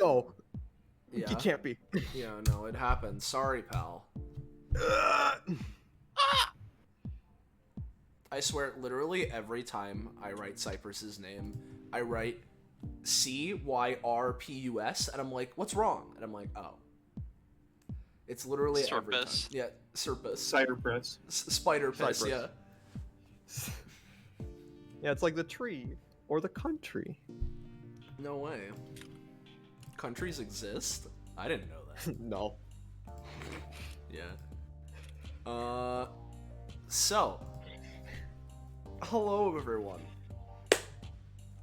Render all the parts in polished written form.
No, Yeah. he can't be. Yeah, no, it happened. Sorry, pal. I swear, literally every time I write Cyprus's name, I write Cyrpus, and I'm like, what's wrong? And I'm like, oh. It's literally every time. Cyprus. Yeah, Cyprus. Cyprus. Spider piss, Cyprus. yeah. Yeah, it's like the tree or the country. No way. Countries exist? I didn't know that. No. Yeah. So. Hello, everyone.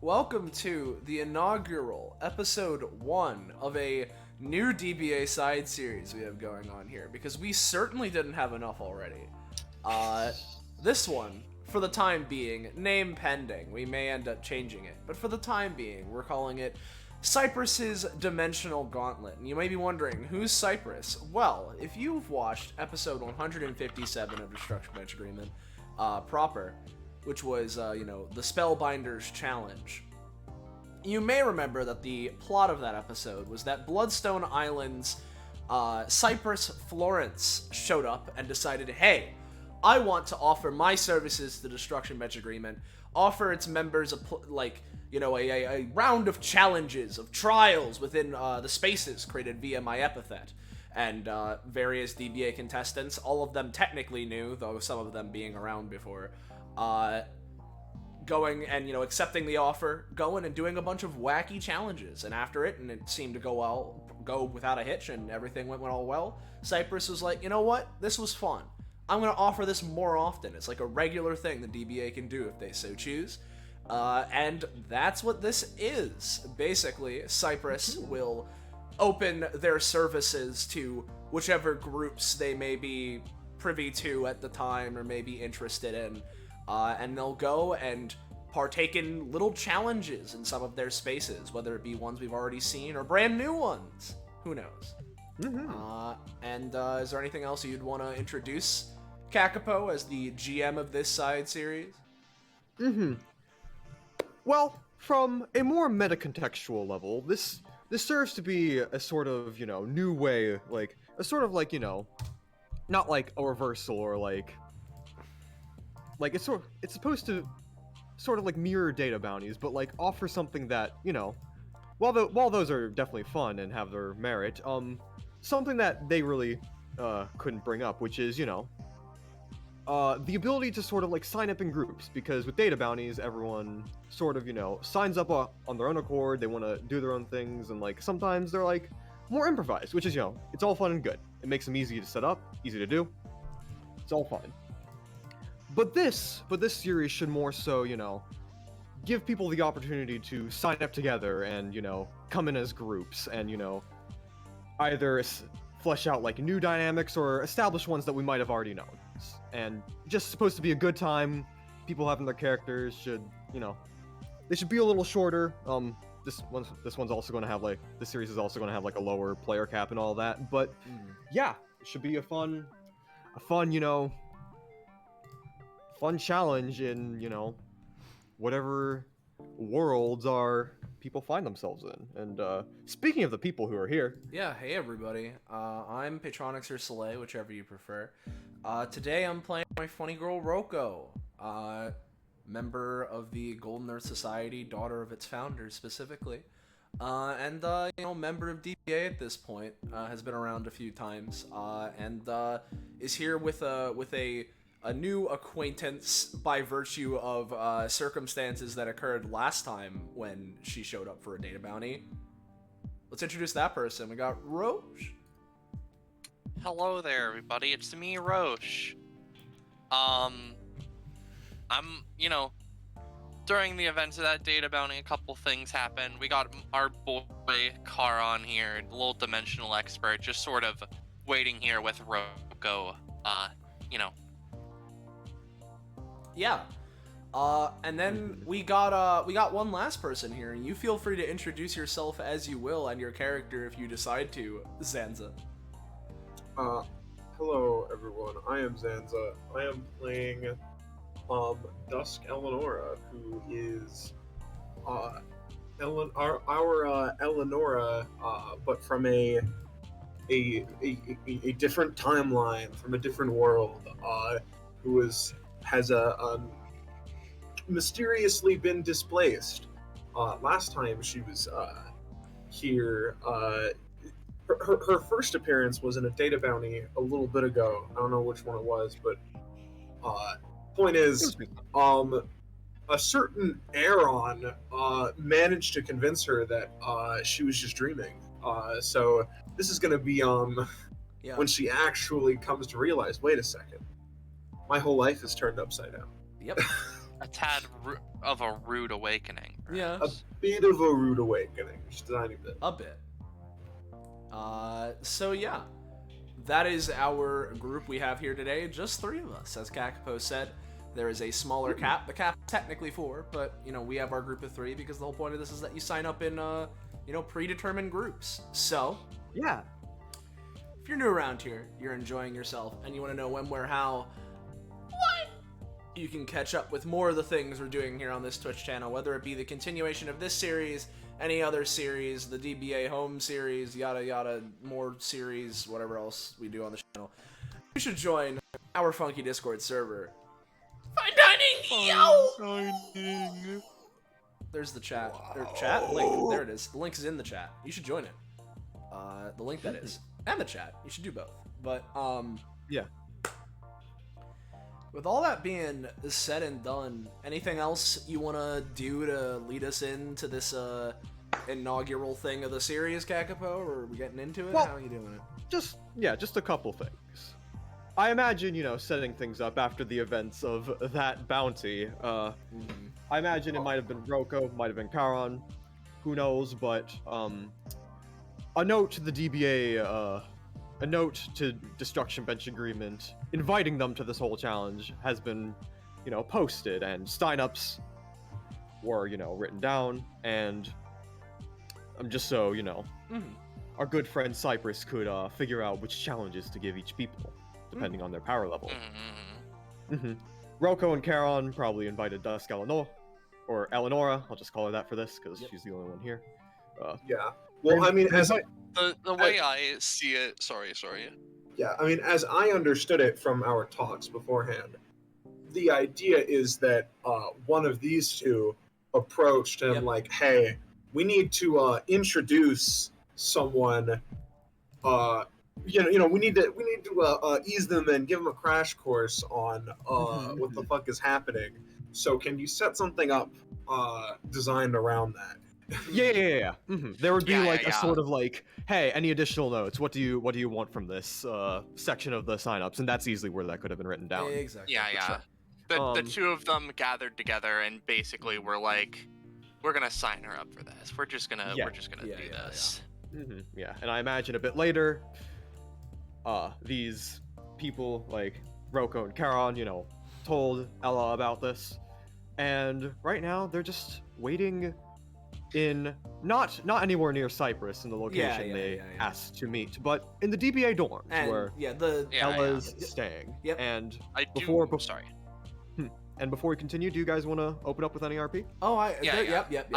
Welcome to the inaugural episode 1 of a new DBA side series we have going on here, because we certainly didn't have enough already. This one, for the time being, name pending, we may end up changing it, but for the time being, we're calling it Cyprus's Dimensional Gauntlet. And you may be wondering, who's Cyprus? Well, if you've watched episode 157 of Destruction Bench Agreement proper, which was, the Spellbinder's Challenge, you may remember that the plot of that episode was that Bloodstone Island's Cyprus Florence showed up and decided, hey, I want to offer my services to the Destruction Bench Agreement, offer its members a round of challenges, of trials within the spaces created via my Epithet. And various DBA contestants, all of them technically new, though some of them being around before, going and, accepting the offer, going and doing a bunch of wacky challenges. And after it, and it seemed to go without a hitch, and everything went all well, Cyprus was like, you know what? This was fun. I'm going to offer this more often. It's like a regular thing the DBA can do if they so choose. And that's what this is. Basically, Cyprus will open their services to whichever groups they may be privy to at the time or may be interested in. And they'll go and partake in little challenges in some of their spaces, whether it be ones we've already seen or brand new ones. Who knows? Mm-hmm. Is there anything else you'd want to introduce Kakapo as the GM of this side series? Mm-hmm. Well, from a more meta-contextual level, this serves to be a sort of, new way, like, a sort of like, not like a reversal or like it's supposed to sort of like mirror data bounties, but like offer something that, while those are definitely fun and have their merit, something that they really couldn't bring up, which is, the ability to sort of like sign up in groups, because with data bounties, everyone sort of, signs up on their own accord, they want to do their own things, and like sometimes they're like more improvised, which is, it's all fun and good. It makes them easy to set up, easy to do. It's all fine. But this series should more so, give people the opportunity to sign up together and, come in as groups and, either flesh out like new dynamics or establish ones that we might have already known. And just supposed to be a good time. People having their characters should, they should be a little shorter. This one's also going to have this series is also going to have like a lower player cap and all that. But yeah, it should be a fun, fun challenge in, whatever worlds people find themselves in. And speaking of the people who are here. Yeah, hey everybody. I'm Patronix or Soleil, whichever you prefer. Today I'm playing my funny girl Roko, member of the Golden Earth Society, daughter of its founders specifically. And member of DBA at this point, has been around a few times, and is here with a new acquaintance by virtue of circumstances that occurred last time when she showed up for a data bounty. Let's introduce that person. We got Roche. Hello there, everybody. It's me, Roche. During the events of that data bounty, a couple things happened. We got our boy Karan here, a little dimensional expert, just sort of waiting here with Roko, Yeah. And then we got one last person here, and you feel free to introduce yourself as you will and your character if you decide to, Zanza. Hello everyone, I am Zanza. I am playing Dusk Eleonora, who is Eleonora, but from a different timeline, from a different world, who has mysteriously been displaced. Last time she was here, her first appearance was in a data bounty a little bit ago. I don't know which one it was, but point is, a certain Aaron managed to convince her that she was just dreaming. So this is going to be Yeah. when she actually comes to realize, wait a second, my whole life is turned upside down. Yep. A tad of a rude awakening. Yeah. A bit of a rude awakening, just a tiny bit. A bit. So yeah, that is our group we have here today. Just 3 of us, as Kakapo said. There is a smaller cap. The cap is technically 4, but we have our group of 3 because the whole point of this is that you sign up in predetermined groups. So Yeah. if you're new around here, you're enjoying yourself, and you want to know when, where, how, what, you can catch up with more of the things we're doing here on this Twitch channel, whether it be the continuation of this series, any other series, the DBA home series, yada yada, more series, whatever else we do on the channel. You should join our funky Discord server. Fine dining, yo! There's the chat. Chat link. There it is. The link is in the chat. You should join it. The link that is, and the chat. You should do both. But Yeah. with all that being said and done, anything else you want to do to lead us into this inaugural thing of the series, Kakapo? Or are we getting into it? Well, How are you doing it? Just a couple things. I imagine, setting things up after the events of that bounty. I imagine it might have been Roko, might have been Charon, who knows, but a note to the DBA, a note to Destruction Bench Agreement, inviting them to this whole challenge has been, posted, and sign-ups were, written down, and just so, our good friend Cyprus could figure out which challenges to give each people, depending on their power level. Roko and Charon probably invited Dusk Eleanor, or Eleonora, I'll just call her that for this, because she's the only one here. Yeah. Well, I mean, as The way I see it, sorry. Yeah, I mean, as I understood it from our talks beforehand, the idea is that one of these two approached him like, "Hey, we need to introduce someone. We need to ease them and give them a crash course on what the fuck is happening. So, can you set something up designed around that?" Yeah. There would be a sort of hey, any additional notes? What do you want from this section of the signups? And that's easily where that could have been written down. Exactly. Yeah. The 2 of them gathered together and basically were like, "We're gonna sign her up for this. We're just gonna do this." Yeah, and I imagine a bit later, these people like Roko and Charon, told Ella about this, and right now they're just waiting in not anywhere near Cyprus in the location they asked to meet, but in the DBA dorms where Ella's staying. Yep. And Sorry. And before we continue, do you guys want to open up with any RP? Oh, Yeah. Yep.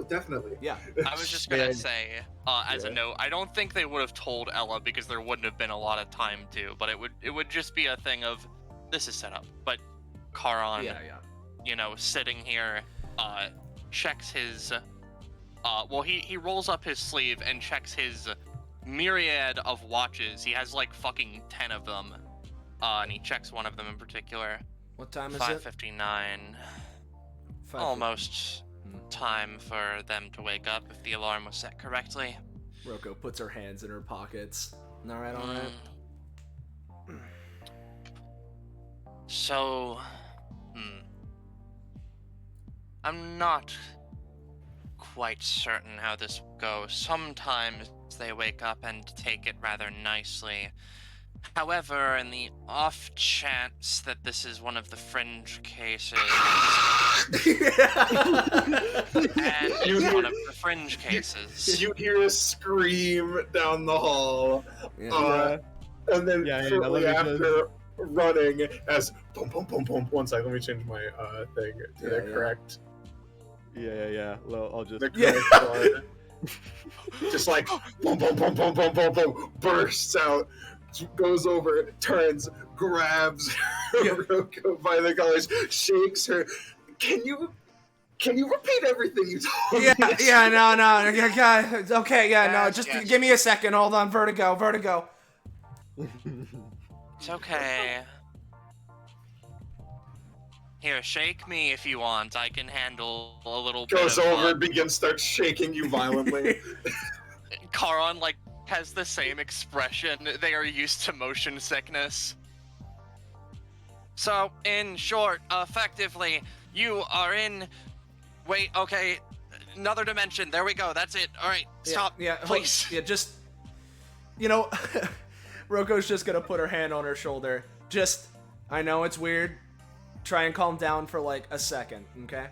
Definitely. Yeah. I was just gonna say, as a note, I don't think they would have told Ella because there wouldn't have been a lot of time to, but it would just be a thing of, this is set up. But Charon, sitting here, checks his, he rolls up his sleeve and checks his myriad of watches. He has like fucking 10 of them, and he checks one of them in particular. What time is 5:59. Almost time for them to wake up if the alarm was set correctly. Roko puts her hands in her pockets. All right. So, I'm not quite certain how this goes. Sometimes they wake up and take it rather nicely. However, in the off chance that this is one of the fringe cases, You hear a scream down the hall, and then shortly after, running as boom, boom, boom, boom. One second, let me change my thing to the correct. Yeah. Well, I'll just. The credit card. Just like boom, boom, boom, boom, boom, boom, boom, bursts out, goes over, turns, grabs Roko by the collars, shakes her. Can you repeat everything you told me? No. Okay, just Yes. give me a second. Hold on, vertigo. It's okay. Here, shake me if you want. I can handle a little Goes bit of, over, starts shaking you violently. Karan, like, has the same expression. They are used to motion sickness. So, in short, effectively, you are in... Wait, okay, another dimension. There we go. That's it. All right, stop, please. Just... You know, Roko's just gonna put her hand on her shoulder. Just, I know it's weird. Try and calm down for like a second, okay?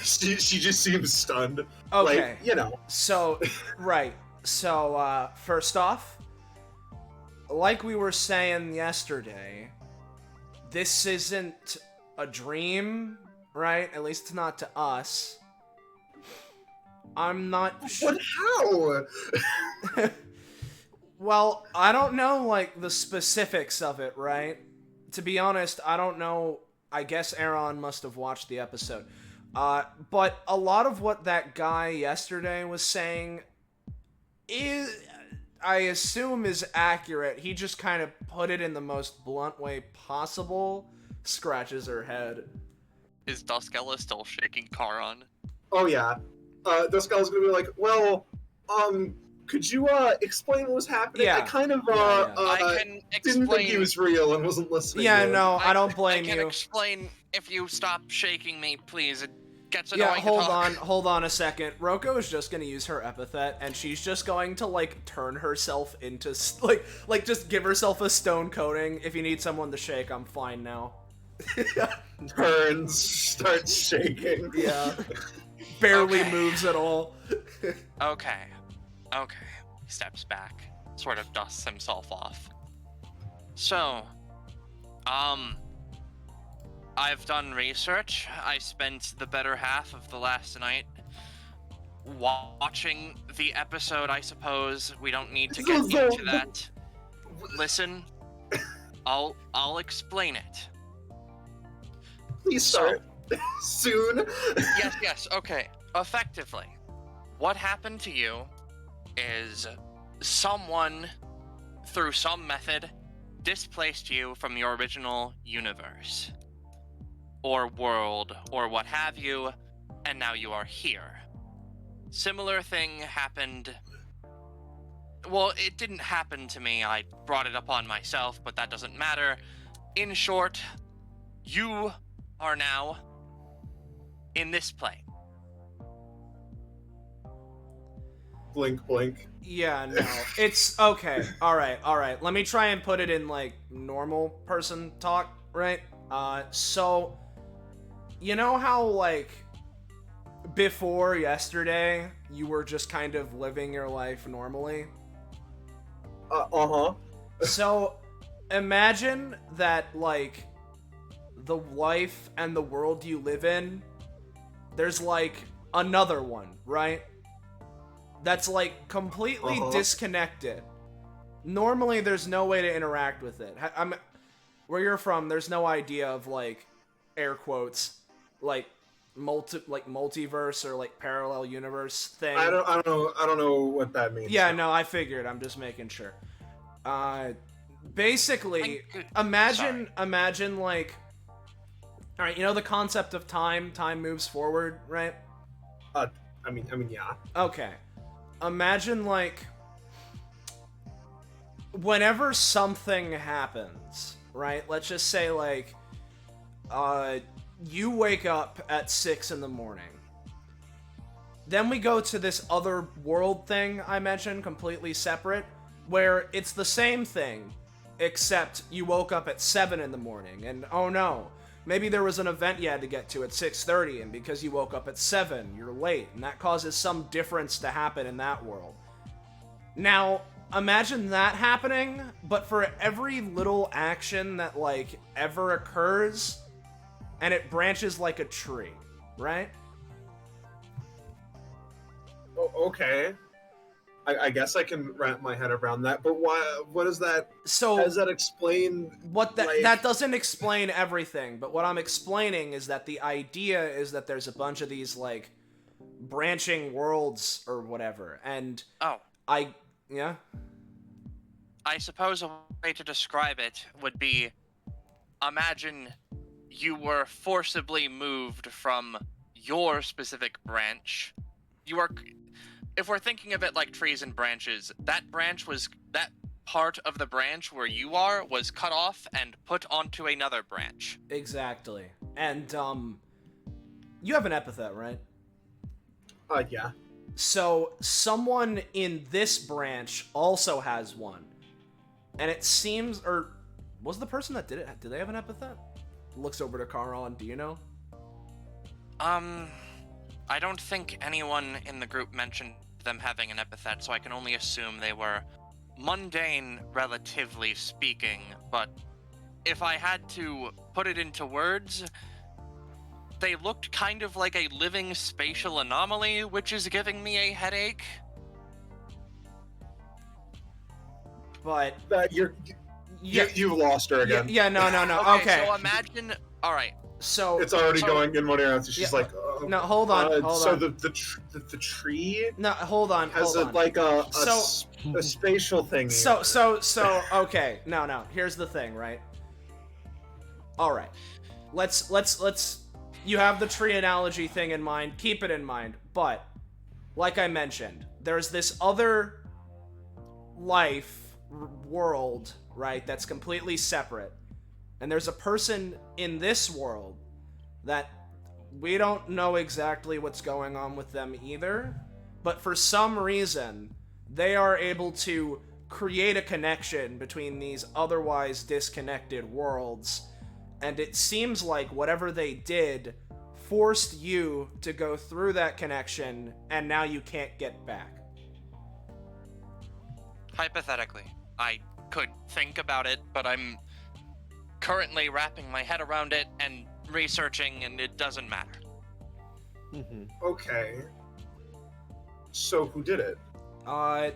She just seems stunned. Okay. Like, So, right. So, first off, like we were saying yesterday, this isn't a dream, right? At least not to us. I'm not sure. But how? Well, I don't know, like, the specifics of it, right? To be honest, I don't know. I guess Aaron must have watched the episode. But a lot of what that guy yesterday was saying I assume is accurate. He just kind of put it in the most blunt way possible. Scratches her head. Is Duskella still shaking Karan? Oh yeah. Duskella's gonna be like, well, could you explain what was happening? Yeah. I kind of I can didn't think he explain. was real and wasn't listening. Yeah, to him. no, I don't blame I can you. explain if you stop shaking me, please. It gets annoying Yeah, to talk. hold on a second. Roko is just gonna use her epithet, and she's just going to, like, turn herself into, like just give herself a stone coating. If you need someone to shake, I'm fine now. Turns, starts shaking. Yeah. Barely Okay. moves at all. Okay. He steps back, sort of dusts himself off. So, I've done research. I spent the better half of the last night watching the episode, I suppose. We don't need to get into that. Listen, I'll explain it. Please start soon. Yes, okay. Effectively, what happened to you is someone, through some method, displaced you from your original universe. Or world, or what have you, and now you are here. Similar thing happened... Well, it didn't happen to me, I brought it upon myself, but that doesn't matter. In short, you are now in this plane. Blink, blink. Yeah, no. It's okay. Alright. Let me try and put it in, like, normal person talk, right? So, you know how, like, before yesterday, you were just kind of living your life normally? Uh-huh. So, imagine that, like, the life and the world you live in, there's, like, another one, right? That's, like, completely disconnected. Normally, there's no way to interact with it. Where you're from, there's no idea of, like, air quotes, like, multiverse or, like, parallel universe thing. I don't know what that means. Yeah, no, I figured. I'm just making sure. Basically, imagine, like, alright, you know the concept of time? Time moves forward, right? I mean, yeah. Okay. Imagine, like, whenever something happens, right? Let's just say, like, you wake up at 6 in the morning. Then we go to this other world thing I mentioned, completely separate, where it's the same thing, except you woke up at 7 in the morning, and oh no, maybe there was an event you had to get to at 6:30, and because you woke up at 7, you're late, and that causes some difference to happen in that world. Now, imagine that happening, but for every little action that, like, ever occurs, and it branches like a tree, right? Okay. I guess I can wrap my head around that, but why? What is that? So How does that explain? what that like... that doesn't explain everything, but what I'm explaining is that the idea is that there's a bunch of these, like, branching worlds or whatever, and yeah. I suppose a way to describe it would be, imagine you were forcibly moved from your specific branch. If we're thinking of it like trees and branches, that part of the branch where you are was cut off and put onto another branch. Exactly. And, you have an epithet, right? Yeah. So, someone in this branch also has one. And it seems, or was the person that did it, did they have an epithet? Looks over to Karan, do you know? I don't think anyone in the group mentioned them having an epithet, so I can only assume they were mundane, relatively speaking, but if I had to put it into words, they looked kind of like a living spatial anomaly, which is giving me a headache. But you've lost her again. Yeah, no. Okay. So imagine, all right. So it's already going in one ear. So she's like, no, hold on. So the tree. No, hold on. Has a spatial thing. So okay. No. Here's the thing, right? All right. Let's. You have the tree analogy thing in mind. Keep it in mind. But like I mentioned, there's this other world, right? That's completely separate. And there's a person in this world that we don't know exactly what's going on with them either, but for some reason, they are able to create a connection between these otherwise disconnected worlds, and it seems like whatever they did forced you to go through that connection, and now you can't get back. Hypothetically, I could think about it, but I'm currently wrapping my head around it and researching, and it doesn't matter. Okay. So who did it? Their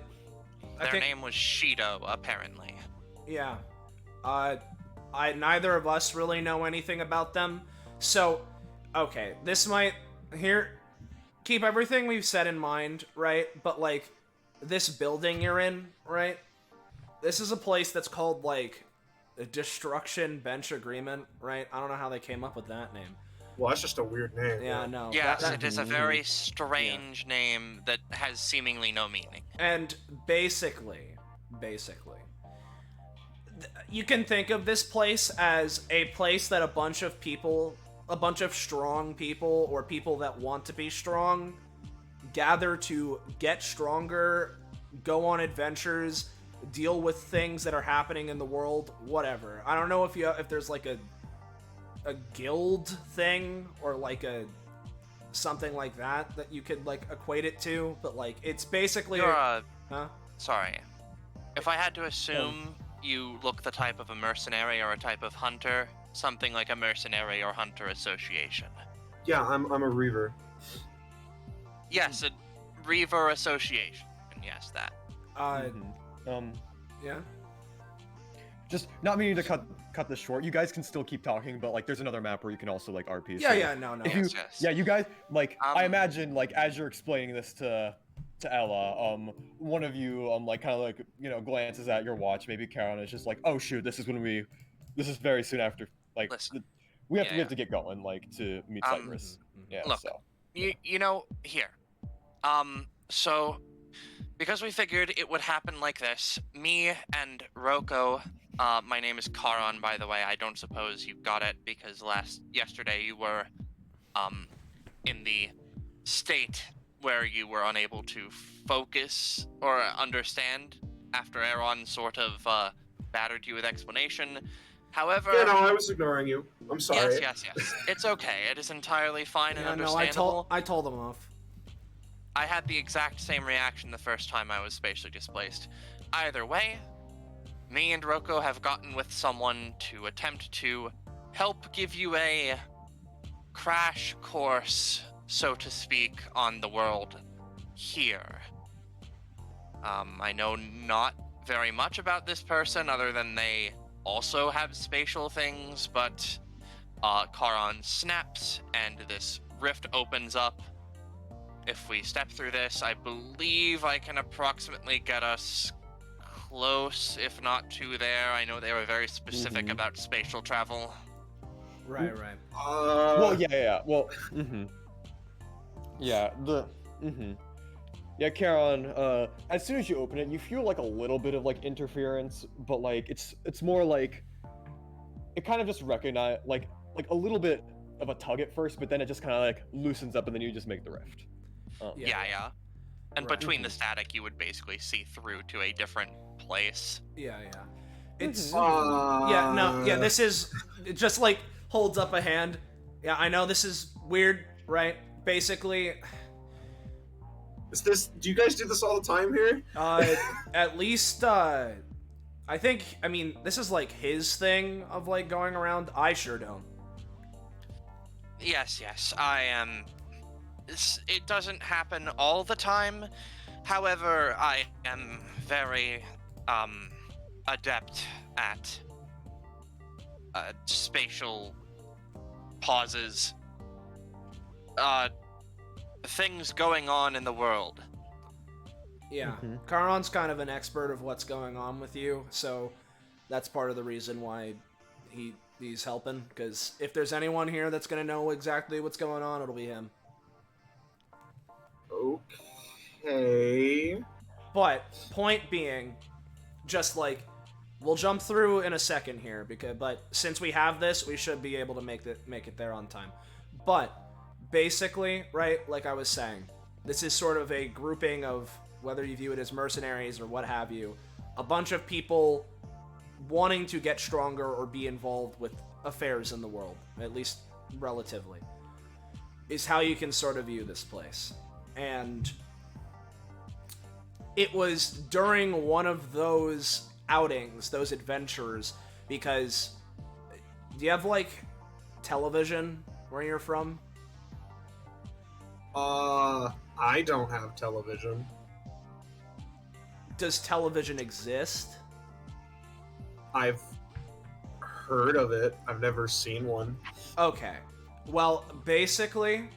name was Shido, apparently. Yeah. Neither of us really know anything about them. So, okay, this might... keep everything we've said in mind, right? But, like, this building you're in, right? This is a place that's called, like, a Destruction Bench Agreement, right? I don't know how they came up with that name. Well, that's just a weird name. Yeah, no. Yes, it is a very strange name that has seemingly no meaning. And basically, you can think of this place as a place that a bunch of strong people, or people that want to be strong, gather to get stronger, go on adventures, deal with things that are happening in the world, whatever. I don't know if there's like a guild thing, or like something like that you could like equate it to, but like it's basically Sorry. If I had to assume you look the type of a mercenary or a type of hunter, something like a mercenary or hunter association. Yeah, I'm a reaver. Yes, a reaver association. Yes, that. Yeah. Just not meaning to cut this short. You guys can still keep talking, but like there's another map where you can also like RP. No. Yes. Yeah, you guys like I imagine like as you're explaining this to Ella, one of you like kind of like, you know, glances at your watch. Maybe Karen is just like, oh shoot, this is very soon after like we have to get going like to meet Cyprus. Yeah. Look, so you know, here. So because we figured it would happen like this, me and Roko, my name is Karan, by the way. I don't suppose you got it because yesterday you were in the state where you were unable to focus or understand after Aaron sort of battered you with explanation. However... Yeah, no, I was ignoring you. I'm sorry. Yes. It's okay. It is entirely fine and understandable. I told them off. I had the exact same reaction the first time I was spatially displaced. either way, me and Roko have gotten with someone to attempt to help give you a crash course, so to speak, on the world here. I know not very much about this person other than they also have spatial things, but Charon snaps and this rift opens up. If we step through this, I believe I can approximately get us close, if not to there. I know they were very specific about spatial travel. Right. Well, yeah. Well, yeah. Yeah, Charon. As soon as you open it, you feel like a little bit of like interference, but like it's more like it kind of just recognize like a little bit of a tug at first, but then it just kind of like loosens up, and then you just make the rift. Yeah. And Right. between the static, you would basically see through to a different place. Yeah. It's Yeah, this is it just like holds up a hand. Yeah, I know this is weird, right? Basically, Is this? Do you guys do this all the time here? at least I mean, this is like his thing of like going around. I sure don't. Yes, I am. It doesn't happen all the time. However, I am very adept at spatial pauses, things going on in the world. Yeah, Charon's kind of an expert of what's going on with you, so that's part of the reason why he's helping. Because if there's anyone here that's gonna know exactly what's going on, it'll be him. Okay. But point being, just like we'll jump through in a second here, but since we have this, we should be able to make it there on time. But basically, right, like I was saying, this is sort of a grouping of, whether you view it as mercenaries or what have you, a bunch of people wanting to get stronger or be involved with affairs in the world, at least relatively, is how you can sort of view this place. And it was during one of those outings, those adventures, because do you have like television where you're from? I don't have television. Does television exist? I've heard of it. I've never seen one. Okay. Well, basically,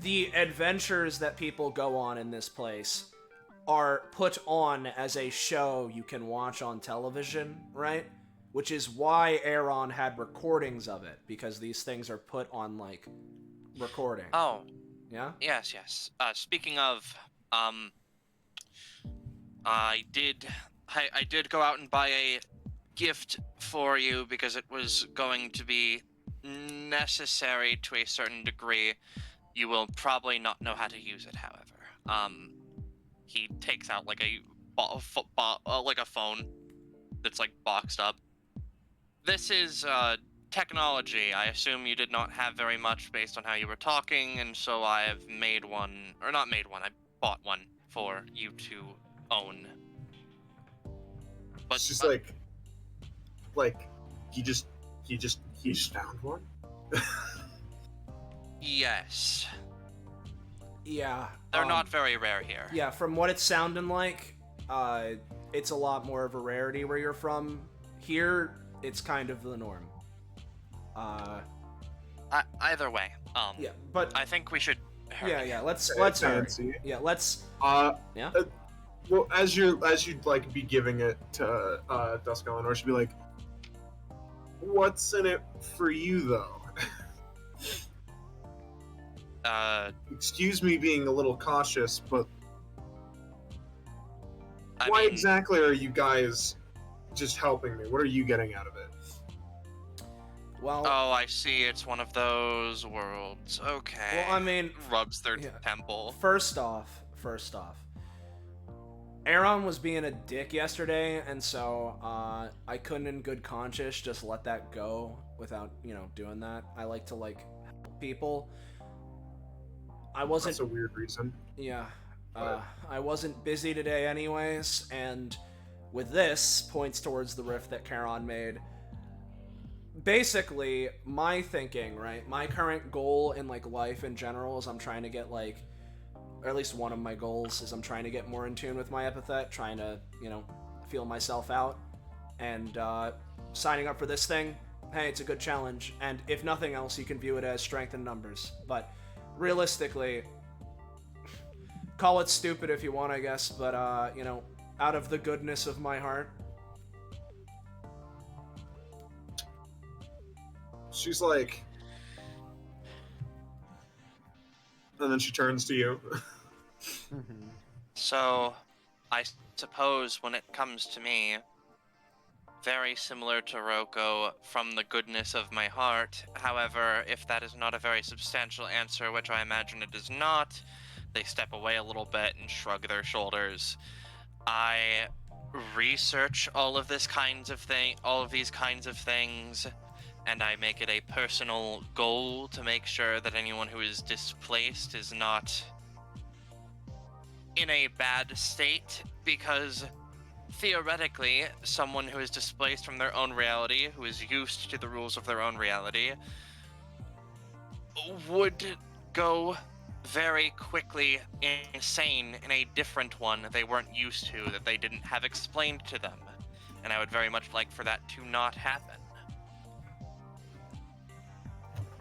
the adventures that people go on in this place are put on as a show you can watch on television, right? Which is why Aaron had recordings of it, because these things are put on, like, recording. Oh. Yeah? Yes. Speaking of, I did go out and buy a gift for you because it was going to be necessary to a certain degree. You will probably not know how to use it, however. He takes out like a phone that's like boxed up. This is technology. I assume you did not have very much based on how you were talking, and so I have made one, or not made one, I bought one for you to own. But It's just like he just found one. yes, Yeah. they're not very rare here. Yeah, from what it's sounding like, it's a lot more of a rarity where you're from. Here, it's kind of the norm. Either way, Yeah, but I think we should hurry. yeah. Let's That's hurry. fancy. Yeah, let's. Yeah. Well, as you'd like be giving it to Dusk Eleanor, she'd be like, "What's in it for you, though?" Excuse me being a little cautious, but why exactly are you guys just helping me? What are you getting out of it? Well. Oh, I see. It's one of those worlds. Okay. Well, I mean, rubs their temple. First off, Aaron was being a dick yesterday, and so I couldn't, in good conscience, just let that go without doing that. I like to help people. I wasn't. That's a weird reason. Yeah. I wasn't busy today anyways, and with this points towards the rift that Charon made. Basically, my thinking, right? My current goal in like life in general is I'm trying to get like, or at least one of my goals is I'm trying to get more in tune with my epithet, trying to, you know, feel myself out, and signing up for this thing, hey, it's a good challenge, and if nothing else, you can view it as strength in numbers. But realistically, call it stupid if you want, I guess, but you know, out of the goodness of my heart. She's like, and then she turns to you. So, I suppose when it comes to me, very similar to Roko, from the goodness of my heart. However, if that is not a very substantial answer, which I imagine it is not, they step away a little bit and shrug their shoulders. I research all of these kinds of things, and I make it a personal goal to make sure that anyone who is displaced is not in a bad state, because theoretically, someone who is displaced from their own reality, who is used to the rules of their own reality, would go very quickly insane in a different one they weren't used to, that they didn't have explained to them. And I would very much like for that to not happen.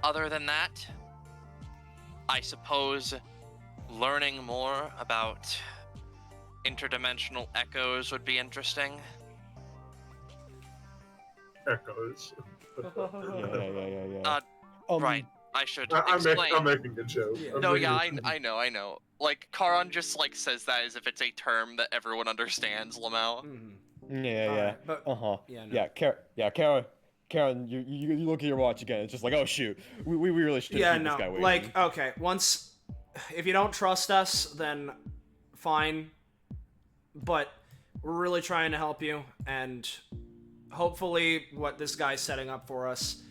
Other than that, I suppose learning more about interdimensional echoes would be interesting. Echoes. Yeah. Right. I should I'm explain. making a joke. Yeah. No, yeah, I know. Like, Charon just, like, says that as if it's a term that everyone understands, Lamau. Yeah. Alright, but- Yeah. no. Karen, you look at your watch again. It's just like, oh shoot, we really should keep this guy waiting. Like, okay, once, if you don't trust us, then fine, but we're really trying to help you, and hopefully what this guy's setting up for us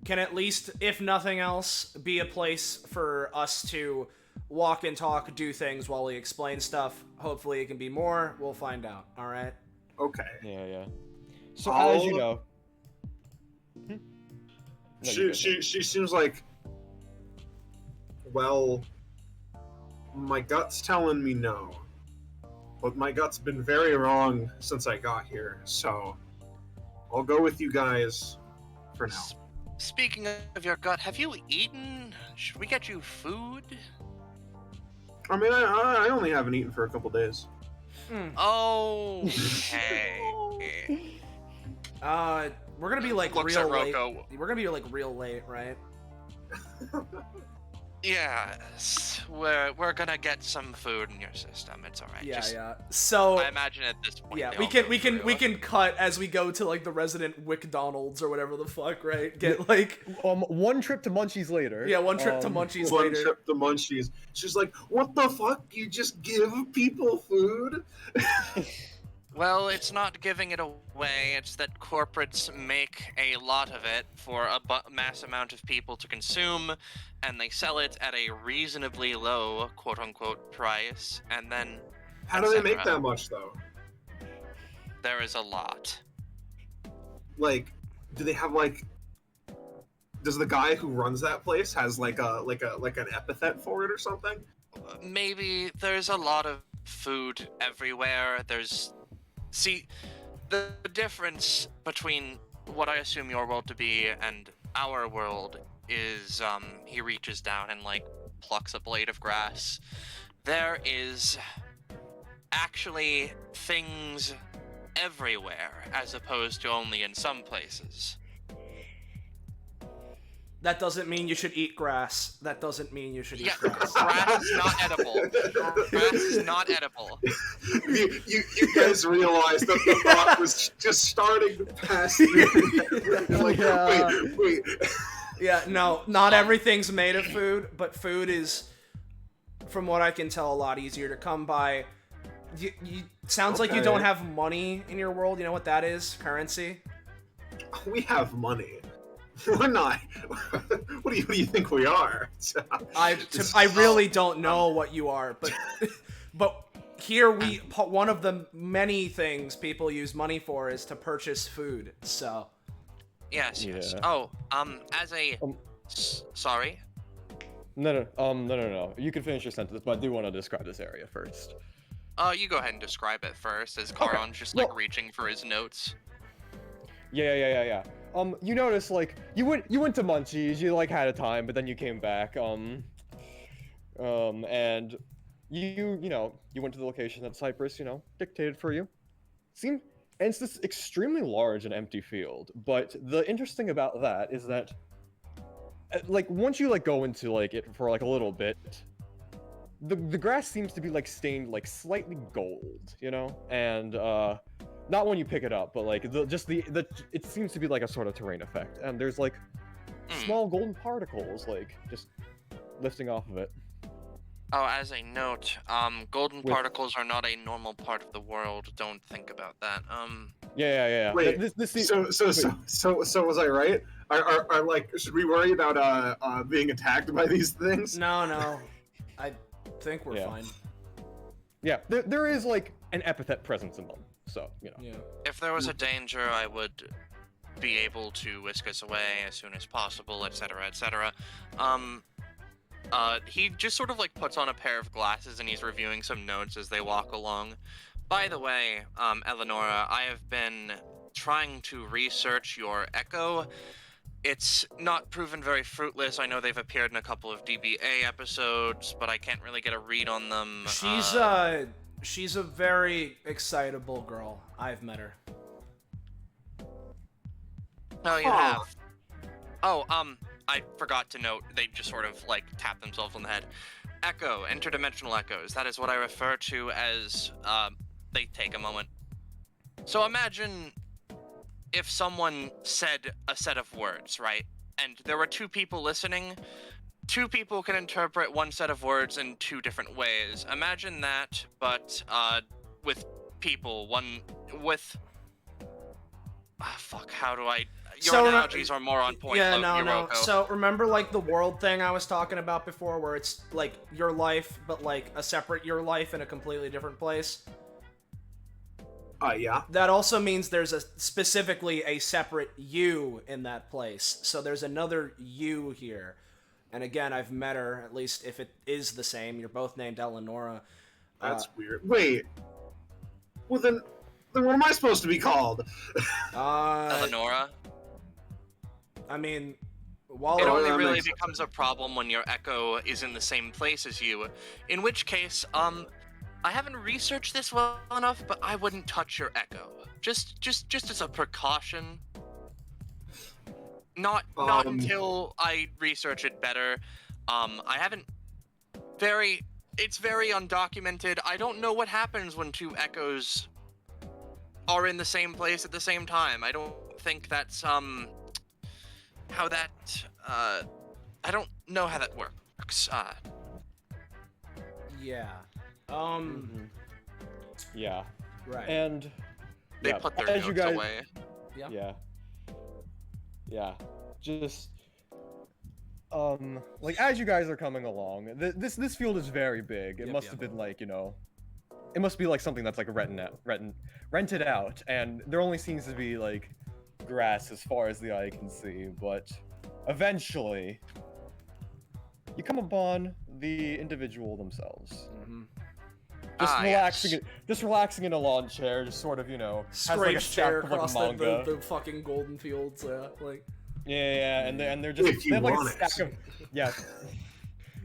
can at least, if nothing else, be a place for us to walk and talk, do things while we explain stuff. Hopefully it can be more. We'll find out, alright? Okay. Yeah. So as you know, she seems like, well, my gut's telling me no, but my gut's been very wrong since I got here, so I'll go with you guys for now. Speaking of your gut, have you eaten? Should we get you food? I mean, I only haven't eaten for a couple days. Oh, okay. We're gonna be like Looks real at late. Roko. We're gonna be like real late, right? Yes, we're gonna get some food in your system. It's alright. Yeah. So I imagine at this point. yeah, they we all can go we can through we it. can cut as we go to like the resident McDonald's or whatever the fuck, right? Get like one trip to Munchies later. one trip to Munchies One later. trip to Munchies. She's like, what the fuck? You just give people food? Well, it's not giving it away. It's that corporates make a lot of it for a mass amount of people to consume, and they sell it at a reasonably low, quote-unquote, price, and then How do they make etc. that much though? There is a lot. Like, do they have like? Does the guy who runs that place has like an epithet for it or something? Maybe there's a lot of food everywhere. See, the difference between what I assume your world to be and our world is, he reaches down and, like, plucks a blade of grass. There is actually things everywhere, as opposed to only in some places. That doesn't mean you should eat grass. That doesn't mean you should eat Yeah, grass. grass is not edible. Grass is not edible. You guys realize that the thought was just starting to pass through. Like, Yeah. wait. Yeah, no, not everything's made of food, but food is, from what I can tell, a lot easier to come by. Sounds like you Okay. don't have money in your world. You know what that is? Currency. We have money. We're not. What do you think we are? I really don't know what you are, but here one of the many things people use money for is to purchase food. So. Yes. Yeah. Oh, as a. Sorry. No. You can finish your sentence, but I do want to describe this area first. You go ahead and describe it first, as Karon's just like reaching for his notes. Yeah. You notice like you went to Munchies, you like had a time, but then you came back. And you went to the location that Cyprus, dictated for you. And it's this extremely large and empty field. But the interesting about that is that, like, once you like go into like it for like a little bit, the grass seems to be like stained like slightly gold, and not when you pick it up, but like it seems to be like a sort of terrain effect, and there's like small golden particles like just lifting off of it. Oh, as a note, golden particles are not a normal part of the world. Don't think about that. Yeah. Wait, so was I right? Are like, should we worry about being attacked by these things? No. I think we're fine. Yeah, there is like an epithet presence in them, so Yeah. If there was a danger, I would be able to whisk us away as soon as possible, etc., etc. He just sort of like puts on a pair of glasses and he's reviewing some notes as they walk along. By the way, Eleonora, I have been trying to research your echo. It's not proven very fruitless. I know they've appeared in a couple of DBA episodes, but I can't really get a read on them. She's a very excitable girl. I've met her. Oh, you have? Oh, I forgot to note, they just sort of, like, tap themselves on the head. Echo, interdimensional echoes. That is what I refer to as, they take a moment. So imagine if someone said a set of words, right? And there were two people listening. Two people can interpret one set of words in two different ways. Imagine that, but, with people, how do I... Your analogies are more on point. Yeah, no. So remember like the world thing I was talking about before, where it's like your life, but like a separate your life in a completely different place? Yeah. That also means there's specifically a separate you in that place. So there's another you here. And again, I've met her, at least if it is the same. You're both named Eleonora. That's weird. Wait. Well then what am I supposed to be called? Eleonora? I mean, it only really becomes a problem when your echo is in the same place as you. In which case, I haven't researched this well enough, but I wouldn't touch your echo. Just as a precaution. Not until I research it better. It's very undocumented. I don't know what happens when two echoes are in the same place at the same time. I don't think that's, how that, I don't know how that works. Yeah. Yeah. Right. And they put their notes away. Yeah. Just like as you guys are coming along, this field is very big. It must have been like, it must be like something that's like rented out, and there only seems to be like grass as far as the eye can see, but eventually you come upon the individual themselves. Just relaxing in a lawn chair, just sort of, has like a stack of like manga. The fucking golden fields, Yeah, and they're just they have like a stack of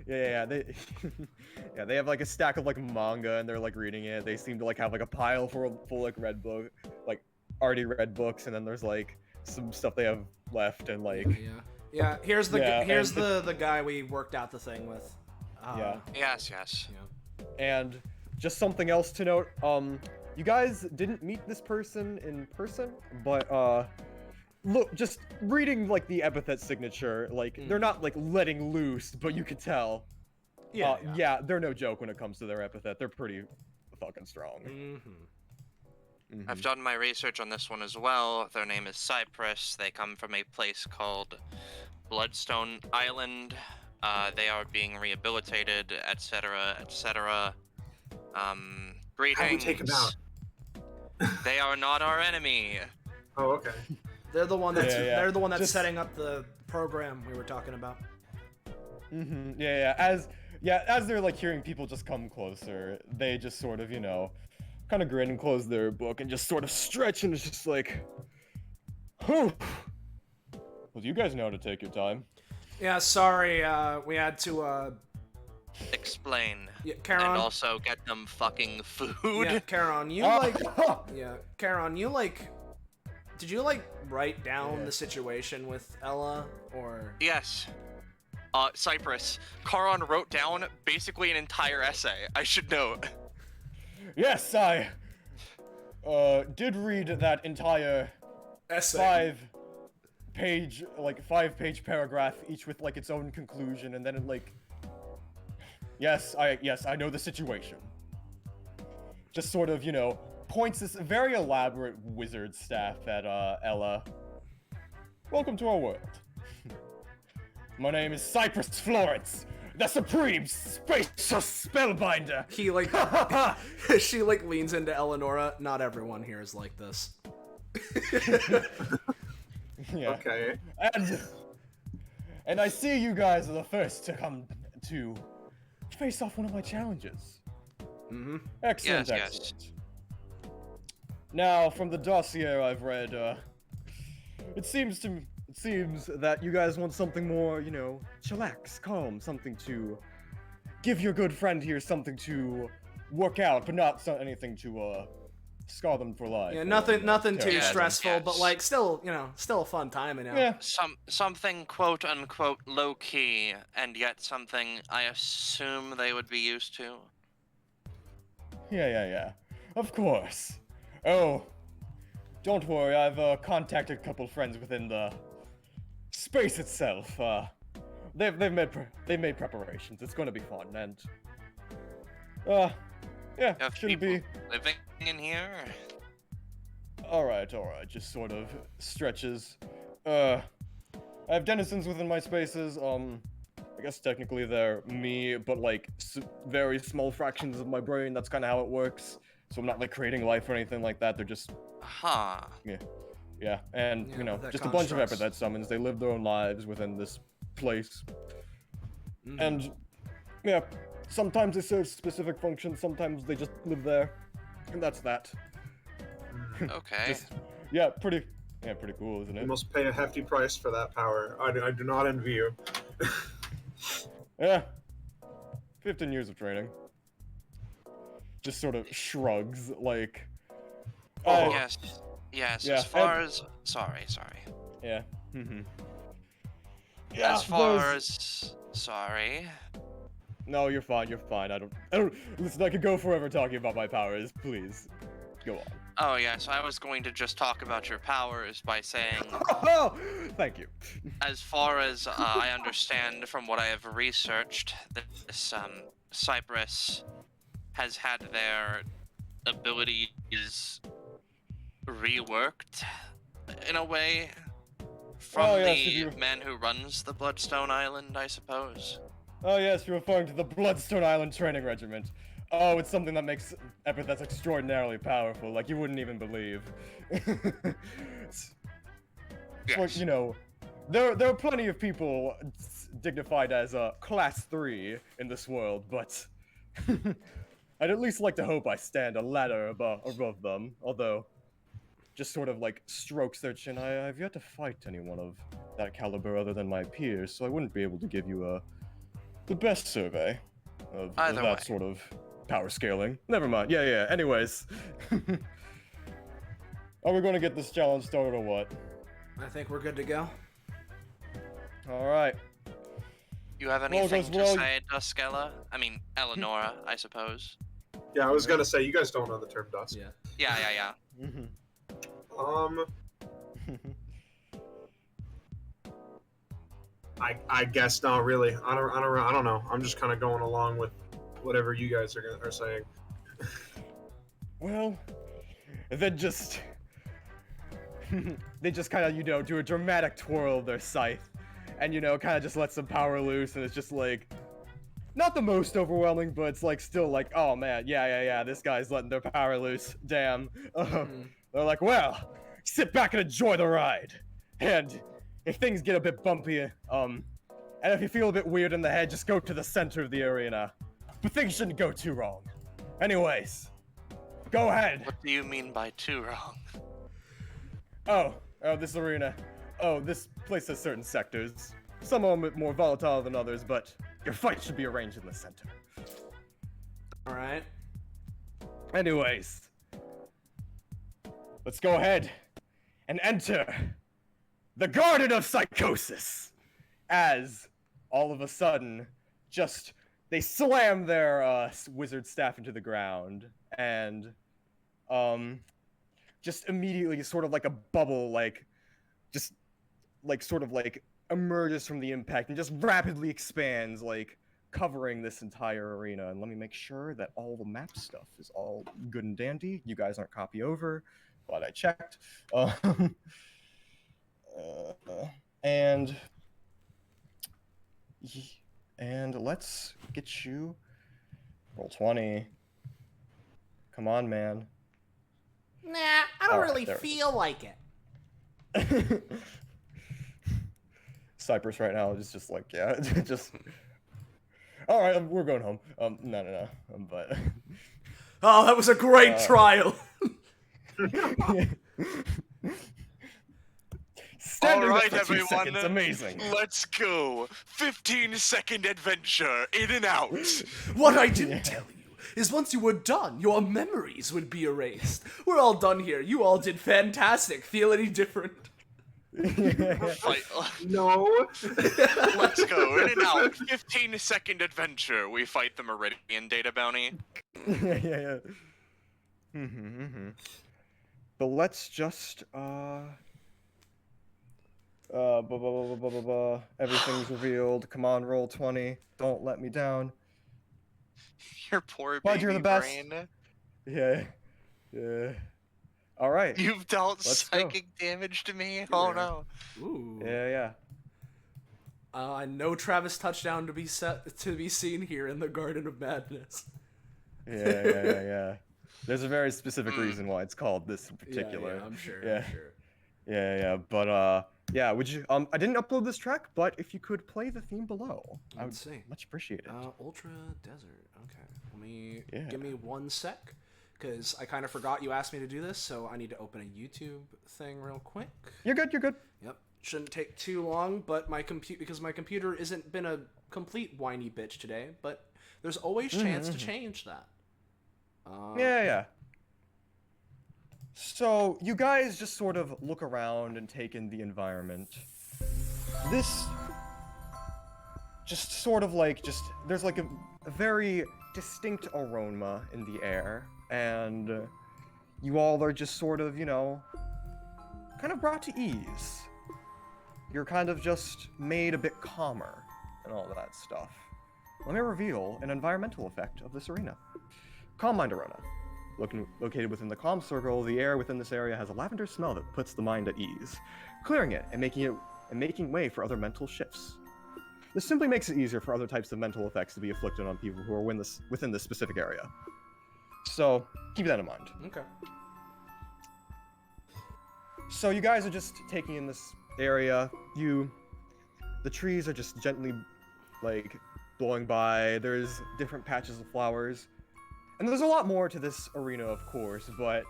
they have like a stack of like manga and they're like reading it. They seem to like have like a pile full like already read books, and then there's like some stuff they have left and like here's the guy we worked out the thing with. Yes. And just something else to note, you guys didn't meet this person in person, but look, just reading like the epithet signature, like they're not like letting loose, but you could tell. They're no joke when it comes to their epithet. They're pretty fucking strong. I've done my research on this one as well. Their name is Cyprus. They come from a place called Bloodstone Island. They are being rehabilitated, etc., etc. How do we take him Greetings. out? They are not our enemy. Oh, okay. They're the one that's Yeah. they're the one that's Just- setting up the program we were talking about. Yeah. As they're like hearing people just come closer, they just sort of, kind of grin and close their book and just sort of stretch, and it's just like, whew. Well, you guys know how to take your time. Yeah, sorry, we had to Explain. yeah, And Charon. also get them fucking food. Yeah, Charon, you Oh. Charon, did you write down the situation with Ella, or? Yes. Cyprus. Charon wrote down basically an entire essay, I should note. Yes, I did read that entire Essay. five-page paragraph, each with like its own conclusion, and then it like, yes, I know the situation. Just sort of, points this very elaborate wizard staff at Ella. Welcome to our world. My name is Cyprus Florence, the supreme spacer spellbinder. He she leans into Eleonora. Not everyone here is like this. Yeah. Okay. And I see you guys are the first to come to face off one of my challenges. Mm-hmm. Excellent, Yes, excellent. Now, from the dossier I've read, it seems that you guys want something more, chillax, calm, something to give your good friend here something to work out, but not anything to scar them for life. Yeah, nothing too terrorism. Yes, stressful, yes. but still a fun time, Yeah. Something quote unquote low key, and yet something I assume they would be used to. Yeah. Of course. Oh, don't worry, I've contacted a couple friends within the space itself. They've made preparations. It's going to be fun, and yeah, You have shouldn't people be. living in here? All right. Just sort of stretches. I have denizens within my spaces. I guess technically they're me, but like very small fractions of my brain. That's kind of how it works. So I'm not like creating life or anything like that. They're just Huh. yeah, and Yeah, with that just a bunch of constructs. epithet summons. They live their own lives within this place, Mhm. and yeah, sometimes they serve specific functions. Sometimes they just live there, and that's that. Okay. Just pretty cool, isn't You it? must pay a hefty price for that power. I do not envy you. Yeah, 15 years of training. Just sort of shrugs, like. Oh, Yes. Yes. Yeah, As far as sorry. Yeah. Mm-hmm. As far as sorry. No, you're fine. I don't. Listen, I could go forever talking about my powers. Please, go on. Oh yes, I was going to just talk about your powers by saying, Oh, thank you. as far as I understand from what I have researched, this Cyprus has had their abilities reworked in a way from Oh, yes, the if you- man who runs the Bloodstone Island, I suppose. Oh yes, you're referring to the Bloodstone Island Training Regiment. Oh, it's something that makes epithets extraordinarily powerful, like you wouldn't even believe. It's like, Yes. there are plenty of people dignified as class 3 in this world, but I'd at least like to hope I stand a ladder above them, although just sort of like strokes their chin. I've yet to fight anyone of that caliber other than my peers, so I wouldn't be able to give you the best survey of Either that way. sort of power scaling. Never mind. Yeah. Anyways. Are we going to get this challenge started or what? I think we're good to go. Alright. You have Well, anything goes to well. say, Duskella? I mean, Eleonora, I suppose. Yeah, I was gonna say you guys don't know the term dust. Yeah. Yeah. I guess not really. I don't know. I'm just kind of going along with whatever you guys are saying. Well, then just... they just kind of, do a dramatic twirl of their scythe. And, kind of just let some power loose, and it's just like... not the most overwhelming, but it's like still like, oh man, yeah, this guy's letting their power loose. Damn. They're like, well, sit back and enjoy the ride. And if things get a bit bumpy, and if you feel a bit weird in the head, just go to the center of the arena. But things shouldn't go too wrong. Anyways, go ahead. What do you mean by too wrong? Oh, this arena. Oh, this place has certain sectors. Some are a bit more volatile than others, but your fight should be arranged in the center. Alright. Anyways, let's go ahead and enter the Garden of Psychosis. As all of a sudden, they slam their wizard staff into the ground, and just immediately, sort of like a bubble, emerges from the impact and just rapidly expands, covering this entire arena. And let me make sure that all the map stuff is all good and dandy. You guys aren't copy over. Glad I checked. And let's get you roll 20. Come on, man. Nah, I don't really feel like it. Cyprus right now is just like, yeah, just. All right, we're going home. No, but. Oh, that was a great trial. Standing all right, for 2 everyone. seconds, amazing. Let's go. 15-second adventure, in and out. What I didn't tell you is once you were done, your memories would be erased. We're all done here. You all did fantastic. Feel any different? Fight. No. Let's go, in and out. 15-second adventure. We fight the Meridian data bounty. yeah. But let's just everything's revealed. Come on, roll 20. Don't let me down. Your poor Bud, baby you're the best. brain. Yeah. All right. You've dealt Let's psychic damage to me? Oh no. Ooh. Yeah. No Travis touchdown to be seen here in the Garden of Madness. Yeah. There's a very specific reason why it's called this in particular. Yeah, I'm sure. Yeah. But yeah. Would you? I didn't upload this track, but if you could play the theme below, I would much appreciate it. Ultra Desert. Okay. Give me 1 sec, because I kind of forgot you asked me to do this, so I need to open a YouTube thing real quick. You're good. Yep. Shouldn't take too long, but because my computer isn't been a complete whiny bitch today, but there's always chance to change that. Yeah. So you guys just sort of look around and take in the environment. This just sort of there's a very distinct aroma in the air, and you all are just sort of, kind of brought to ease. You're kind of just made a bit calmer and all that stuff. Let me reveal an environmental effect of this arena. Calm Mind Arena. Located within the calm circle, the air within this area has a lavender smell that puts the mind at ease, clearing it and making way for other mental shifts. This simply makes it easier for other types of mental effects to be afflicted on people who are within this specific area. So, keep that in mind. Okay. So you guys are just taking in this area. The trees are just gently, blowing by. There's different patches of flowers. And there's a lot more to this arena, of course, but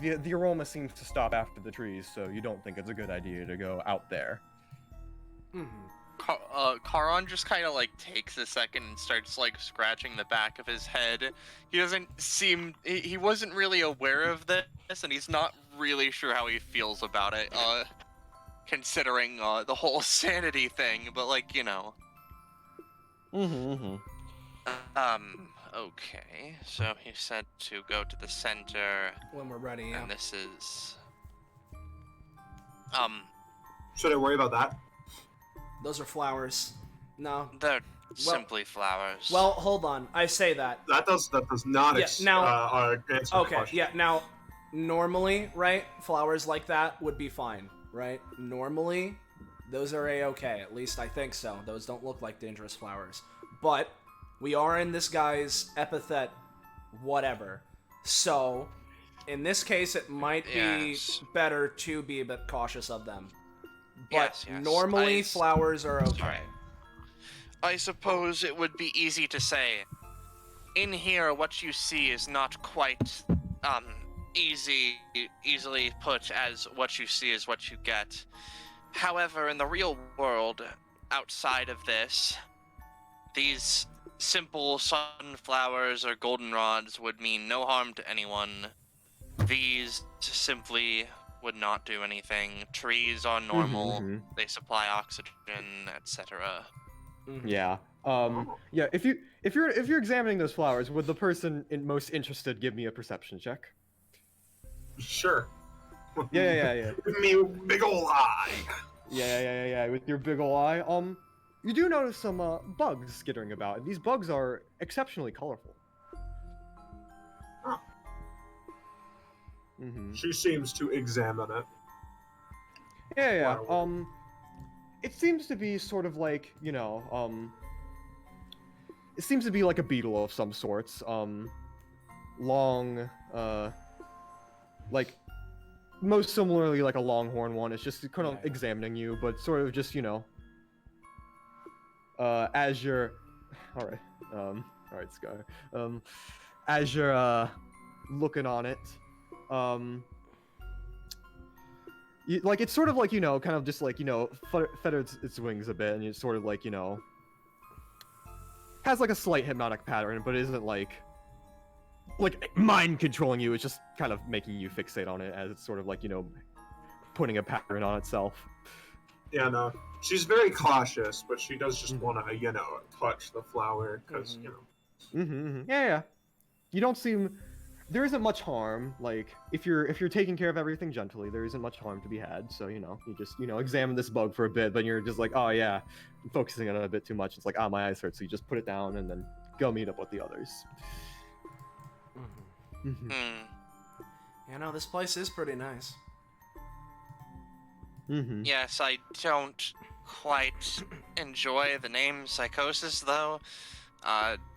the aroma seems to stop after the trees, so you don't think it's a good idea to go out there. Karan just kind of takes a second and starts scratching the back of his head. He wasn't really aware of this, and he's not really sure how he feels about it, considering the whole sanity thing, but okay, so he said to go to the center. When we're ready, yeah. And this is... Should I worry about that? Those are flowers. No. They're simply flowers. Well, hold on. I say that. That does not answer the question. Yeah, now, normally, right, flowers like that would be fine, right? Normally, Those are a-okay. At least I think so. Those don't look like dangerous flowers. But we are in this guy's epithet whatever. So, in this case, it might be better to be a bit cautious of them. But normally, flowers are okay. Sorry. I suppose it would be easy to say, in here, what you see is not quite easily put as what you see is what you get. However, in the real world, outside of this, these simple sunflowers or goldenrods would mean no harm to anyone. These simply would not do anything. Trees are normal. They supply oxygen, etc. Yeah. Yeah. If you're examining those flowers, would the person most interested give me a perception check? Sure. Yeah. Give me a big ol' eye. Yeah. With your big ol' eye, you do notice some bugs skittering about, and these bugs are exceptionally colorful. Huh. Mm-hmm. She seems to examine it. Yeah. It seems to be sort of like, you know, it seems to be like a beetle of some sorts. Long, like, most similarly like a longhorn one. It's just kind of examining you, but sort of just, you know, as you're, alright, Sky, as you're, looking on it, like, it's sort of like, you know, kind of just like, you know, feathers its wings a bit, and it's sort of like, you know, has like a slight hypnotic pattern, but isn't like mind controlling you. It's just kind of making you fixate on it as it's sort of like, you know, putting a pattern on itself. Yeah, no. She's very cautious, but she does just want to, you know, touch the flower, because, you know. Yeah. You don't seem... There isn't much harm, like, if you're taking care of everything gently, there isn't much harm to be had, so, you know, you just, you know, examine this bug for a bit, but you're just like, oh yeah, I'm focusing on it a bit too much. It's like, my eyes hurt, so you just put it down and then go meet up with the others. You know, this place is pretty nice. Yes, I don't quite enjoy the name Psychosis, though.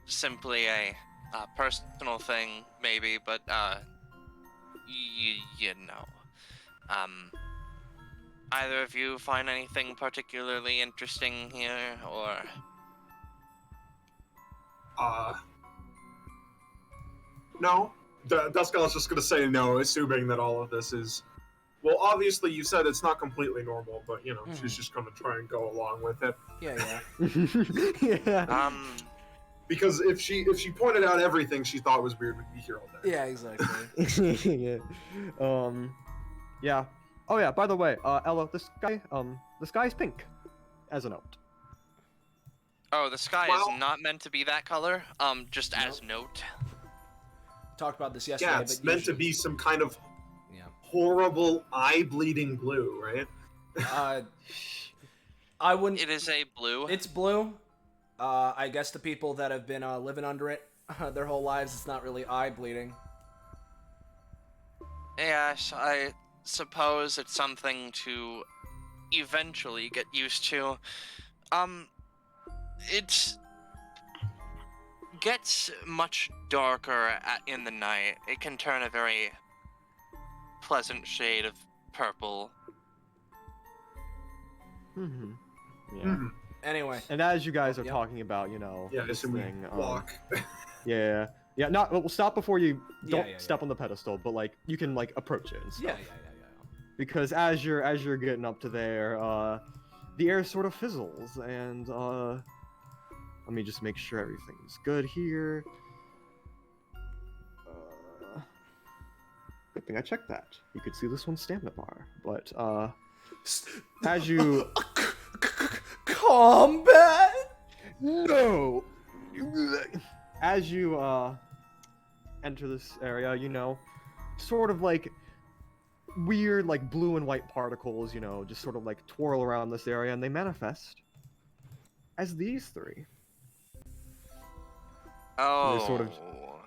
Simply a personal thing, maybe, but, you know. Either of you find anything particularly interesting here, or... No. Duskull's just gonna say no, assuming that all of this is... Well, obviously you said it's not completely normal, but, you know, she's just gonna try and go along with it. Yeah. Because if she pointed out everything she thought was weird, we'd be here all day. Yeah, exactly. Yeah. Oh yeah, by the way, Ella, the sky's pink, as a note. Oh, the sky is not meant to be that color, just as note. Talked about this yesterday, Yeah, it's but meant to be some kind of horrible eye-bleeding blue, right? I wouldn't... It is a blue. It's blue. I guess the people that have been living under it their whole lives, it's not really eye-bleeding. Yes, I suppose it's something to eventually get used to. It gets much darker in the night. It can turn a very pleasant shade of purple. Yeah. Anyway. And as you guys are talking about, you know, this thing, walk. Yeah. We'll stop before you don't step on the pedestal, but like you can like approach it and stuff. Yeah. Because as you're getting up to there, the air sort of fizzles, and let me just make sure everything's good here. Good thing I checked that. You could see this one's stamina bar, but as you combat. No. As you enter this area, you know, sort of like weird like blue and white particles, you know, just sort of like twirl around this area, and they manifest as these three. Oh.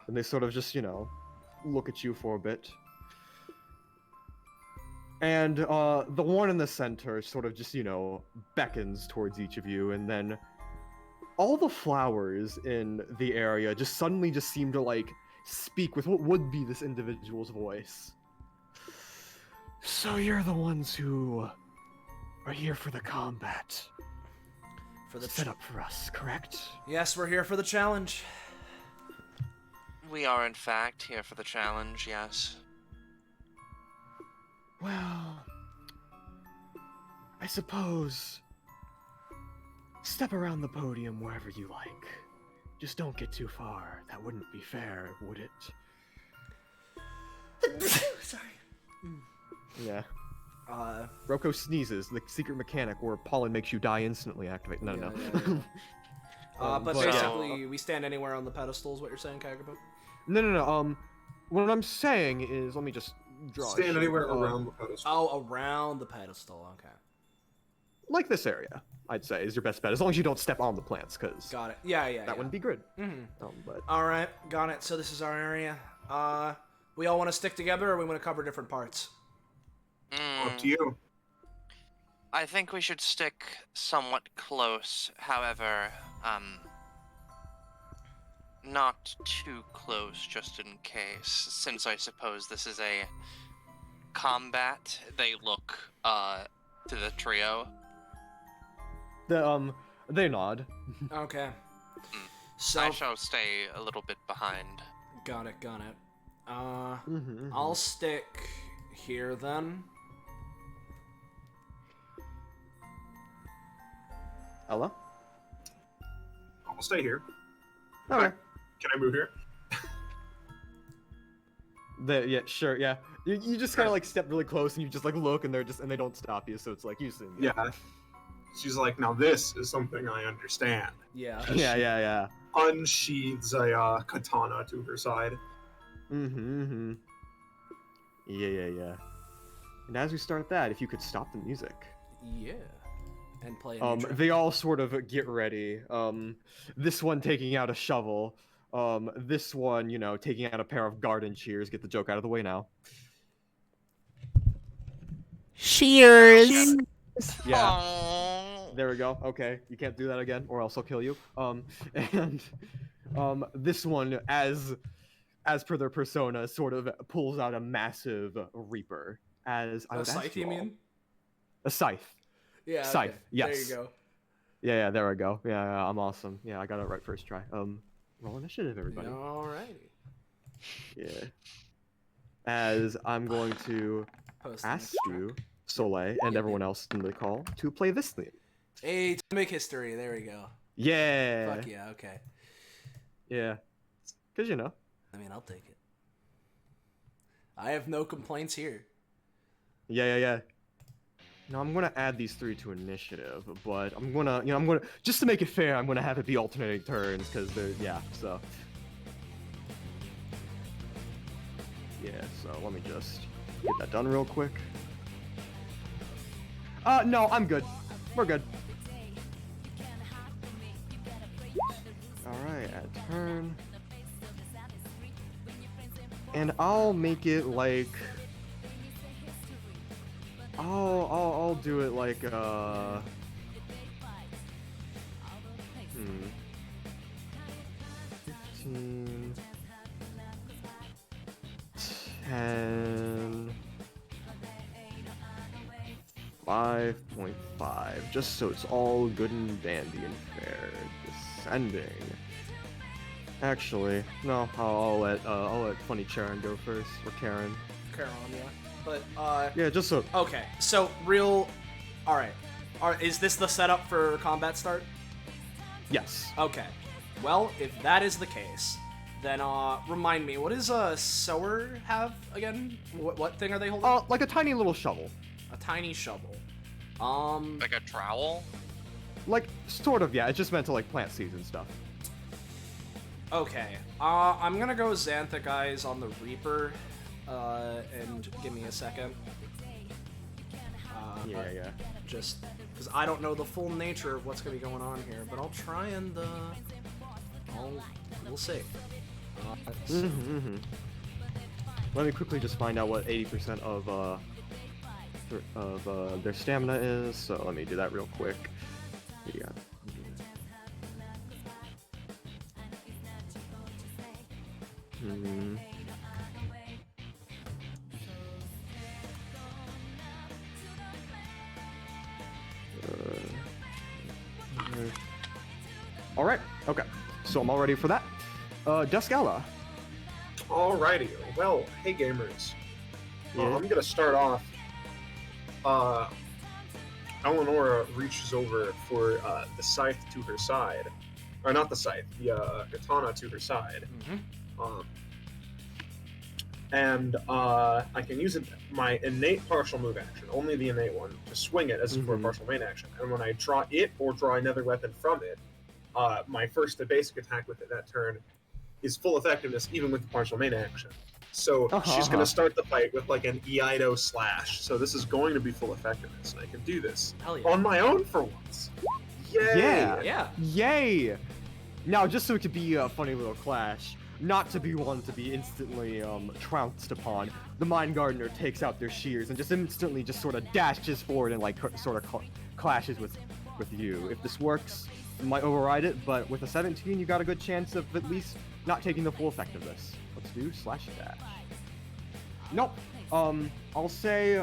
And they sort of just, you know, look at you for a bit. And the one in the center sort of just, beckons towards each of you, and then all the flowers in the area just suddenly just seem to, like, speak with what would be this individual's voice. So you're the ones who are here for the combat. For the Set up for us, correct? Yes, we're here for the challenge. We are, in fact, here for the challenge, yes. Well, I suppose step around the podium wherever you like. Just don't get too far. That wouldn't be fair, would it? Sorry. Yeah. Roko sneezes, the secret mechanic where pollen makes you die instantly activate. No. But but, basically, we stand anywhere on the pedestal is what you're saying, Kakapo? No. What I'm saying is, let me just draw. Stand anywhere around the pedestal. Oh, around the pedestal. Okay. Like this area, I'd say, is your best bet. As long as you don't step on the plants, because Got it. Yeah. that wouldn't be good. Mm-hmm. But All right, got it. So this is our area. We all want to stick together, or we want to cover different parts? Up to you. I think we should stick somewhat close, however, not too close just in case, since I suppose this is a combat. They look, to the trio. they nod. Okay. So I shall stay a little bit behind. got it. I'll stick here then. Ella? I'll stay here. Okay. Can I move here? Yeah, sure, yeah. You just kind of like step really close and you just like look and they don't stop you, so it's like you see. Yeah. She's like, now this is something I understand. Yeah. Yeah. Unsheathes a katana to her side. Yeah. And as we start that, if you could stop the music. Yeah. And play an intro. They all sort of get ready. This one taking out a shovel. This one, taking out a pair of garden shears. Get the joke out of the way now. Shears. Yeah. Aww. There we go. Okay, you can't do that again, or else I'll kill you. And this one, as per their persona, sort of pulls out a massive reaper. As I A would ask scythe, you you all. mean? A scythe. Yeah. Scythe, Okay. yes. There you go. Yeah, there we go. Yeah, I'm awesome. Yeah, I got it right first try. Roll initiative, everybody. Alrighty. Yeah. As I'm going to Post the ask next track. you, Soleil, and everyone else in the call to play this theme. Hey, to make history. There we go. Yeah. Fuck yeah. Okay. Yeah. Cause I mean, I'll take it. I have no complaints here. Yeah. Now I'm gonna add these three to initiative, but I'm gonna just to make it fair, I'm gonna have it be alternating turns, cause so. Yeah, so let me just get that done real quick. No, I'm good. We're good. Alright, add turn. And I'll make it like I'll do it like 15 10 5.5, just so it's all good and dandy and fair. Descending. Actually, no, I'll let Funny Charon go first, or Karen. Caron, yeah. But Yeah, just so. okay. So all right. Is this the setup for combat start? Yes. Okay. Well, if that is the case, then remind me, what does a sower have again? What thing are they holding? Like a tiny little shovel. A tiny shovel. Like a trowel? Like, sort of, yeah. It's just meant to, like, plant seeds and stuff. Okay. I'm gonna go Xanthic Eyes on the Reaper. And give me a second. Yeah. Just because I don't know the full nature of what's gonna be going on here, but I'll try and we'll see. Let me quickly just find out what 80% of their stamina is. So let me do that real quick. Yeah. All right. Okay. So I'm all ready for that. Duskella. Alrighty. Well, hey gamers. Yeah. I'm gonna start off. Eleonora reaches over for the scythe to her side, or not the scythe, the katana to her side. And I can use my innate partial move action, only the innate one, to swing it as for a partial main action. And when I draw it or draw another weapon from it, my first basic attack with it that turn is full effectiveness even with the partial main action. So she's going to start the fight with like an Iaido slash. So this is going to be full effectiveness, and I can do this on my own for once. Yay! Yeah. Yay! Now, just so it could be a funny little clash, not to be one to be instantly trounced upon, the Mind Gardener takes out their shears and just instantly just sort of dashes forward and like sort of clashes with you. If this works, you might override it, but with a 17, you got a good chance of at least not taking the full effect of this. Let's do slash dash. Nope. I'll say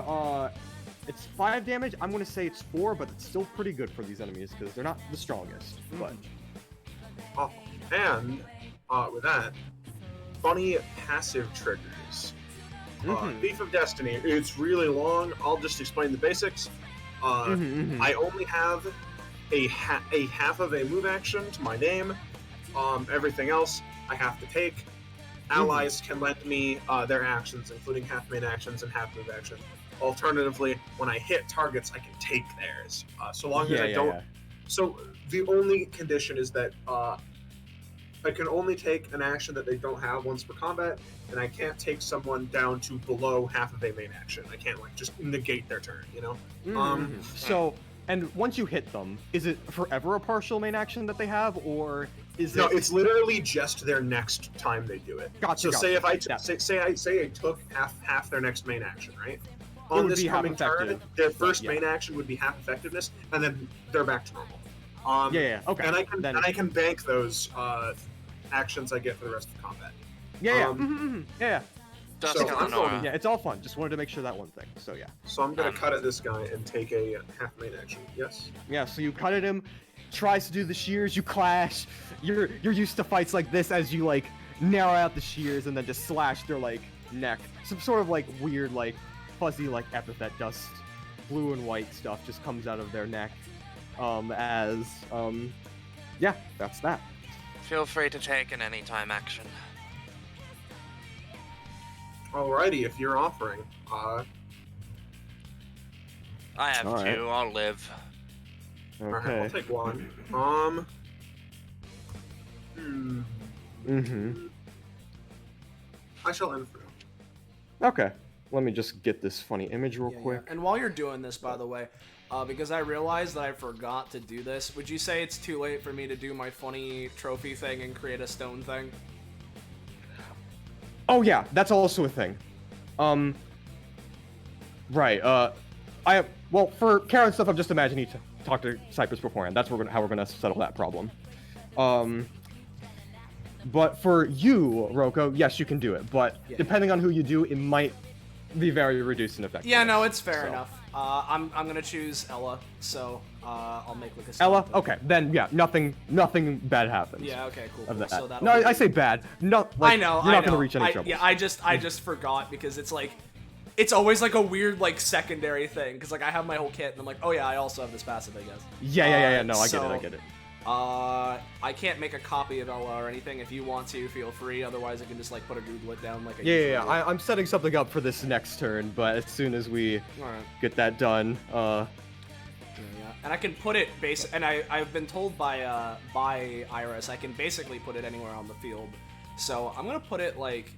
it's 5 damage. I'm gonna say it's 4, but it's still pretty good for these enemies because they're not the strongest. But and with that, funny passive triggers. Thief of Destiny. It's really long. I'll just explain the basics. I only have a half of a move action to my name. Everything else I have to take. Allies can lend me their actions, including half main actions and half move action. Alternatively, when I hit targets, I can take theirs. So long as I don't. So the only condition is that I can only take an action that they don't have once per combat, and I can't take someone down to below half of a main action. I can't like just negate their turn, you know? So, and once you hit them, is it forever a partial main action that they have, or is No, it... it's literally just their next time they do it. Gotcha, So say if I Yeah. say I took half their next main action, right? On would this be half coming turn, effective, their but first yeah. main action would be half effectiveness, and then they're back to normal. Okay. And I can then... and I can bank those actions I get for the rest of combat. Yeah. So I'm going, Yeah, it's all fun. Just wanted to make sure that one thing. So yeah. So I'm gonna cut at this guy and take a half main action. Yes. Yeah. So you cut at him, tries to do the shears. You clash. You're used to fights like this as you like narrow out the shears and then just slash their like neck. Some sort of like weird like fuzzy like epithet dust, blue and white stuff just comes out of their neck. Yeah, that's that. Feel free to take an anytime action. Alrighty, if you're offering. I have All right. 2. I'll live. Alright, Okay. I'll take one. I shall end for now. Okay. Let me just get this funny image real quick. And while you're doing this, by the way, because I realized that I forgot to do this, would you say it's too late for me to do my funny trophy thing and create a stone thing? Oh yeah, that's also a thing. Right. Well, for Karen stuff, I'm just imagining to talk to Cyprus beforehand. That's how we're gonna settle that problem. But for you, Roko, yes, you can do it. But depending on who you do, it might be very reduced in effect. Yeah, no, it's fair enough. I'm gonna choose Ella, so I'll make like a stone Ella, thing. okay, then yeah, nothing bad happens. Yeah, okay, cool. Of that. So that'll No, be... I say bad. No, like, I know. You're not I know. gonna reach any trouble. Yeah, I just forgot because it's like, it's always like a weird like secondary thing because like I have my whole kit and I'm like, oh yeah, I also have this passive, I guess. Yeah. No, I so, get it. I can't make a copy of Ella or anything. If you want to, feel free. Otherwise, I can just like put a Gauntlet down like I usually Yeah. do. I'm setting something up for this next turn, but as soon as we Alright. get that done, Yeah. And I can put it and I've been told by Iris I can basically put it anywhere on the field. So I'm gonna put it like.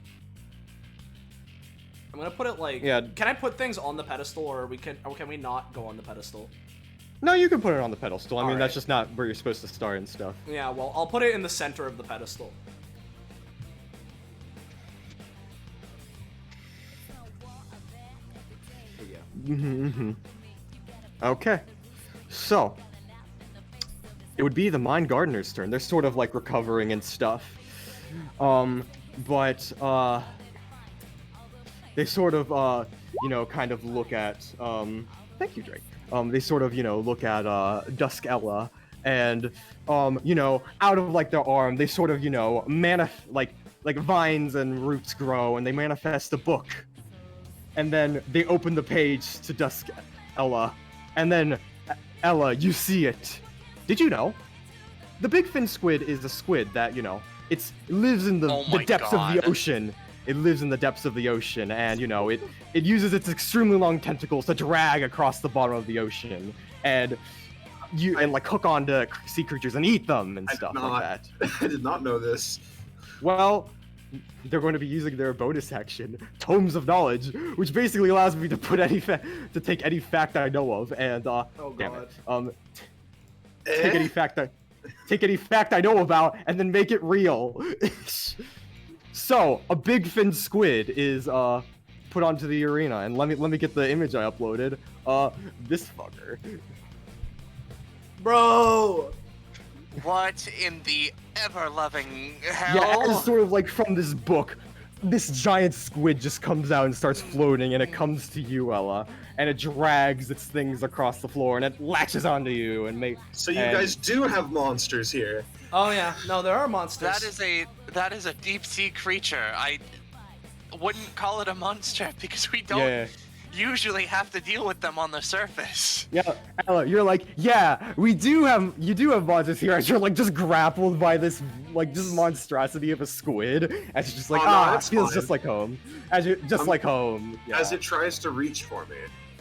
Yeah. Can I put things on the pedestal, or can we not go on the pedestal? No, you can put it on the pedestal. I mean, Alright. that's just not where you're supposed to start and stuff. Yeah, well, I'll put it in the center of the pedestal. Okay, so it would be the Mind Gardener's turn. They're sort of like recovering and stuff. But they sort of kind of look at thank you, Drake. They sort of look at Dusk Ella, and out of like their arm they sort of like vines and roots grow, and they manifest a book, and then they open the page to Dusk Ella, and then Ella, you see it. Did you know the big fin squid is a squid that it lives in the depths of the ocean. It lives in the depths of the ocean, and it uses its extremely long tentacles to drag across the bottom of the ocean, and like hook onto sea creatures and eat them and stuff like that. I did not know this. Well, they're going to be using their bonus action, Tomes of Knowledge, which basically allows me to put to take any fact I know of, and take any fact I know about, and then make it real. So a big fin squid is put onto the arena, and let me get the image I uploaded. This fucker. Bro! What in the ever-loving hell? Yeah, it's sort of like from this book. This giant squid just comes out and starts floating, and it comes to you, Ella, and it drags its things across the floor, and it latches onto you, and So you guys do have monsters here. Oh yeah, no, there are monsters. That is a deep sea creature. I wouldn't call it a monster because we don't usually have to deal with them on the surface. Yeah, Ella, you're like, yeah, you do have monsters here, as you're like just grappled by this monstrosity of a squid, and it's just like, it feels just like home. Like home. Yeah. As it tries to reach for me.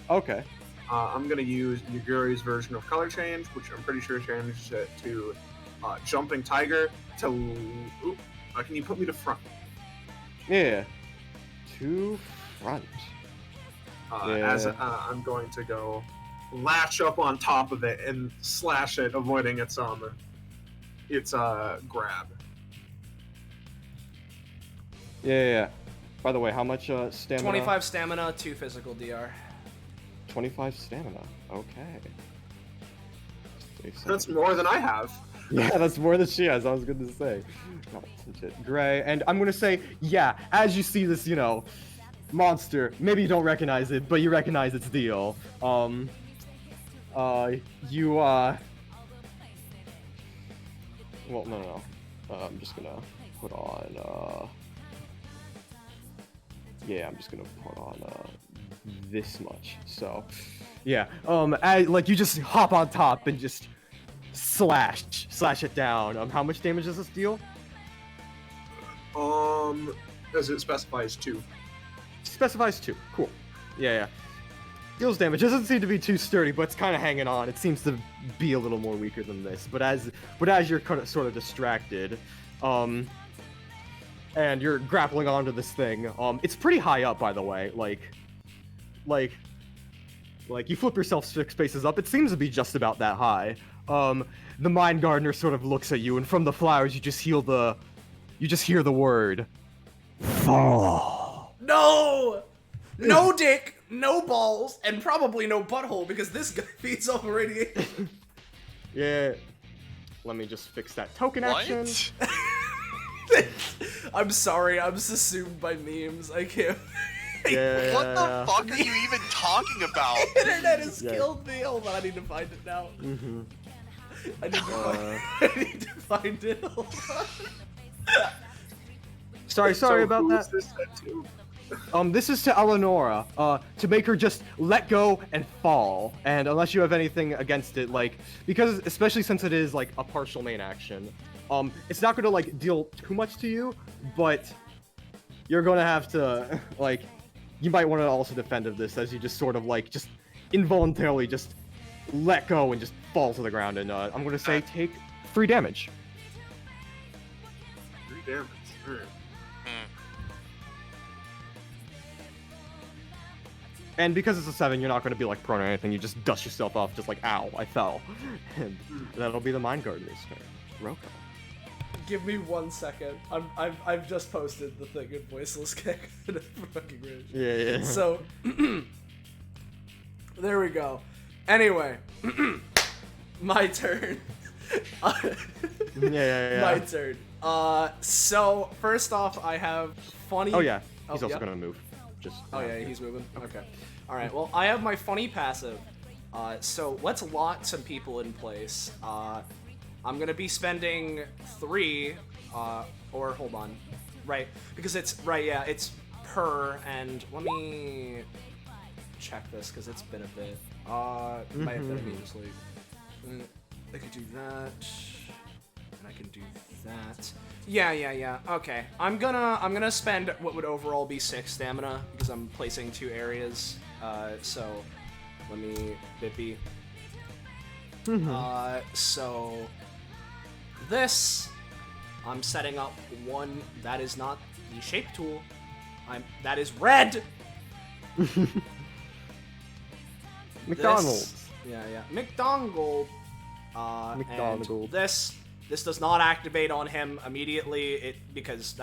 Okay. I'm gonna use Yuguri's version of color change, which I'm pretty sure changes it to Jumping Tiger to. Can you put me to front? Yeah. To front. As I'm going to go latch up on top of it and slash it, avoiding its grab. Yeah. By the way, how much stamina? 25 stamina, 2 physical DR. 25 stamina. Okay. That's more than I have. Yeah, that's more than she has. I was going to say. Gray, and I'm going to say, yeah. As you see this, monster, maybe you don't recognize it, but you recognize its deal. I'm just gonna put on, I'm just gonna put on, this much. So, yeah, you just hop on top and just slash it down. How much damage does this deal? As it specifies 2. Specifies 2. Cool. Yeah. Deals damage. Doesn't seem to be too sturdy, but it's kind of hanging on. It seems to be a little more weaker than this. But as you're kind of sort of distracted, and you're grappling onto this thing, it's pretty high up, by the way. Like you flip yourself 6 spaces up. It seems to be just about that high. The Mind Gardener sort of looks at you, and from the flowers, you just hear the word fall. No! No dick, no balls, and probably no butthole because this guy feeds off radiation. Yeah. Let me just fix that token action. I'm sorry, I'm subsumed by memes. I can't. Yeah. What the fuck are you even talking about? The internet has killed me. Hold on, I need to find it now. Mm-hmm. I need to find it. Hold on. Sorry about that. This to? This is to Eleonora, to make her just let go and fall. And unless you have anything against it, because especially since it is like a partial main action, it's not gonna deal too much to you, but you're gonna have to you might want to also defend of this as you just sort of just involuntarily just let go and just fall to the ground. And I'm gonna say take 3 damage. 3 damage. Alright. And because it's a 7, you're not going to be prone or anything. You just dust yourself off, just ow, I fell. And that'll be the Mind Gardener's turn. Roko. Give me 1 second. I've just posted the thing in Voiceless Kick. Fucking rage. Yeah. So There we go. Anyway, my turn. Yeah. My turn. So first off, I have funny. Oh yeah, he's Oh, also yeah? gonna move. Just. Oh yeah, he's moving. Okay. All right. Well, I have my funny passive. So let's lock some people in place. I'm gonna be spending 3. Or hold on. Right, because it's right. Yeah, it's per. And let me check this because it's been a bit. Might have been immediately. I could do that. And I can do that. Yeah. Okay. I'm gonna spend what would overall be 6 stamina because I'm placing 2 areas. So let me Bippy. So this I'm setting up one that is not the shape tool. That is red. McDonald's. Yeah. McDonald. McDonald. And this does not activate on him immediately. Because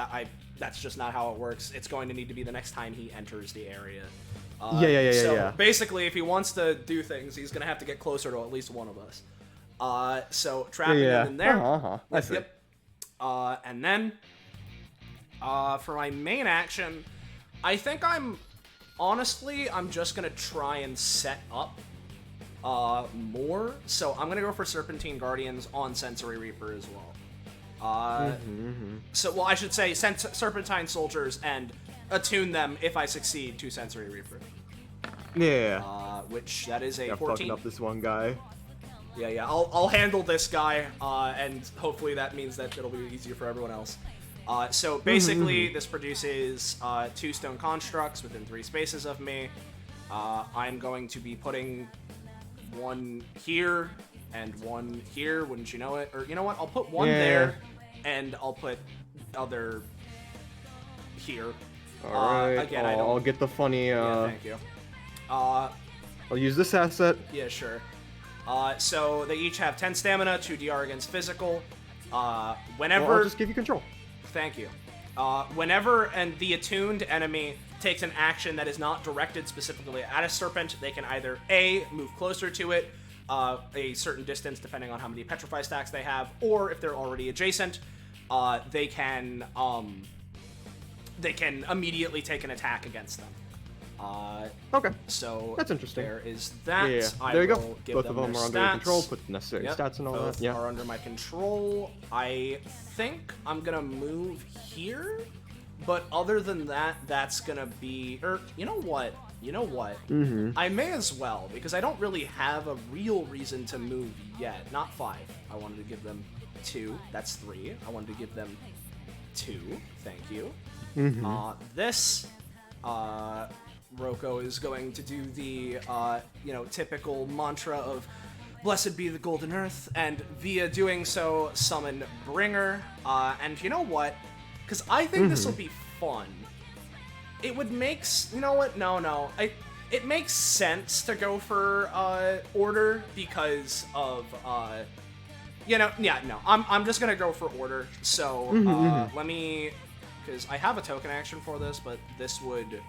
that's just not how it works. It's going to need to be the next time he enters the area. So basically, if he wants to do things, he's gonna have to get closer to at least one of us. So trapping him in there. I see. Yep. And then for my main action, I think I'm just gonna try and set up more. So I'm gonna go for Serpentine Guardians on Sensory Reaper as well. So, well, I should say Serpentine Soldiers and attune them if I succeed to Sensory Reaper. Yeah. Which that is a Yeah, 14. fucking up this one guy. Yeah. I'll handle this guy, and hopefully that means that it'll be easier for everyone else. So basically, this produces 2 stone constructs within 3 spaces of me. I'm going to be putting 1 here and 1 here, wouldn't you know it? Or you know what? I'll put 1 there, and I'll put other here. Alright, again, I'll get the funny, Yeah, thank you. I'll use this asset. Yeah, sure. So they each have 10 stamina, 2 DR against physical. Whenever... Well, I'll just give you control. Thank you. Whenever the attuned enemy takes an action that is not directed specifically at a serpent, they can either A, move closer to it, a certain distance depending on how many petrify stacks they have, or if they're already adjacent, they can immediately take an attack against them. Okay. So that's interesting. There is that. Yeah. I There you will go. give Both them of them their are under your stats. control. Put the necessary Yep, stats and all both that. Yeah. are under my control. I think I'm gonna move here, but other than that, that's gonna be. You know what? I may as well because I don't really have a real reason to move yet. Not 5. I wanted to give them 2. That's 3. I wanted to give them 2. Thank you. This. Roko is going to do the, typical mantra of blessed be the golden earth, and via doing so, summon Bringer. And you know what? Because I think this will be fun. It would make... You know what? No. It makes sense to go for, Order because of, I'm just gonna go for Order. So, let me... Because I have a token action for this, but this would...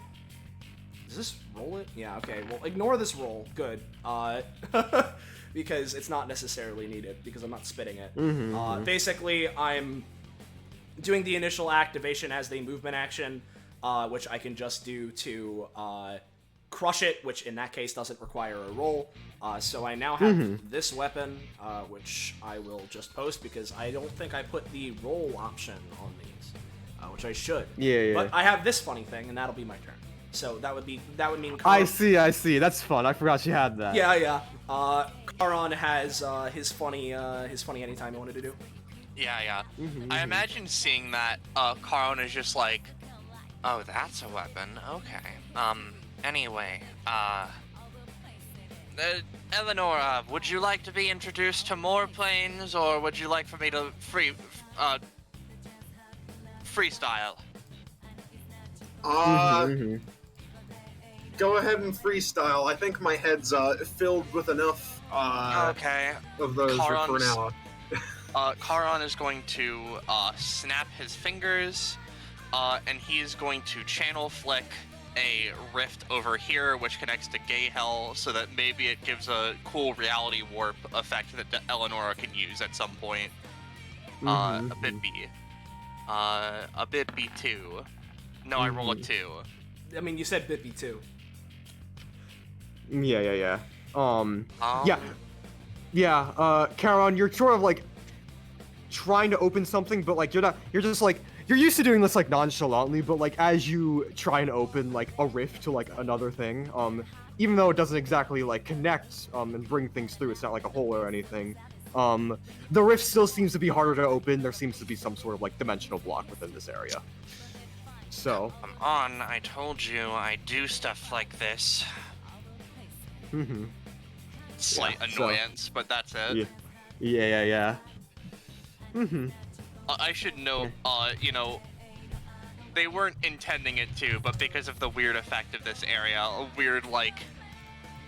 Does this roll it? Yeah, okay. Well, ignore this roll. Good. Because it's not necessarily needed, because I'm not spitting it. Basically, I'm doing the initial activation as the movement action, which I can just do to crush it, which in that case doesn't require a roll. So I now have this weapon, which I will just post, because I don't think I put the roll option on these, which I should. Yeah. But I have this funny thing, and that'll be my turn. So that would mean. I see. That's fun. I forgot you had that. Yeah. Karon has his funny anytime he wanted to do. Yeah. I imagine seeing that Karon is just like, oh, that's a weapon. Okay. Anyway, Eleanor, would you like to be introduced to more planes, or would you like for me to freestyle? Go ahead and freestyle. I think my head's filled with enough Okay. of those for now. Karon is going to snap his fingers, and he is going to channel flick a rift over here which connects to Gay Hell, so that maybe it gives a cool reality warp effect that Eleonora can use at some point. A bit B. A bit B2. No, I roll a 2. I mean, you said bit B2. Yeah. Charon, you're sort of like trying to open something, but like you're used to doing this like nonchalantly, but like as you try and open like a rift to like another thing, even though it doesn't exactly like connect and bring things through, it's not like a hole or anything. The rift still seems to be harder to open. There seems to be some sort of like dimensional block within this area. So come on, I told you I do stuff like this. Slight annoyance, but that's it. Yeah. I should note, they weren't intending it to, but because of the weird effect of this area, a weird, like,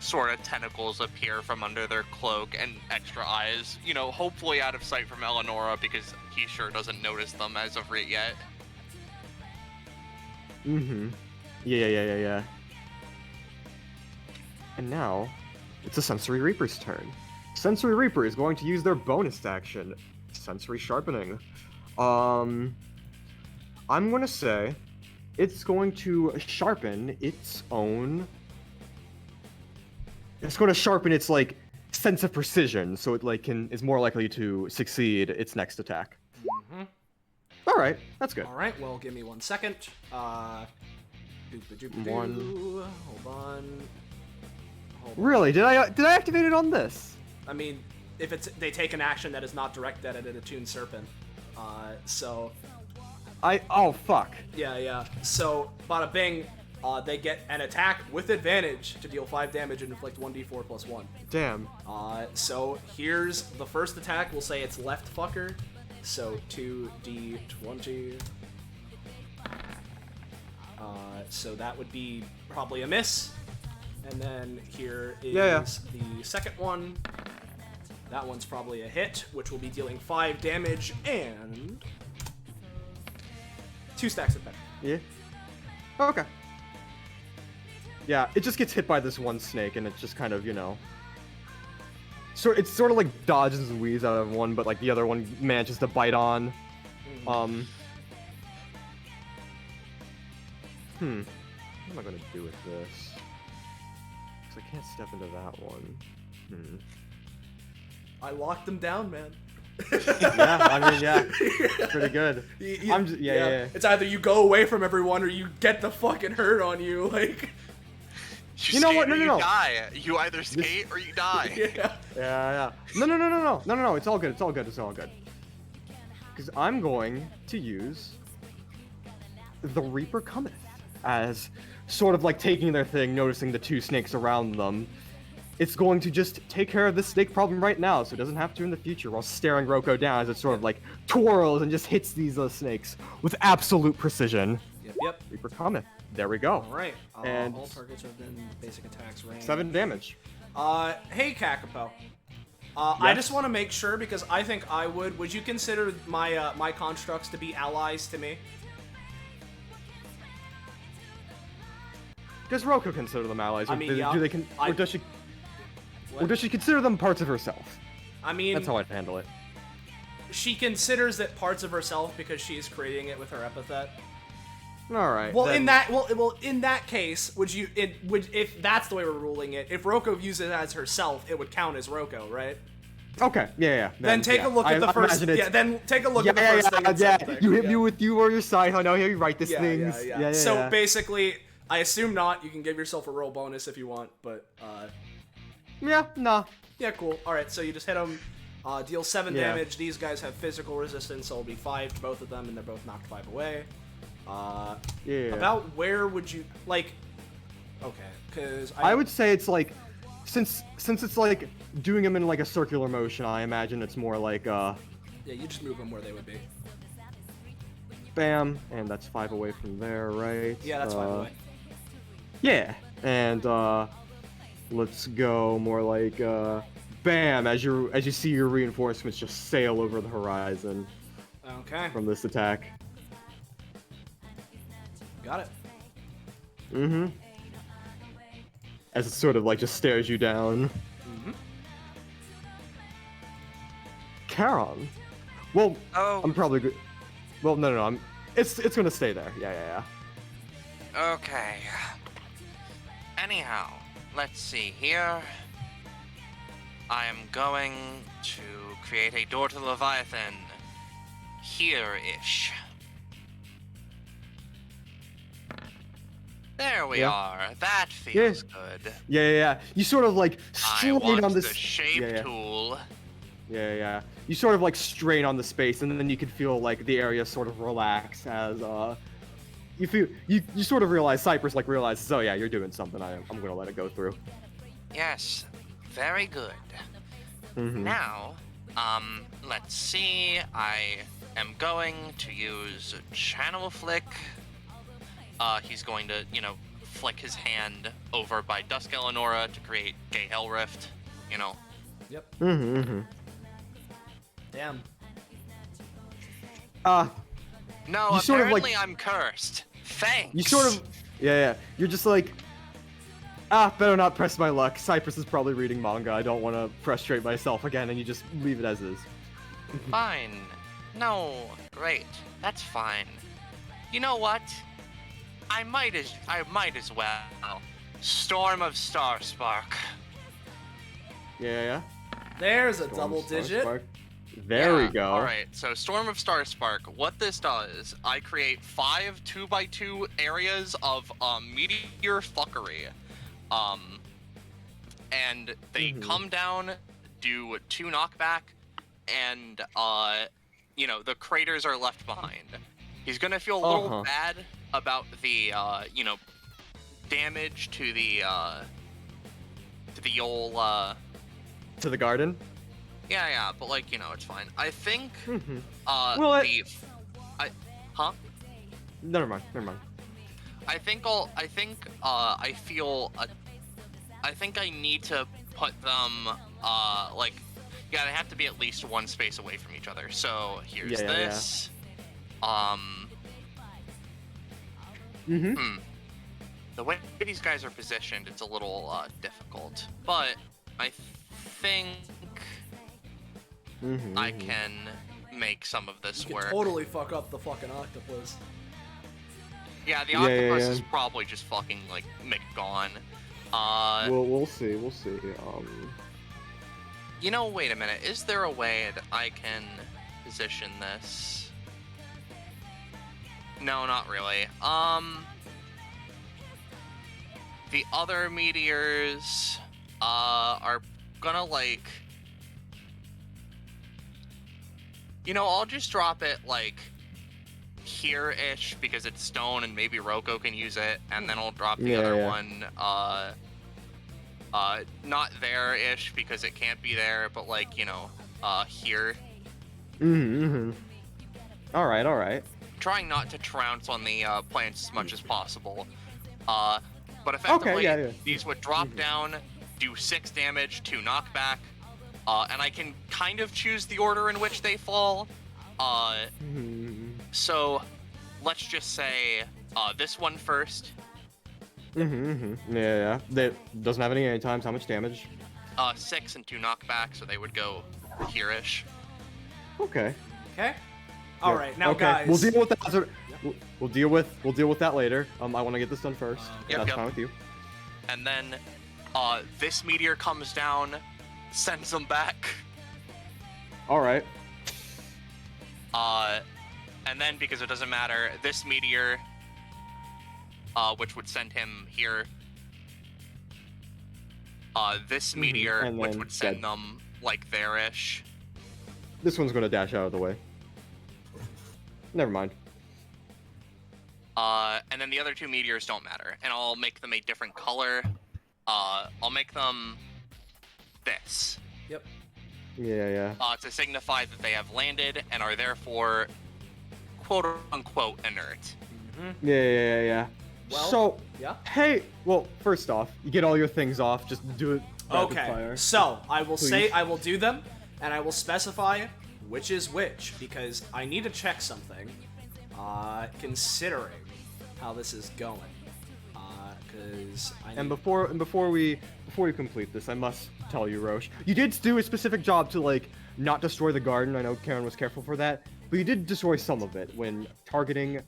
sort of tentacles appear from under their cloak and extra eyes. Hopefully out of sight from Eleonora, because he sure doesn't notice them as of right yet. Yeah. And now, it's the Sensory Reaper's turn. Sensory Reaper is going to use their bonus action, Sensory Sharpening. I'm gonna say it's going to sharpen its own... It's going to sharpen its, like, sense of precision, so it, like, is more likely to succeed its next attack. Alright, that's good. Alright, well, give me 1 second. Hold on. Really? Did I activate it on this? I mean, if they take an action that is not directed at an attuned serpent. So... Oh, fuck. Yeah. So, bada bing, they get an attack with advantage to deal 5 damage and inflict 1d4 plus 1. Damn. So here's the first attack. We'll say it's left fucker. So 2d20. So that would be probably a miss. And then here is the second one. That one's probably a hit, which will be dealing 5 damage and 2 stacks of pepper. Yeah. Oh, okay. Yeah, it just gets hit by this one snake, and it's just kind of, So it's sort of like dodges and weaves out of one, but like the other one manages to bite on. What am I gonna do with this? Because I can't step into that one. I locked them down, man. Yeah, pretty good. Yeah. It's either you go away from everyone or you get the fucking hurt on you, like. You know what? No. You die. You either skate or you die. Yeah. No. It's all good. Because I'm going to use the Reaper Cometh as sort of like taking their thing, noticing the 2 snakes around them. It's going to just take care of this snake problem right now, so it doesn't have to in the future, while staring Roko down as it sort of like twirls and just hits these snakes with absolute precision. Yep. Reaper Cometh. There we go. Alright. And all targets are within basic attacks range. 7 damage. Hey Kakapo. I just want to make sure, because I think I would you consider my my constructs to be allies to me? Does Roko consider them allies? I mean, or does she... Or does she consider them parts of herself? I mean... That's how I'd handle it. She considers it parts of herself because she's creating it with her epithet. All right. Well, then... in that case, if that's the way we're ruling it, if Roko views it as herself, it would count as Roko, right? Okay. Yeah. Then take a look at the first. Yeah. Then take a look at the first thing. Yeah. You hit me with you on your side. I know how you write these things. Yeah. So basically, I assume not. You can give yourself a roll bonus if you want, but. Yeah. Nah. Yeah. Cool. All right. So you just hit them. Deal 7 damage. These guys have physical resistance, so it'll be 5 to both of them, and they're both knocked 5 away. About where would you like? Okay, because I would say it's like, since it's like doing them in like a circular motion, I imagine it's more like Yeah, you just move them where they would be. Bam, and that's 5 away from there, right? Yeah, that's 5 away. Yeah, and let's go more like bam, as you see your reinforcements just sail over the horizon. Okay. From this attack. Got it. Mm-hmm. As it sort of like just stares you down. Mm-hmm. Charon. Well, Oh. I'm probably good. Well, no. It's gonna stay there. Yeah. Okay. Anyhow, let's see here. I am going to create a door to the Leviathan. Here-ish. There we Yeah. are. That feels good. Yeah. You sort of like I strain want on this. the shape tool. Yeah. You sort of like strain on the space, and then you can feel like the area sort of relax as you feel you sort of realize Cyprus like realizes, oh yeah, you're doing something. I'm gonna let it go through. Yes, very good. Mm-hmm. Now, let's see. I am going to use channel flick. He's going to, flick his hand over by Dusk Eleonora to create Gay Hell Rift. Yep. Mm-hmm. Damn. No, You sort of, apparently like- I'm cursed. Thanks. You sort of, yeah. You're just like, better not press my luck. Cyprus is probably reading manga. I don't want to frustrate myself again, and you just leave it as is. Fine. No, great. That's fine. You know what? I might as well. Storm of Starspark. Yeah. There's a Storm double Star digit. Spark. There we go. Alright, so Storm of Starspark, what this does, I create 5 2x2 areas of meteor fuckery. And they come down, do 2 knockback, and the craters are left behind. He's gonna feel a little bad about the damage to the old To the garden. Yeah, but it's fine. I think Well, Never mind. I think I need to put them they have to be at least 1 space away from each other. So here's this. The way these guys are positioned, it's a little difficult, but I think I can make some of this You can work. totally fuck up the fucking octopus. Yeah, the octopus is probably just fucking gone. We'll see. Wait a minute. Is there a way that I can position this? No, not really. The other meteors are gonna I'll just drop it here-ish because it's stone and maybe Roko can use it, and then I'll drop the other one not there-ish because it can't be there, but here. All right. Trying not to trounce on the plants as much as possible. But effectively, these would drop down, do 6 damage, 2 knockback, and I can kind of choose the order in which they fall. So let's just say this one first. Yeah. That doesn't have any times. How much damage? 6 and 2 knockback, so they would go here-ish. Okay. All right, now okay. guys. We'll deal with that. We'll deal with that later. I want to get this done first. That's fine with you. And then this meteor comes down, sends them back. All right. And then because it doesn't matter, this meteor, which would send him here. This meteor, which would send them there-ish. This one's gonna dash out of the way. Never mind. And then the other 2 meteors don't matter, and I'll make them a different color. I'll make them this. Yep. Yeah. To signify that they have landed and are therefore quote-unquote inert. Yeah. Well, Hey, first off, you get all your things off. Just do it. rapid Okay, fire. so I will say Please. I will do them, and I will specify which is which, because I need to check something, considering how this is going. Because And before we complete this, I must tell you, Roche, you did do a specific job to like not destroy the garden. I know Karen was careful for that, but you did destroy some of it when targeting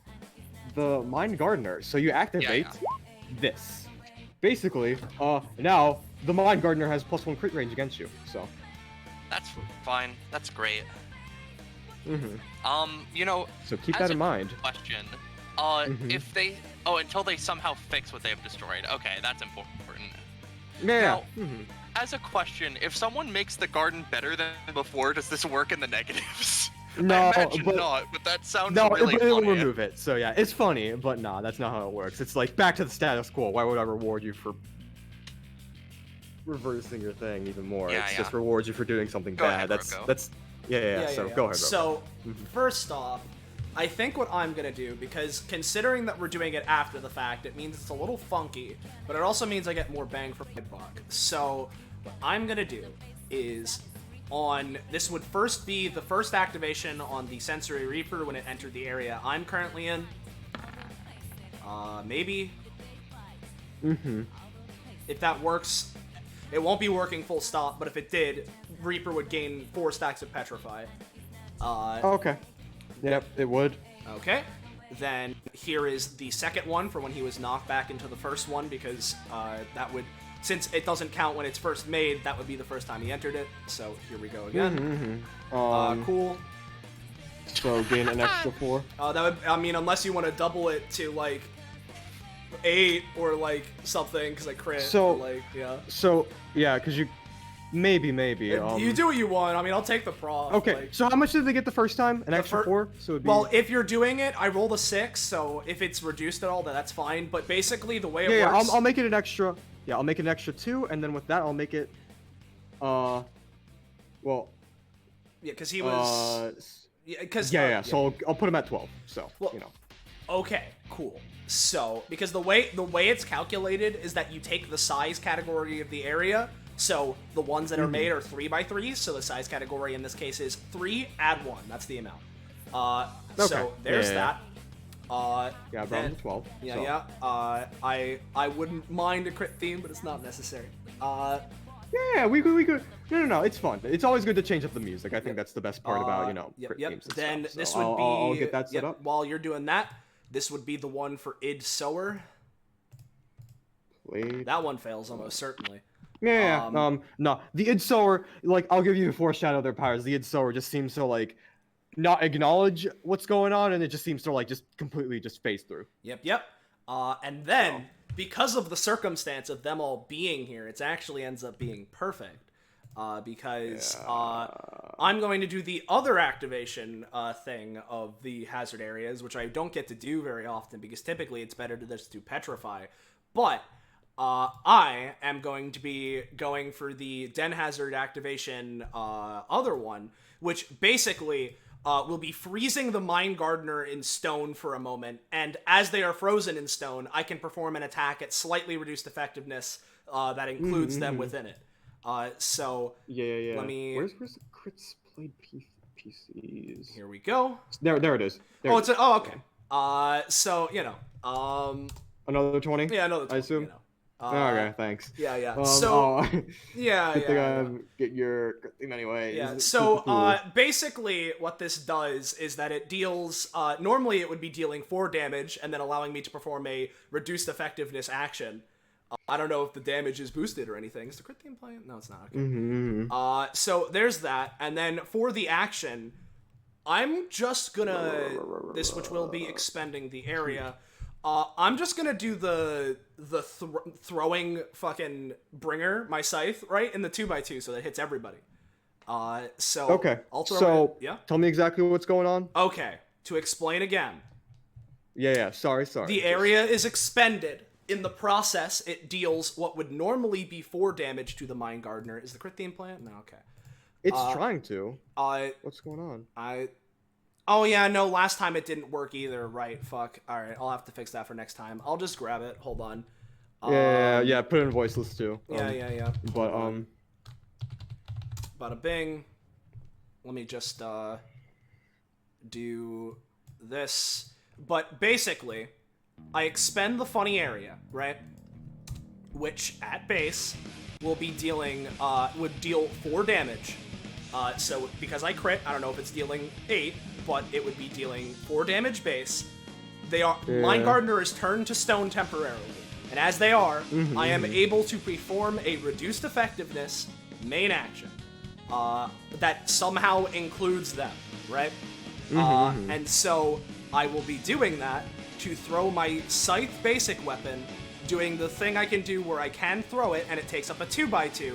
the Mind Gardener. So you activate this. Basically, now the Mind Gardener has +1 crit range against you. So That's fine. That's great. Mm-hmm. You know. So keep as that in a mind. Question. Mhm. If they, until they somehow fix what they've destroyed. Okay, that's important. Yeah. Now, Mhm. as a question, if someone makes the garden better than before, does this work in the negatives? No, I imagine but not, but that sounds no, really it will funny. remove it. So yeah, it's funny, but nah, that's not how it works. It's like back to the status quo. Why would I reward you for reversing your thing even more? Yeah, It's just rewards you for doing something Go bad. ahead, Rocco. That's yeah. So go ahead. Rocco. So, Mhm. first off, I think what I'm gonna do, because considering that we're doing it after the fact, it means it's a little funky, but it also means I get more bang for my buck. So, what I'm gonna do is, this would first be the first activation on the Sensory Reaper when it entered the area I'm currently in. Maybe. Mm-hmm. If that works, it won't be working full stop, but if it did, Reaper would gain 4 stacks of Petrify. Okay. Yep, it would. Okay. Then here is the second one for when he was knocked back into the first one, because that would, since it doesn't count when it's first made, that would be the first time he entered it. So here we go again. Cool. So gain an extra 4. That would, I mean, unless you want to double it to like 8 or like something, because I crit. So or, like, yeah. So yeah, because you maybe. You do what you want. I mean, I'll take the prof. Okay. Like, So how much did they get the first time? An extra 4. So it'd be... well, if you're doing it, I rolled a 6. So if it's reduced at all, then that's fine. But basically, the way it works. I'll make it an extra. Yeah, I'll make it an extra 2, and then with that, I'll make it. Well. Yeah, because he was. Because Yeah. So I'll put him at 12. So Well, you know. Okay, cool. So because the way it's calculated is that you take the size category of the area. So the ones that are made are 3x3. So the size category in this case is 3. Add 1. That's the amount. So there's that. Yeah, I brought him to 12. Yeah, so. yeah. I wouldn't mind a crit theme, but it's not necessary. Yeah, we could. No. It's fun. It's always good to change up the music. I think that's the best part about crit Yep. themes and Then stuff. So this would be. I'll get that set up. While you're doing that, this would be the one for id-sower. Wait. That one fails almost certainly. Yeah. No. The id-sower, like, I'll give you a foreshadow of their powers. The id-sower just seems to like not acknowledge what's going on, and it just seems to like just completely just phase through. Yep. And then, because of the circumstance of them all being here, it actually ends up being perfect. Because I'm going to do the other activation thing of the hazard areas, which I don't get to do very often, because typically it's better to just do Petrify. But I am going to be going for the Den Hazard activation other one, which basically will be freezing the Mind Gardener in stone for a moment, and as they are frozen in stone, I can perform an attack at slightly reduced effectiveness that includes them within it. So Yeah. let me. Where's the crits played PCs? Here we go. There it is. Okay. So Another 20. yeah, another 20, I assume. Okay, thanks. Yeah. Yeah. Good thing get your thing anyway. Yeah. So basically, what this does is that it deals. Normally, it would be dealing 4 damage and then allowing me to perform a reduced effectiveness action. I don't know if the damage is boosted or anything. Is the crit theme playing? No, it's not. Okay. So there's that, and then for the action, I'm just gonna which will be expending the area. I'm just gonna do the throwing fucking bringer, my scythe, right in the 2x2, so that hits everybody. Okay. I'll throw it. Yeah. Tell me exactly what's going on. Okay. To explain again. Yeah. Sorry. The area is expended. In the process, it deals what would normally be 4 damage to the Mind Gardener. Is the crit theme plant? No, okay. It's trying to. What's going on? Oh yeah, no, last time it didn't work either. Right, fuck. Alright, I'll have to fix that for next time. I'll just grab it. Hold on. Yeah, put it in voiceless too. Yeah. But, Bada bing. Let me just, do this. But basically, I expend the funny area, right? which at base will be dealing would deal 4 damage. So because I crit, I don't know if it's dealing 8, but it would be dealing 4 damage base. Mind Gardener is turned to stone temporarily, and as they are, I am able to perform a reduced effectiveness main action that somehow includes them, right? And so I will be doing that to throw my scythe basic weapon, doing the thing I can do where I can throw it and it takes up a 2x2,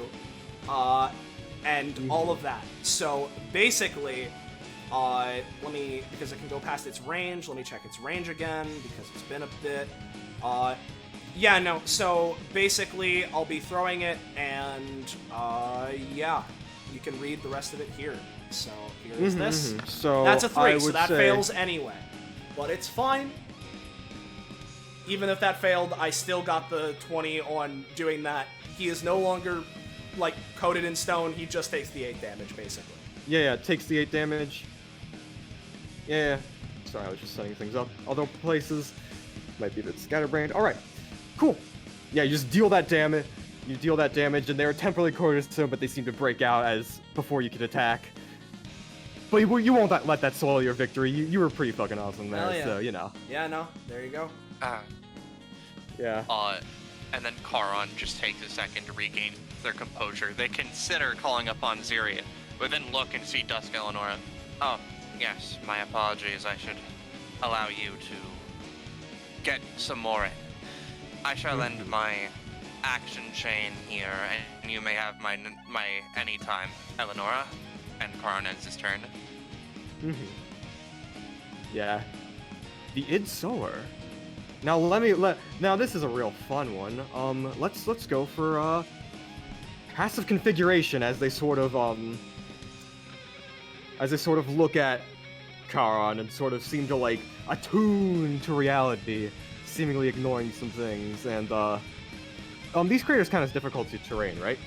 and all of that. So basically, because it can go past its range, let me check its range again, because it's been a bit. So basically, I'll be throwing it, and you can read the rest of it here. So here is this. So that's a 3, I so would that say... fails anyway. But it's fine. Even if that failed, I still got the 20 on doing that. He is no longer, like, coated in stone. He just takes the 8 damage, basically. Yeah, it takes the 8 damage. Yeah. Sorry, I was just setting things up. Other places might be a bit scatterbrained. Alright, cool. Yeah, you just deal that damage. You deal that damage, and they're temporarily coated in stone, but they seem to break out before you can attack. But you won't let that soil your victory. You were pretty fucking awesome there, so, you know. Yeah, no, there you go. Yeah. And then Charon just takes a second to regain their composure. They consider calling upon Ziri, but then look and see Dusk Eleonora. Oh, yes, my apologies. I should allow you to get some more in. I shall end my action chain here, and you may have my anytime, Eleonora. And Charon ends his turn. Yeah. The ensue. Now now this is a real fun one. Let's go for passive configuration as they sort of look at Charon and sort of seem to like attune to reality, seemingly ignoring some things. And these creatures kind of difficulty terrain, right?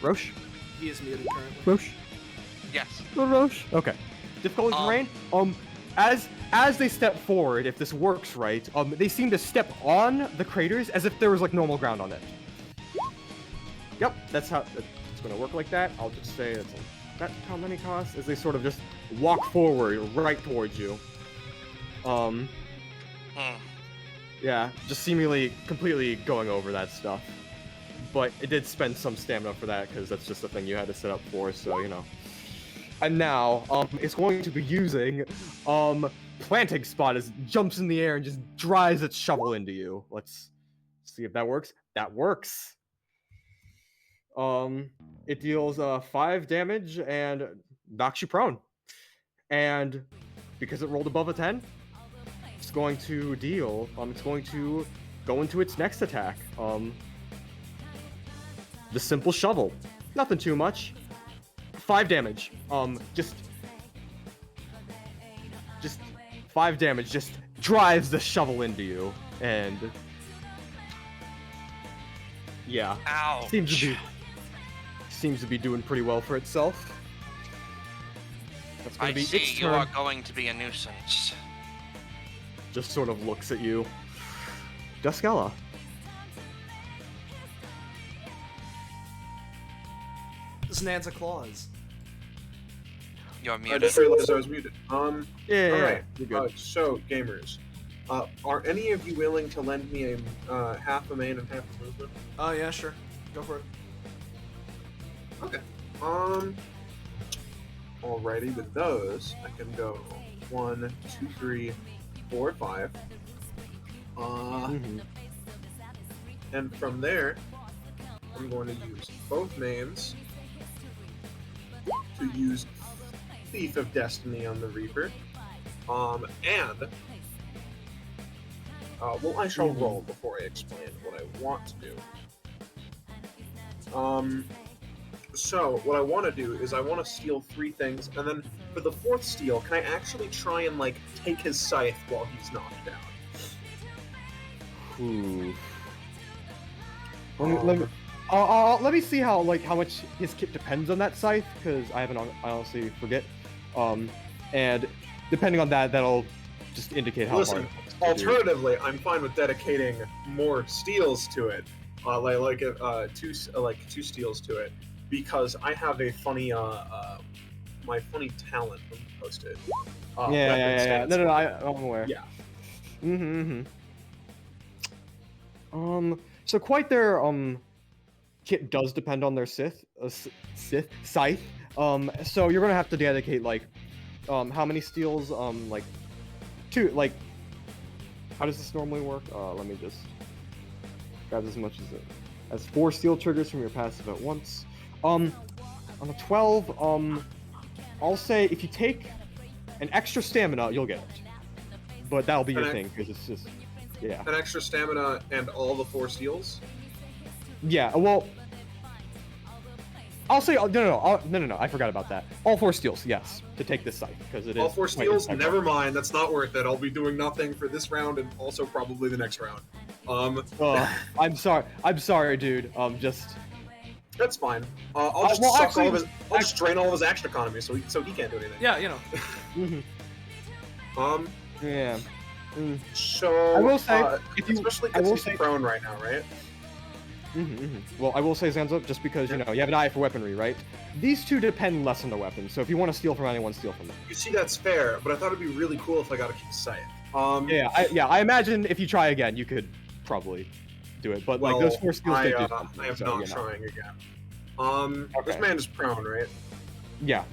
Roche? He is muted currently. Roche? Yes. Roche? Okay. Difficulty terrain? As they step forward, if this works right, they seem to step on the craters as if there was like normal ground on it. Yep, that's how it's gonna work like that. I'll just say that's how many costs as they sort of just walk forward right towards you. Yeah, just seemingly completely going over that stuff. But it did spend some stamina for that, because that's just the thing you had to set up for, so, you know. And now, it's going to be using, Planting Spot as it jumps in the air and just drives its shovel into you. Let's see if that works. That works! It deals, 5 damage and knocks you prone. And because it rolled above a 10, it's going to deal, it's going to go into its next attack. The simple shovel. Nothing too much. 5 damage. Just 5 damage. Just drives the shovel into you. And yeah. Ouch. Seems to be doing pretty well for itself. That's gonna be see its you turn. are going to be a nuisance. Just sort of looks at you. Duskella. Znanza Claws. You're I muted. just realized I was muted. Yeah, Alright, you're good. so, gamers. Are any of you willing to lend me a half a main and half a movement? Oh, yeah, sure. Go for it. Okay. Alrighty, with those, I can go 1, 2, 3, 4, 5. And from there, I'm going to use both mains to use Thief of Destiny on the Reaper. I shall roll before I explain what I want to do. So, what I want to do is I want to steal 3 things, and then for the 4th steal, can I actually try and, like, take his scythe while he's knocked down? Ooh. Let me see how much his kit depends on that scythe, because I honestly forget. And depending on that, that'll just indicate how Listen, hard. Alternatively, I'm fine with dedicating more steals to it, two steals to it, because I have a funny my funny talent. Let me post it. Yeah. No, I'm aware. Yeah. So quite their kit does depend on their scythe. So you're gonna have to dedicate like, how many steals? Like, two. Like, how does this normally work? Let me just grab as much as 4 steel triggers from your passive at once. On a 12, I'll say if you take an extra stamina, you'll get it. But that'll be your thing, because it's just, yeah. An extra stamina and all the 4 steals? Yeah, well, I'll say, no, I forgot about that. All 4 steals, yes, to take this site, because it is... All 4 steals? Never mind, that's not worth it. I'll be doing nothing for this round and also probably the next round. I'm sorry, dude, just... That's fine. I'll just drain all of his action economy, so he can't do anything. Yeah, you know. Yeah. So I will say, especially because he's prone right now, right? Well, I will say, Zanzo, just because you have an eye for weaponry, right? These two depend less on the weapon, so if you want to steal from anyone, steal from them. You see, that's fair, but I thought it'd be really cool if I got to keep scythe. I imagine if you try again, you could probably do it, but like those 4 steals take do something. I am not trying again. This man is prone, right? Yeah.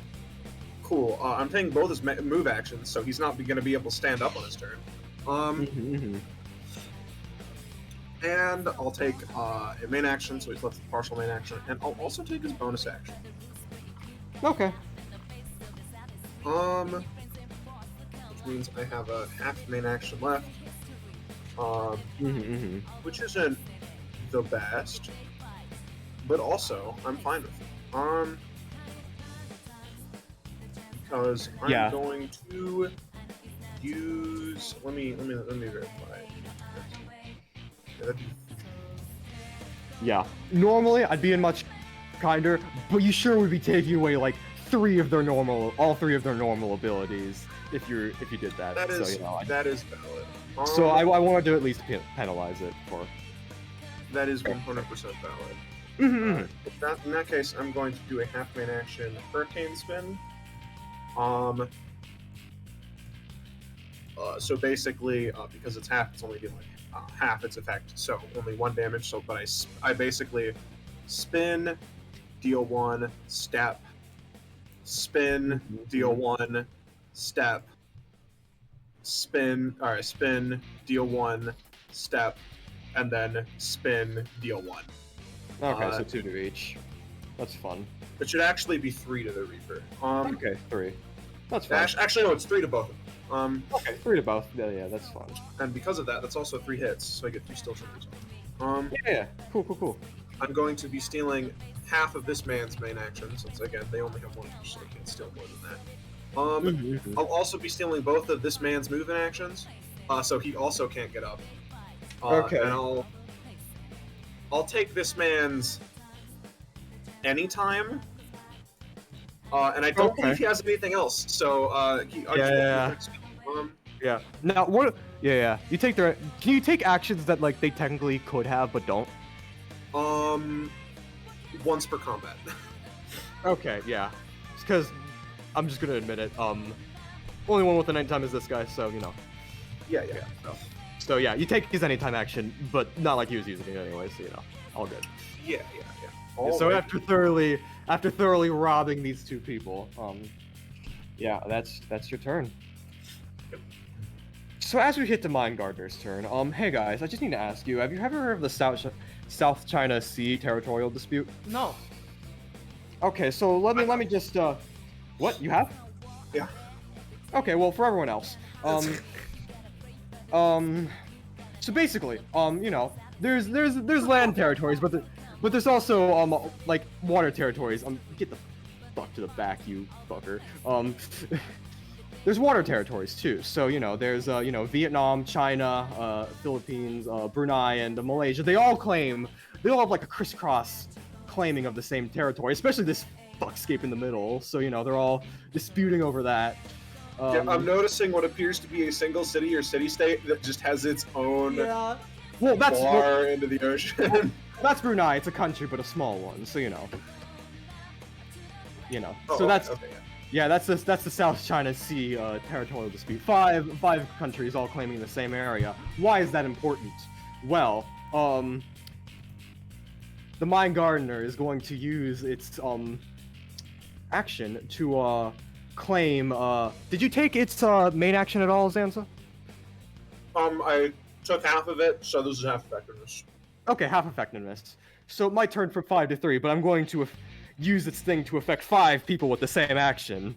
Cool. I'm taking both his move actions, so he's not going to be able to stand up on his turn. And I'll take a main action, so he's left with partial main action, and I'll also take his bonus action. Okay. Which means I have a half main action left. Which isn't the best, but also I'm fine with it. Because I'm going to use. Let me verify. Yeah. Normally, I'd be in much kinder, but you sure would be taking away like all 3 of their normal abilities if you did that. That is that is valid. So I wanted to at least penalize it for. That is 100% valid. In that case, I'm going to do a half main action hurricane spin. So basically, because it's half, it's only doing half its effect, so only 1 damage. So, but I basically spin, deal 1, step, spin, deal 1, step, spin, deal 1, step, and then spin, deal 1. Okay, so 2 to each. That's fun. It should actually be 3 to the Reaper. Okay, 3. That's fine. Actually, no, it's 3 to both of them. Okay, 3 to both. Yeah, that's fun. And because of that, that's also 3 hits, so I get 3 steel triggers. Yeah. Cool. I'm going to be stealing half of this man's main action, since again they only have 1 each, so I can't steal more than that. I'll also be stealing both of this man's movement actions, so he also can't get up. Okay. And I'll take this man's anytime. And I don't believe he has anything else, so Yeah. Now what? Yeah. You take their. Can you take actions that like they technically could have but don't? Once per combat. Okay. Yeah. Because I'm just gonna admit it. Only one with the nighttime is this guy, so Yeah. So yeah, you take his anytime action, but not like he was using it anyway, so all good. Yeah. So after thoroughly robbing these 2 people, yeah, that's your turn. So as we hit the Mine Gardener's turn, hey guys, I just need to ask you, have you ever heard of the South China Sea territorial dispute? No. Okay, so let me just what you have? Yeah. Okay, well for everyone else, so basically, there's land territories, but there's also like water territories. Get the fuck to the back, you fucker. There's water territories too. So there's Vietnam, China, Philippines, Brunei, and Malaysia. They all have like a crisscross claiming of the same territory, especially this fuckscape in the middle. So they're all disputing over that. Yeah, I'm noticing what appears to be a single city or city-state that just has its own Yeah. Well, that's bar into the ocean. that's Brunei. It's a country, but a small one. So you know. Oh, So that's okay. yeah, that's the South China Sea territorial dispute. Five countries all claiming the same area. Why is that important? Well, the Mine Gardener is going to use its action to claim. Did you take its main action at all, Zanza? I took half of it, so this is half effectiveness. Okay, half effectiveness. So it might turn from 5 to 3, but I'm going to use its thing to affect 5 people with the same action.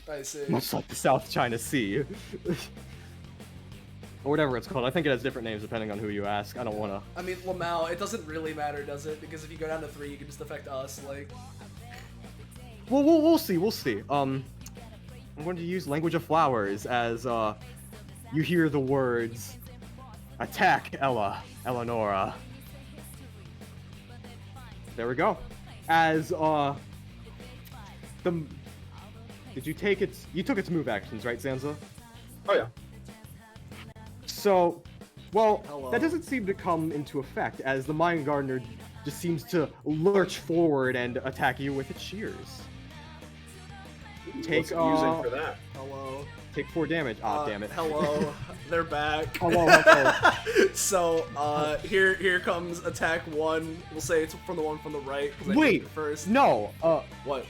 I see. Much like the South China Sea. Or whatever it's called. I think it has different names depending on who you ask. I don't want to... I mean, Lamau, it doesn't really matter, does it? Because if you go down to 3, you can just affect us, like... Well, we'll see, we'll see. I'm going to use Language of Flowers as, you hear the words... Attack, Eleonora. There we go. As, Did you take its... You took its move actions, right, Zanza? Oh yeah. So, well, Hello. that doesn't seem to come into effect, as the Mine Gardener just seems to lurch forward and attack you with its shears. Take, What's it using for that? Hello. Take 4 damage. Ah, damn it. Hello. They're back. Hello. So, here comes attack 1. We'll say it's from the one from the right. 'cause I did Wait, it first. no, What?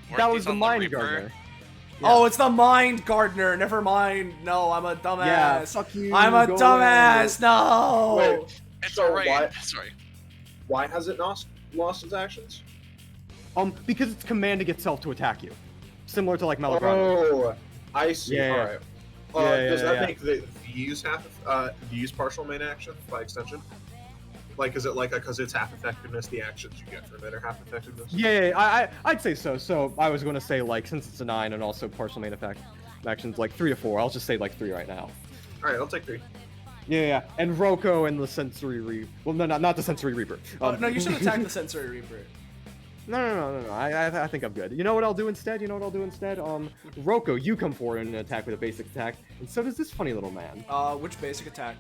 that Weren't was these the on Mine Reaper? Gardener. Oh, it's the Mind Gardener. Never mind. No, I'm a dumbass. Yeah, fuck you. I'm a go dumbass. No. Wait, It's So alright. why- Sorry. why has it lost its actions? Because it's commanding itself to attack you. Similar to like Melodrama. Oh, I see. Yeah, yeah. Alright. Yeah, Does yeah, that yeah. make the use use partial main action by extension? Like, is it like because it's half effectiveness, the actions you get from it are half effectiveness? Yeah, I'd say so. So I was going to say, like, since it's a 9 and also partial main effect actions, like 3 to 4. I'll just say like 3 right now. All right, I'll take 3. Yeah. And Roko and the Sensory Reaper. Well, no, not the Sensory Reaper. No, you should attack the Sensory Reaper. No. I think I'm good. You know what I'll do instead? Roko, you come forward and attack with a basic attack, and so does this funny little man. Which basic attack?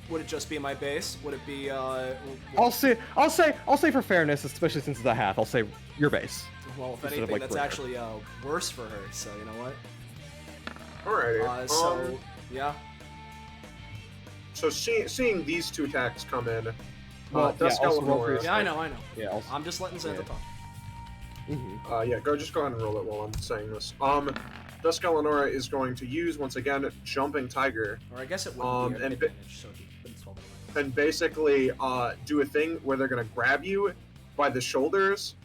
Would it just be my base? Would it be I'll say for fairness, especially since it's a half, I'll say your base. well, if instead of, anything, like, that's Bringer. actually worse for her. So you know what? Alrighty. So yeah. So seeing these 2 attacks come in, Well, Dusk yeah, also roll Eleanor. for Yeah, I know. Yeah. Also, I'm just letting Santa Yeah. talk. Just go ahead and roll it while I'm saying this. Dusk Eleanor is going to use once again Jumping Tiger, Or I guess it wouldn't be an and advantage, so he couldn't swallow it. and basically do a thing where they're gonna grab you by the shoulders,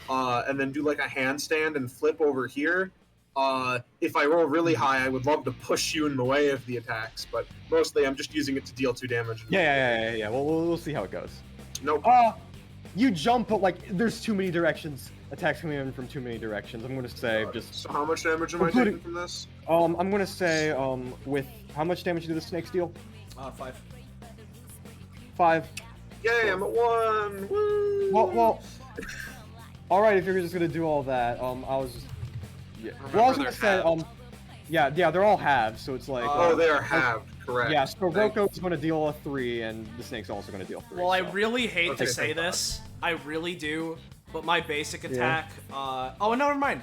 and then do like a handstand and flip over here. If I roll really high, I would love to push you in the way of the attacks, but mostly I'm just using it to deal 2 damage. Yeah. Well, we'll see how it goes. Nope. You jump, but like there's too many directions. Attacks coming in from too many directions. I'm gonna say just. So how much damage am I Including- taking from this? I'm gonna say with how much damage do the snakes deal? 5. 5. Yay, I'm at 1. Woo! Well. All right, if you're just gonna do all that, I was just. Yeah. Well, I was Remember gonna they're say, yeah, they're all halved, so it's like. Oh, they are halved, correct. Yeah, so Thank- Roko's gonna deal a 3, and the snake's also gonna deal 3. Well, I so. really hate Okay, to say thank God. this. I really do. But my basic attack, oh, never mind.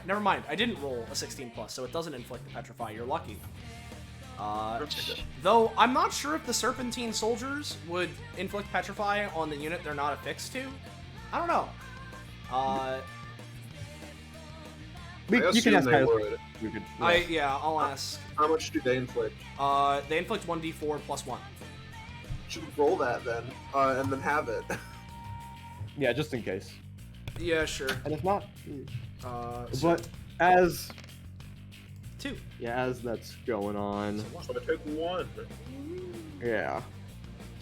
I didn't roll a 16 plus, so it doesn't inflict the petrify. You're lucky. Though I'm not sure if the Serpentine soldiers would inflict petrify on the unit they're not affixed to. I don't know. I You can assume ask they Kaios. would. We could, I'll ask. How much do they inflict? They inflict 1d4 plus 1. Should roll that then, and then have it. yeah, just in case. Yeah, sure. And if not, So but as 2. as that's going on, So I take 1. yeah,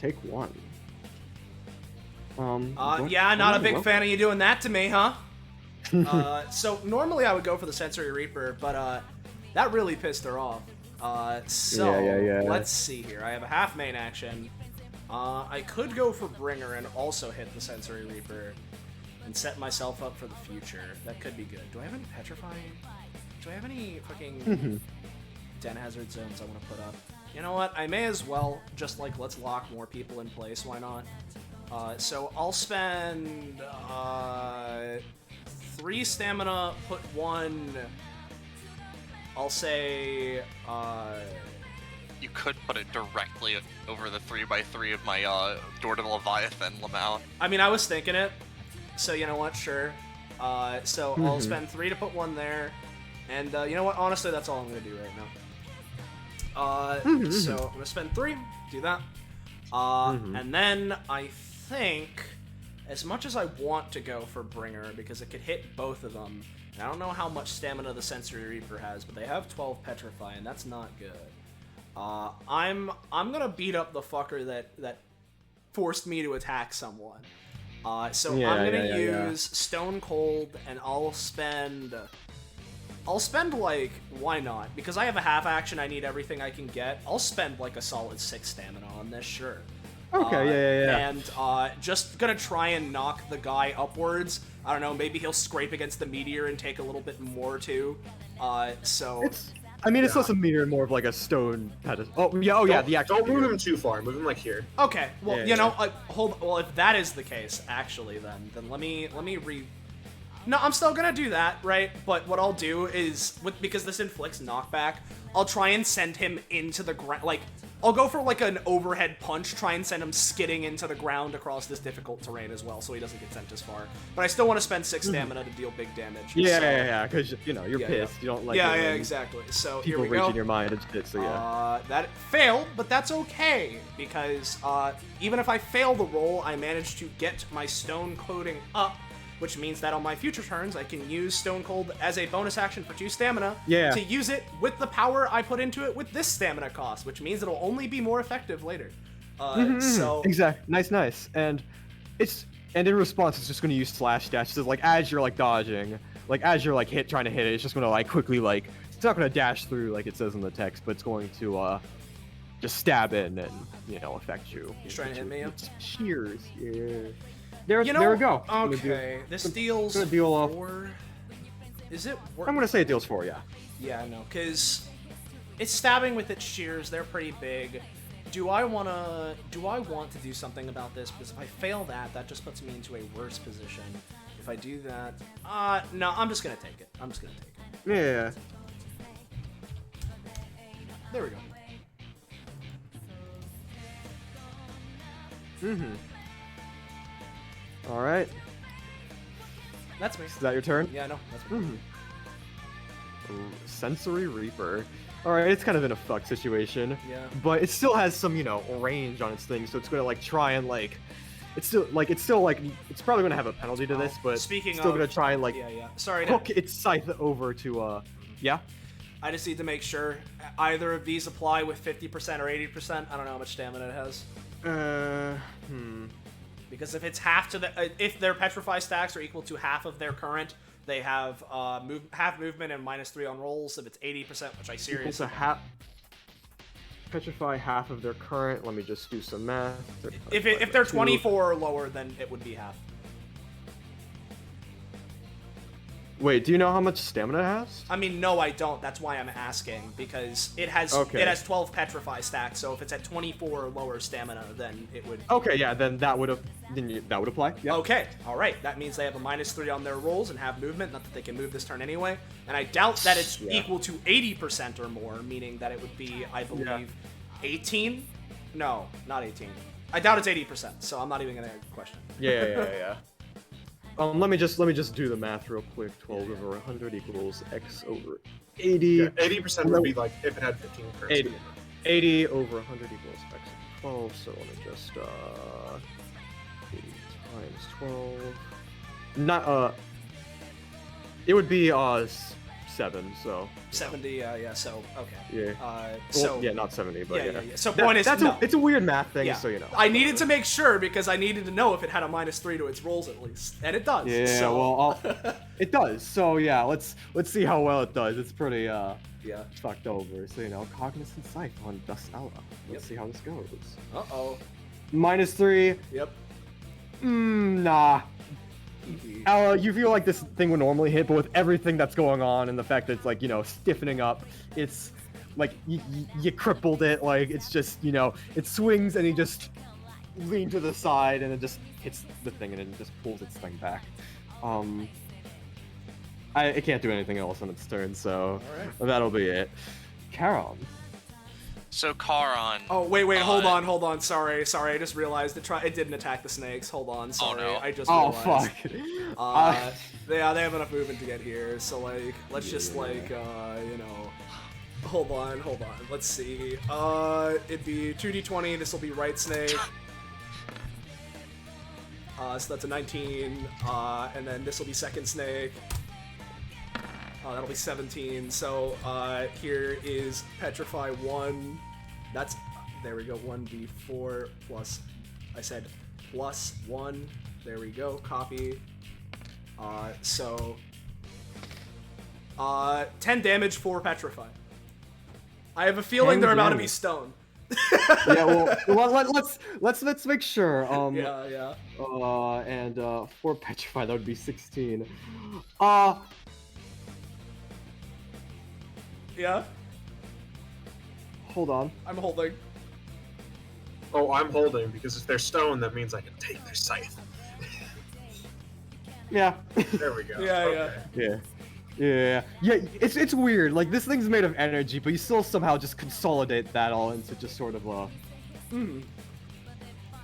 take 1. Yeah, not a big fan of you doing that to me, huh? So normally I would go for the Sensory Reaper, but that really pissed her off. Yeah. Let's see here. I have a half main action. I could go for Bringer and also hit the Sensory Reaper and set myself up for the future. That could be good. Do I have any petrifying? do I have any fucking den hazard zones I want to put up? You know what? I may as well just like let's lock more people in place. Why not? So I'll spend 3 stamina. Put 1. I'll say. You could put it directly over the 3x3 of my Door to Leviathan Lamau. I mean, I was thinking it. So you know what? Sure. So I'll spend 3 to put 1 there, and you know what? Honestly, that's all I'm gonna do right now. So I'm gonna spend 3. Do that. And then I think, as much as I want to go for Bringer because it could hit both of them, and I don't know how much stamina the Sensory Reaper has, but they have 12 Petrify, and that's not good. I'm gonna beat up the fucker that forced me to attack someone. So I'm gonna use Stone Cold, and I'll spend like, why not? Because I have a half action, I need everything I can get. I'll spend like a solid 6 stamina on this, sure. Okay, And just gonna try and knock the guy upwards. I don't know, maybe he'll scrape against the meteor and take a little bit more too. It's less a meteor and more of like a stone pedestal. The actual Don't move meteor. him too far. Move him like here. Okay, well, Yeah, you know, well, if that is the case, actually, then let me No, I'm still gonna do that, right? But what I'll do is, because this inflicts knockback, I'll try and send him into the ground, like, I'll go for like an overhead punch, try and send him skidding into the ground across this difficult terrain as well, so he doesn't get sent as far. But I still want to spend 6 stamina to deal big damage. Because you're pissed. You don't like exactly. So here people we go. reaching your mind and shit. So that failed, but that's okay because even if I fail the roll, I managed to get my stone coating up, which means that on my future turns, I can use Stone Cold as a bonus action for 2 stamina to use it with the power I put into it with this stamina cost, which means it'll only be more effective later. So exactly, nice, and in response, it's just going to use slash dash. So like as you're like dodging, like as you're like trying to hit it, it's just going to like quickly like it's not going to dash through like it says in the text, but it's going to just stab in and affect you. He's trying to hit me. Shears, yeah. There we go. Okay, this deals 4. Is it? I'm gonna say it deals 4. Yeah. Yeah, no, because it's stabbing with its shears. They're pretty big. Do I want to do something about this? Because if I fail that, that just puts me into a worse position. If I do that, no, I'm just gonna take it. Yeah. There we go. All right. That's me. Is that your turn? Yeah, no, that's me. Sensory Reaper. All right, it's kind of in a fuck situation. Yeah. But it still has some, range on its thing, so it's gonna like try and like, it's probably gonna have a penalty to this, but speaking still of, gonna try and like, Sorry, hook its scythe over to I just need to make sure either of these apply with 50% or 80%. I don't know how much stamina it has. Because if it's half to if their petrify stacks are equal to half of their current, they have half movement and -3 on rolls. If it's 80%, which I seriously it's a half petrify half of their current. Let me just do some math. If they're 24 or lower, then it would be half. Wait, do you know how much stamina it has? I mean, no, I don't. That's why I'm asking, because it has 12 petrify stacks. So if it's at 24 or lower stamina, then it would. Okay, yeah, then that would apply. Yeah. Okay, all right. That means they have a -3 on their rolls and have movement. Not that they can move this turn anyway. And I doubt that it's equal to 80% or more, meaning that it would be, I believe, 18. No, not 18. I doubt it's 80%. So I'm not even gonna question. Yeah. Let me just do the math real quick. 12 over 100 equals x over 80. Yeah, 80% would be like if it had 15 currency. 80 over 100 equals x over 12. So let me just 80 times 12. Not it would be 7. So 70. Yeah. So okay. Yeah. Not 70, but yeah. So point is, it's a weird math thing. Yeah. So I needed to make sure because I needed to know if it had a -3 to its rolls at least, and it does. Yeah. So. Well, it does. So yeah, let's see how well it does. It's pretty fucked over. So cognizant sight on Dust Ella. Let's see how this goes. Uh-oh. -3. Yep. Nah. You feel like this thing would normally hit, but with everything that's going on and the fact that it's like, you know, stiffening up, it's like you crippled it. Like it's just, you know, it swings and you just lean to the side and it just hits the thing and it just pulls its thing back. It can't do anything else on its turn, so that'll be it. Charon. So Charon. Oh wait, hold on. Sorry. I just realized it didn't attack the snakes. Hold on. Sorry. Oh no. I just realized. Fuck. They have enough movement to get here. So like, let's just like, you know, hold on. Let's see. It'd be 2d20. This will be right snake. So that's a 19. And then this will be second snake. That'll be 17. So here is Petrify 1. That's, there we go, 1d4 plus, I said plus 1. There we go, copy. So 10 damage for Petrify. I have a feeling they're about to be stoned. Yeah, well, let's make sure. Yeah. And for Petrify, that would be 16. Yeah? Hold on. I'm holding. Oh, I'm holding, because if they're stone, that means I can take their scythe. Yeah. There we go. Yeah. It's weird. Like this thing's made of energy, but you still somehow just consolidate that all into just sort of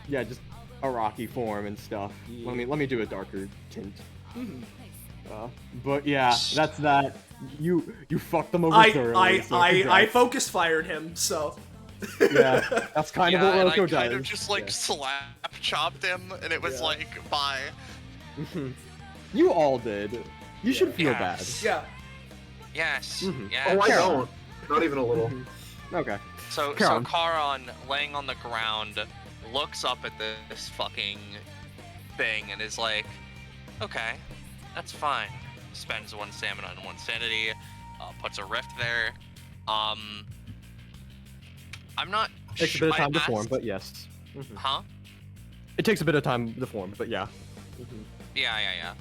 yeah, just a rocky form and stuff. Yeah. Let me do a darker tint. But yeah, that's that. You fucked them over thoroughly. I focus fired him, so. Yeah, that's kind of what Roko does. I kind of just like slap chopped him, and it was like, bye. You all did. You should feel bad. Yeah. Yes. Yeah. Oh, I don't. Not even a little. Okay. So Charon, laying on the ground, looks up at this fucking thing and is like, okay, that's fine. Spends 1 stamina and 1 sanity, puts a rift there. I'm not. Takes a bit of time to form, but yes. Huh? It takes a bit of time to form, but yeah. Yeah.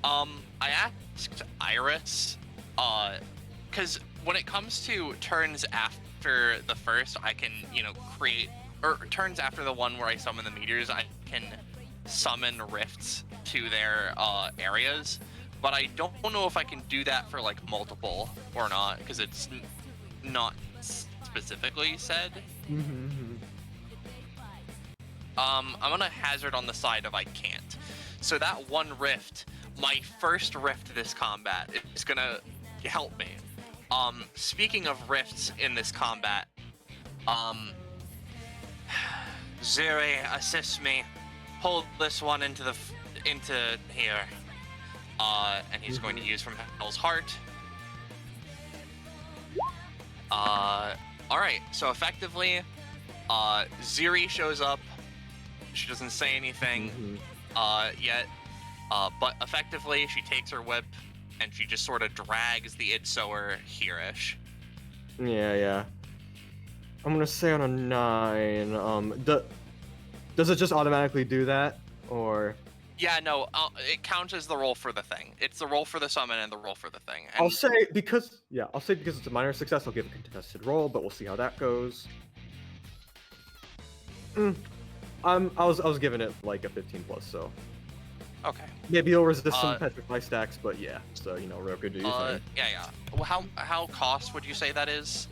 I asked Iris, because when it comes to turns after the first, I can, you know, create, or turns after the one where I summon the meteors, I can summon rifts to their areas, but I don't know if I can do that for like multiple or not, because it's not specifically said. I'm gonna hazard on the side of I can't. So that one rift, my first rift this combat, is gonna help me. Speaking of rifts in this combat, Zuri, assist me. Hold this one into here. And he's going to use from Hell's Heart. Alright, so effectively, Zuri shows up. She doesn't say anything yet, but effectively she takes her whip and she just sort of drags the Idsower here-ish. Yeah. I'm gonna say on a 9, does it just automatically do that, or? Yeah, no, it counts as the roll for the thing. It's the roll for the summon and the roll for the thing. And I'll say because it's a minor success, I'll give a contested roll, but we'll see how that goes. I was giving it like a 15+, so. Okay. Maybe you'll resist some petrify stacks, but yeah. So you know, Roku, do you think? Yeah. Well, how cost would you say that is?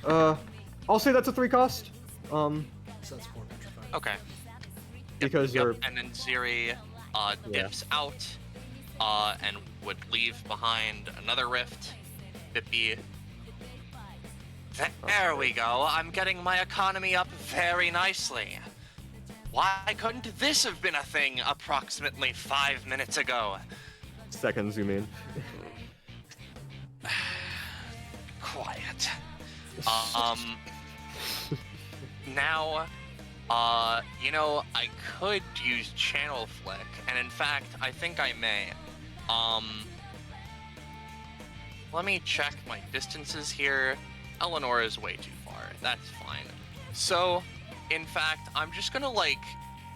I'll say that's a 3 cost. So that's 4 petrified. Okay. Because you're. And then Zuri dips out, and would leave behind another rift. There we go. I'm getting my economy up very nicely. Why couldn't this have been a thing approximately 5 minutes ago? Seconds, you mean? Quiet. Now, you know, I could use Channel Flick, and in fact, I think I may. Let me check my distances here. Eleanor is way too far. That's fine. So, in fact, I'm just gonna, like,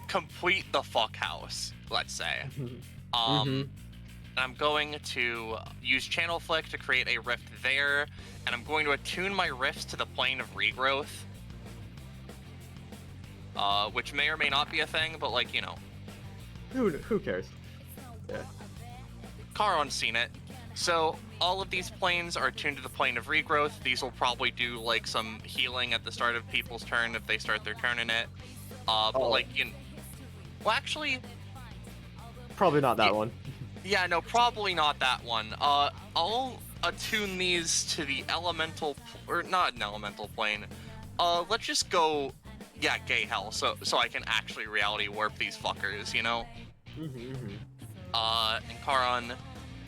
complete the fuck house. let's say. Mhm. And I'm going to use Channel Flick to create a rift there, and I'm going to attune my rifts to the plane of regrowth. Which may or may not be a thing, but like, you know. Who cares? Yeah. Charon's seen it. So all of these planes are tuned to the plane of regrowth. These will probably do like some healing at the start of people's turn if they start their turn in it. But like, well, actually, Probably not that one. yeah, no, probably not that one. I'll attune these to the elemental, or not an elemental plane. Let's just go, yeah, gay hell, so I can actually reality warp these fuckers, you know? And Charon,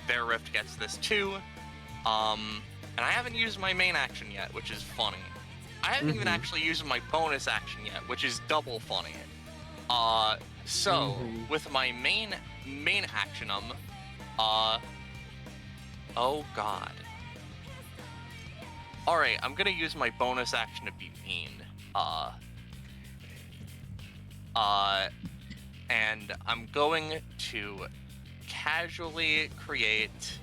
their rift gets this too. And I haven't used my main action yet, which is funny. I haven't even actually used my bonus action yet, which is double funny. So with my main actionum, oh god. Alright, I'm gonna use my bonus action to be mean. And I'm going to casually create...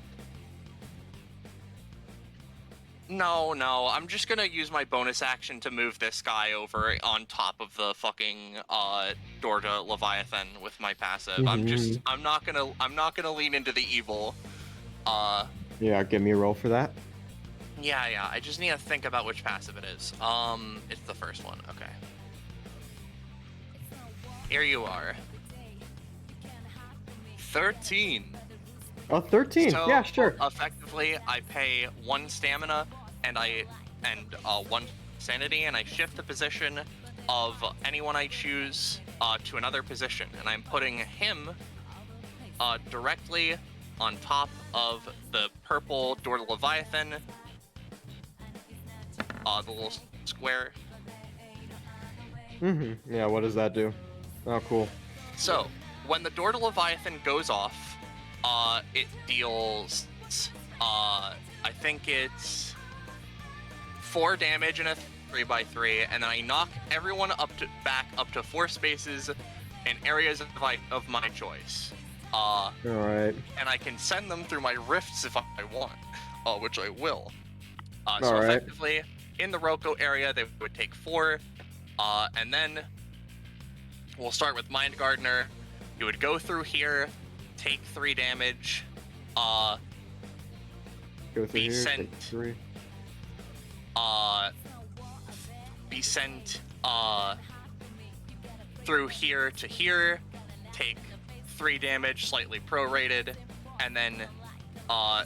No, I'm just gonna use my bonus action to move this guy over on top of the fucking Dorda Leviathan with my passive. I'm not gonna lean into the evil. Yeah, give me a roll for that. Yeah, I just need to think about which passive it is. It's the first one, okay. Here you are. 13. Oh, 13. So, yeah, sure. Effectively, I pay 1 stamina and 1 sanity, and I shift the position of anyone I choose to another position, and I'm putting him directly on top of the purple Dorda Leviathan, the little square. Yeah, what does that do? Oh, cool. So, when the Dorda Leviathan goes off, it deals, I think it's 4 damage in a 3x3, and then I knock everyone back up to 4 spaces in areas of my choice. Alright. And I can send them through my rifts if I want, which I will. So Alright. effectively, in the Roko area, they would take 4, and then we'll start with Mind Gardener. You would go through here, take 3 damage, Go through be here, sent, take 3. be sent through here to here, take 3 damage, slightly prorated, and then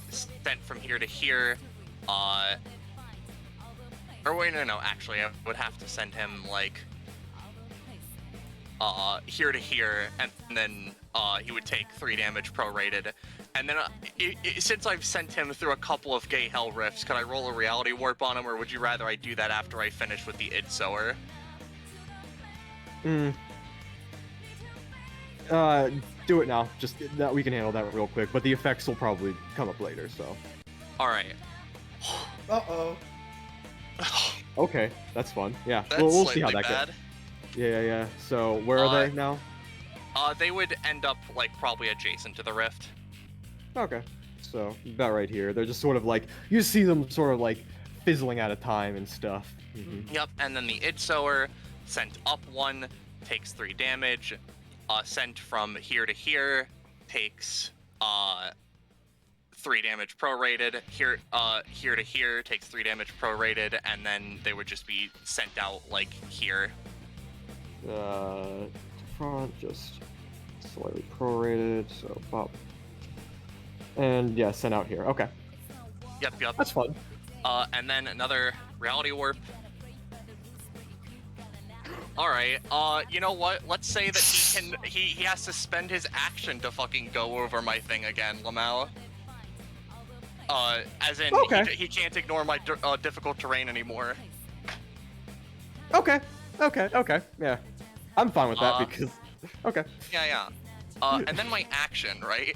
sent from here to here, or wait, no, actually, I would have to send him, like, here to here, and then he would take 3 damage prorated. And then, since I've sent him through a couple of gay hell rifts, can I roll a reality warp on him, or would you rather I do that after I finish with the ensue? Do it now. Just that we can handle that real quick, but the effects will probably come up later, so. Alright. Uh-oh. Okay, that's fun. Yeah, That's we'll see how slightly that bad. goes. Yeah. So, where are they now? They would end up, like, probably adjacent to the rift. Okay. So, about right here. They're just sort of like, you see them sort of like fizzling out of time and stuff. Yep, and then the ensue sent up 1, takes 3 damage. Sent from here to here, takes 3 damage prorated. Here to here takes 3 damage prorated, and then they would just be sent out like here. Front, just slightly prorated, so pop. And yeah, sent out here. Okay. Yep. That's fun. And then another reality warp. Alright, you know what? Let's say that he has to spend his action to fucking go over my thing again, Lamau. As in, okay. he can't ignore my difficult terrain anymore. Okay. Yeah. I'm fine with that because... Okay. Yeah. And then my action, right?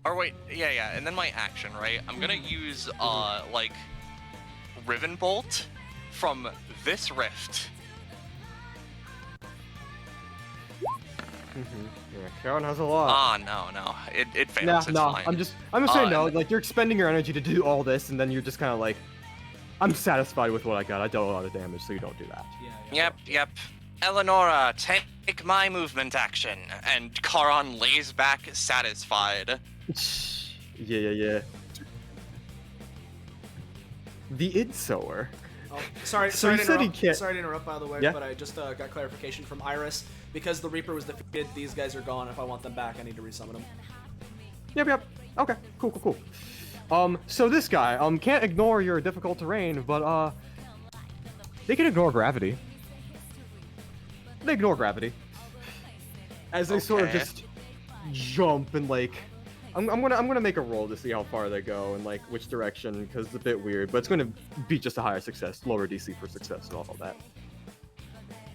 Or wait, yeah, and then my action, right? I'm gonna use, like, Riven Bolt from this rift. Yeah, Karen has a lot. Ah, no. It fails. It's fine. I'm just saying no. Like you're expending your energy to do all this, and then you're just kind of like, I'm satisfied with what I got. I dealt a lot of damage, so you don't do that. Yep. Eleonora, take my movement action, and Karan lays back satisfied. Yeah. The id-sower. Oh, sorry So to you said he interrupt. can't- Sorry to interrupt, by the way, Yeah? but I just got clarification from Iris. Because the Reaper was defeated, these guys are gone. If I want them back, I need to resummon them. Yep. Okay, cool. So this guy, can't ignore your difficult terrain, but, they can ignore gravity. They ignore gravity. As they sort of Okay. just jump and, like... I'm gonna make a roll to see how far they go and, like, which direction, because it's a bit weird, but it's gonna be just a higher success, lower DC for success and all of that.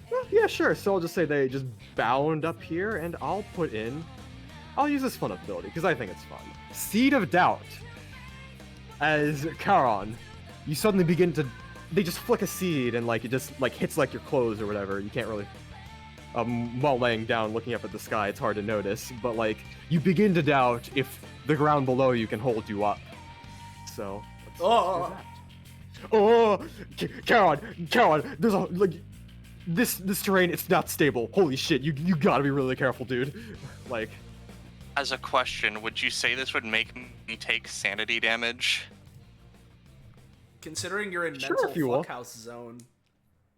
Well, yeah, sure, so I'll just say they just bound up here, and I'll use this fun ability, because I think it's fun. Seed of Doubt. As Charon, you suddenly begin to... They just flick a seed, and, like, it just, like, hits, like, your clothes or whatever. You can't really... while laying down, looking up at the sky, it's hard to notice, but, like, you begin to doubt if the ground below you can hold you up. So... Charon, there's a... Like... This terrain, it's not stable. Holy shit, you gotta be really careful, dude. Like... As a question, would you say this would make me take sanity damage? Considering you're in Sure, mental if you will. fuckhouse zone.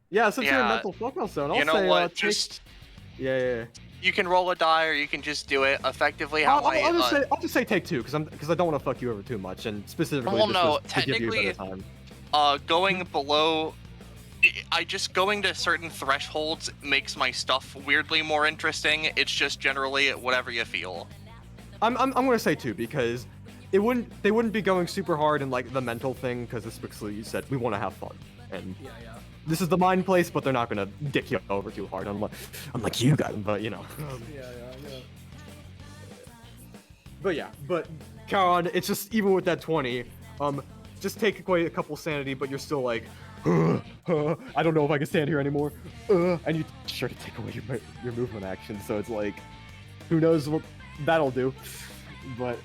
Yeah, since you're in Yeah. mental fuckhouse zone, I'll You know say, what? take... Just Yeah. you can roll a die, or you can just do it. Effectively, how I'll just say take two, because I don't want to fuck you over too much, and specifically Well, this no, was to give you a better technically, time. going below, going to certain thresholds makes my stuff weirdly more interesting. It's just generally whatever you feel. I'm gonna say two, because they wouldn't be going super hard in like the mental thing, because specifically you said we want to have fun, and Yeah. this is the mind place, but they're not gonna dick you over too hard, unlike you guys, but you know. Yeah. But Charon, it's just even with that 20, just take away a couple sanity, but you're still like, I don't know if I can stand here anymore, and you sure to take away your movement action, so it's like, who knows what that'll do, but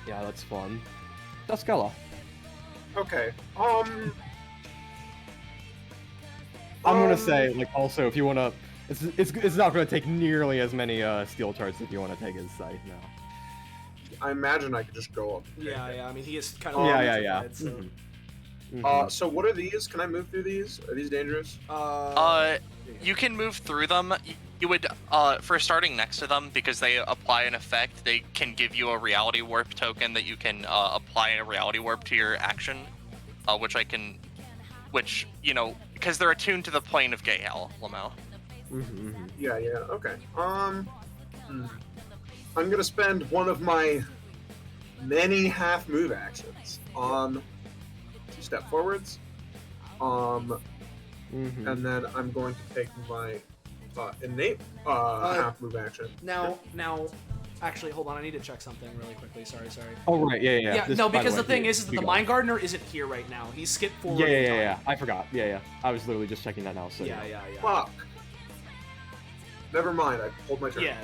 yeah, that's fun. Duskella. Okay. I'm gonna say, like, also, if you wanna, it's not gonna take nearly as many steel charts if you wanna take his scythe now. I imagine I could just go up. Yeah. I mean, he is kind of. Yeah. So. So what are these? Can I move through these? Are these dangerous? You can move through them. You would, for starting next to them, because they apply an effect, they can give you a reality warp token that you can apply a reality warp to your action, which, you know, because they're attuned to the plane of Gahel, Lamau. Yeah. Okay. I'm gonna spend one of my many half move actions on 2 step forwards. And then I'm going to take my innate half move action. Now, actually, hold on. I need to check something really quickly. Sorry. Oh right, yeah. No, because the thing is that the Mind Gardener isn't here right now. He skipped forward. Yeah. I forgot. Yeah. I was literally just checking that now. So Yeah. Fuck. Never mind. I pulled my turn. Yeah.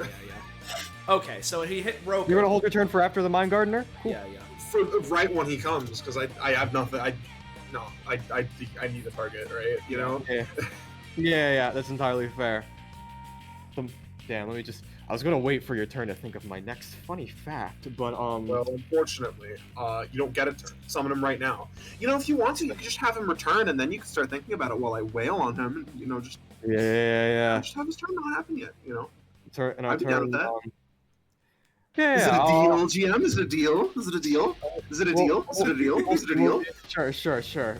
Okay, so he hit Roku. You're gonna hold your turn for after the Mind Gardener? Cool. Yeah. For right when he comes, because I have nothing. I need a target, right? You know. Yeah. That's entirely fair. Damn. Let me just. I was gonna wait for your turn to think of my next funny fact, but Well, unfortunately, you don't get a turn. Summon him right now. You know, if you want to, you could just have him return, and then you can start thinking about it while I wail on him. And, you know, just just have his turn not happen yet. You know. I'd be down with that. Yeah. Is it a deal, GM? Is it a deal? Is it a deal? Is it a deal? Is it a deal? Is it a deal? Sure.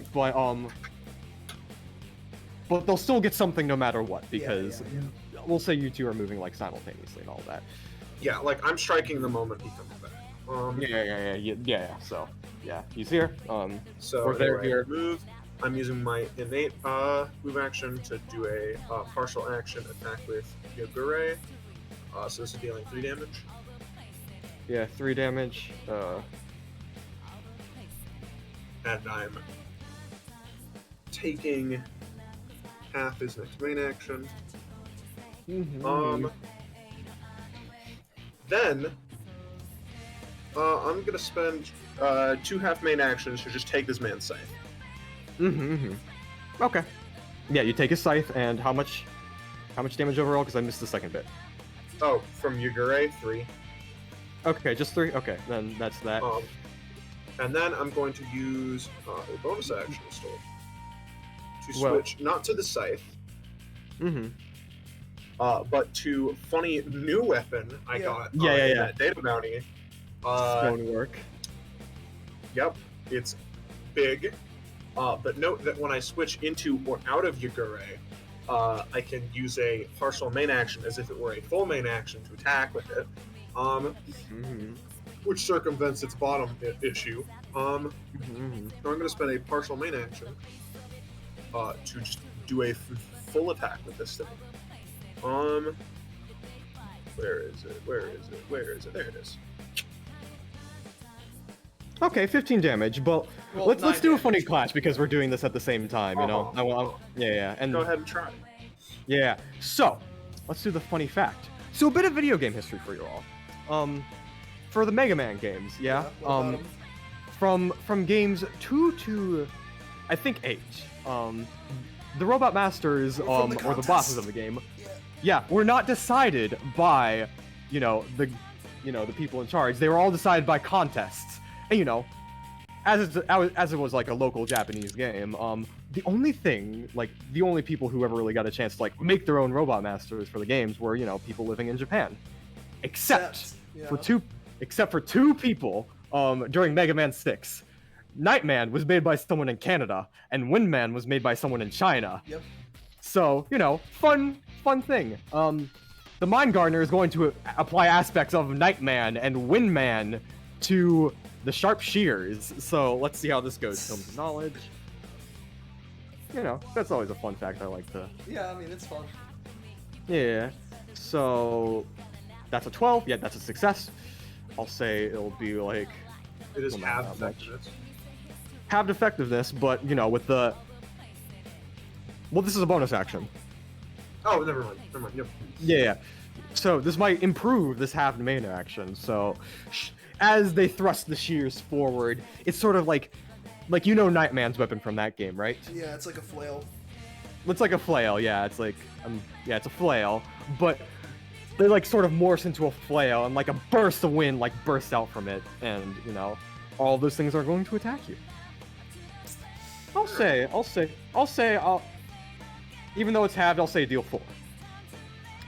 But they'll still get something no matter what, because we'll say you two are moving like simultaneously and all that. Yeah, like I'm striking the moment he comes back. Yeah. So yeah, he's here. So Or they're anyway, here. move. I'm using my innate move action to do a partial action attack with Yogure. So this is dealing 3 damage. Yeah, 3 damage. And I'm taking half his next main action. Then I'm gonna spend 2 half main actions to just take this man's scythe. Okay. Yeah, you take his scythe, and how much damage overall? Because I missed the second bit. Oh, from Yugure, 3. Okay, just 3? Okay, then that's that. And then I'm going to use a bonus action still to switch not to the scythe, but to funny new weapon I got in that data bounty. Stonework. Yep, it's big. But note that when I switch into or out of Yugure, I can use a partial main action as if it were a full main action to attack with it, which circumvents its bottom issue. So I'm going to spend a partial main action to just do a full attack with this thing. Where is it? There it is. Okay, 15 damage, but let's do a funny clash because we're doing this at the same time, you know? And go ahead and try. Yeah, so, let's do the funny fact. So a bit of video game history for you all. For the Mega Man games, from games 2 to, I think 8, the Robot Masters, or the bosses of the game, were not decided by, the people in charge. They were all decided by contests. And, as it was like a local Japanese game, the only people who ever really got a chance to like make their own Robot Masters for the games were, people living in Japan, except for two people during Mega Man 6. Nightman was made by someone in Canada, and Windman was made by someone in China. Yep. So, fun thing. The Mind Gardener is going to apply aspects of Nightman and Windman to the sharp shears. So let's see how this goes. Tome of knowledge. That's always a fun fact I like to. Yeah, I mean, it's fun. Yeah. So that's a 12. Yeah, that's a success. I'll say it'll be like. It is halved effectiveness. Halved effectiveness, but with the. Well, this is a bonus action. Oh, never mind. Yep. Yeah. So this might improve this halved main action. So, as they thrust the shears forward, it's sort of like Nightman's weapon from that game, right? Yeah, it's like a flail. It's like a flail. Yeah, it's like it's a flail, but they like sort of morphs into a flail, and like a burst of wind like bursts out from it, and all those things are going to attack you. I'll say, even though it's halved, I'll say deal 4.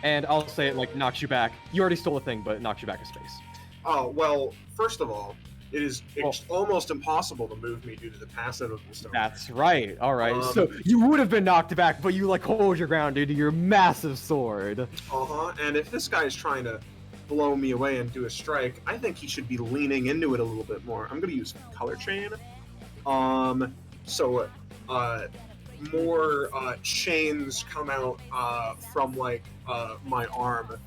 And I'll say it like knocks you back. You already stole a thing, but it knocks you back a space. Oh, well, first of all, it is almost impossible to move me due to the passive of the stone. That's right. All right. So you would have been knocked back, but you like hold your ground due to your massive sword. And if this guy is trying to blow me away and do a strike, I think he should be leaning into it a little bit more. I'm going to use color chain. So more chains come out from like my arm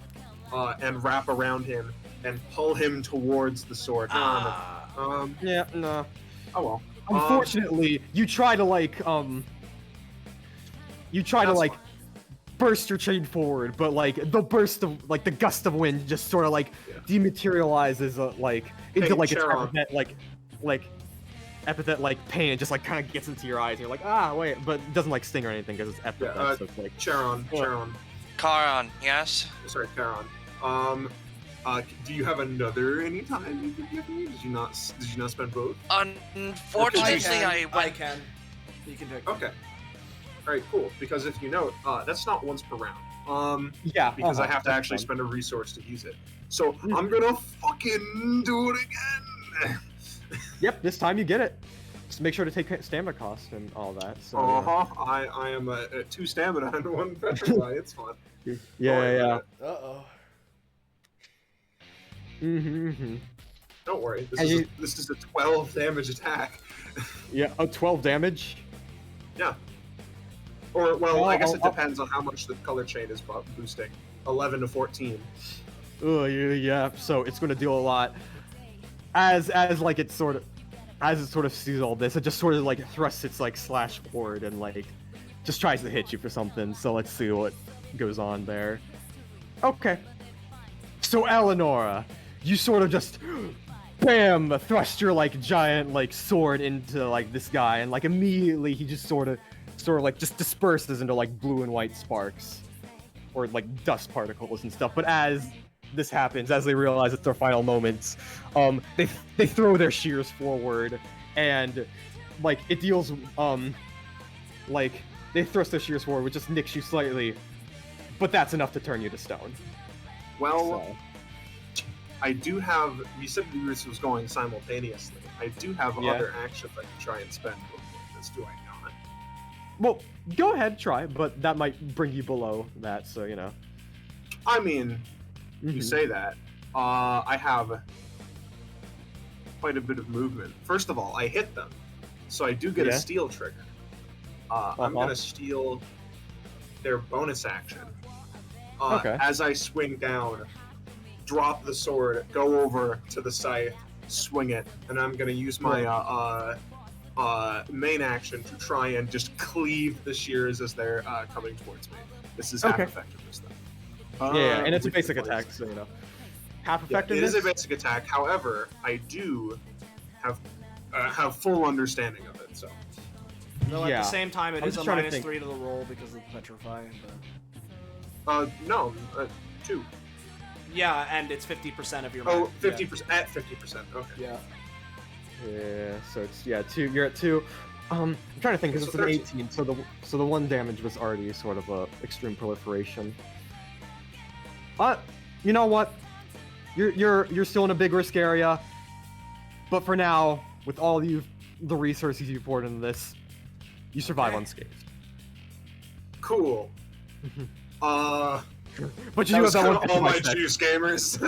and wrap around him and pull him towards the sword. Yeah, no. Oh well. Unfortunately, you try to burst your chain forward, but like the burst of like the gust of wind just sort of like dematerializes into like its epithet like pain, and just like kind of gets into your eyes, and you're like, wait, but it doesn't like sting or anything because it's epithet. So it's like Charon. Karan, yes? Sorry, Charon. Do you have another anytime you could give me? Did you not spend both? Unfortunately, I can. You can take. Okay. All right, cool. Because if you note, that's not once per round. Because I have to actually spend a resource to use it. So I'm gonna fucking do it again. Yep, this time you get it. Just make sure to take stamina cost and all that. So, I am at 2 stamina and 1 petrify. It's fun. Yeah. Uh-oh. Don't worry. This is a 12 damage attack. Yeah, 12 damage? Yeah. Or, well, I guess it depends on how much the color chain is boosting. 11 to 14. Oh, yeah. So it's going to deal a lot. As it sort of sees all this, it just sort of like thrusts its like slash forward and like just tries to hit you for something. So let's see what goes on there. Okay. So Eleonora, you sort of just bam thrust your like giant like sword into like this guy, and like immediately he just sort of like just disperses into like blue and white sparks, or like dust particles and stuff. But as this happens, as they realize it's their final moments, they throw their shears forward, and like it deals like they thrust their shears forward, which just nicks you slightly, but that's enough to turn you to stone. Well, So. I do have. You said this was going simultaneously. I do have other actions I can try and spend before this. Do I not? Well, go ahead, try, but that might bring you below that, so you know. I mean, you say that. I have quite a bit of movement. First of all, I hit them, so I do get a steal trigger. I'm gonna steal their bonus action. As I swing down, drop the sword, go over to the scythe, swing it, and I'm gonna use my main action to try and just cleave the shears as they're coming towards me. This is half effectiveness, though. And it's a basic attack, so you know. Half effectiveness. It is a basic attack. However, I do have full understanding of it. So. Though at the same time, it I'm is a -3 to the roll because of petrify. But... no, 2. Yeah, and it's 50% of your. Oh, 50% at 50%. Okay. Yeah. Yeah. So it's 2. You're at 2. I'm trying to think because it's an 18. So the 1 damage was already sort of a extreme proliferation. You know what? You're still in a big risk area, but for now, with all the resources you've poured into this, you survive unscathed. Cool. But you have that one all my juice gamers.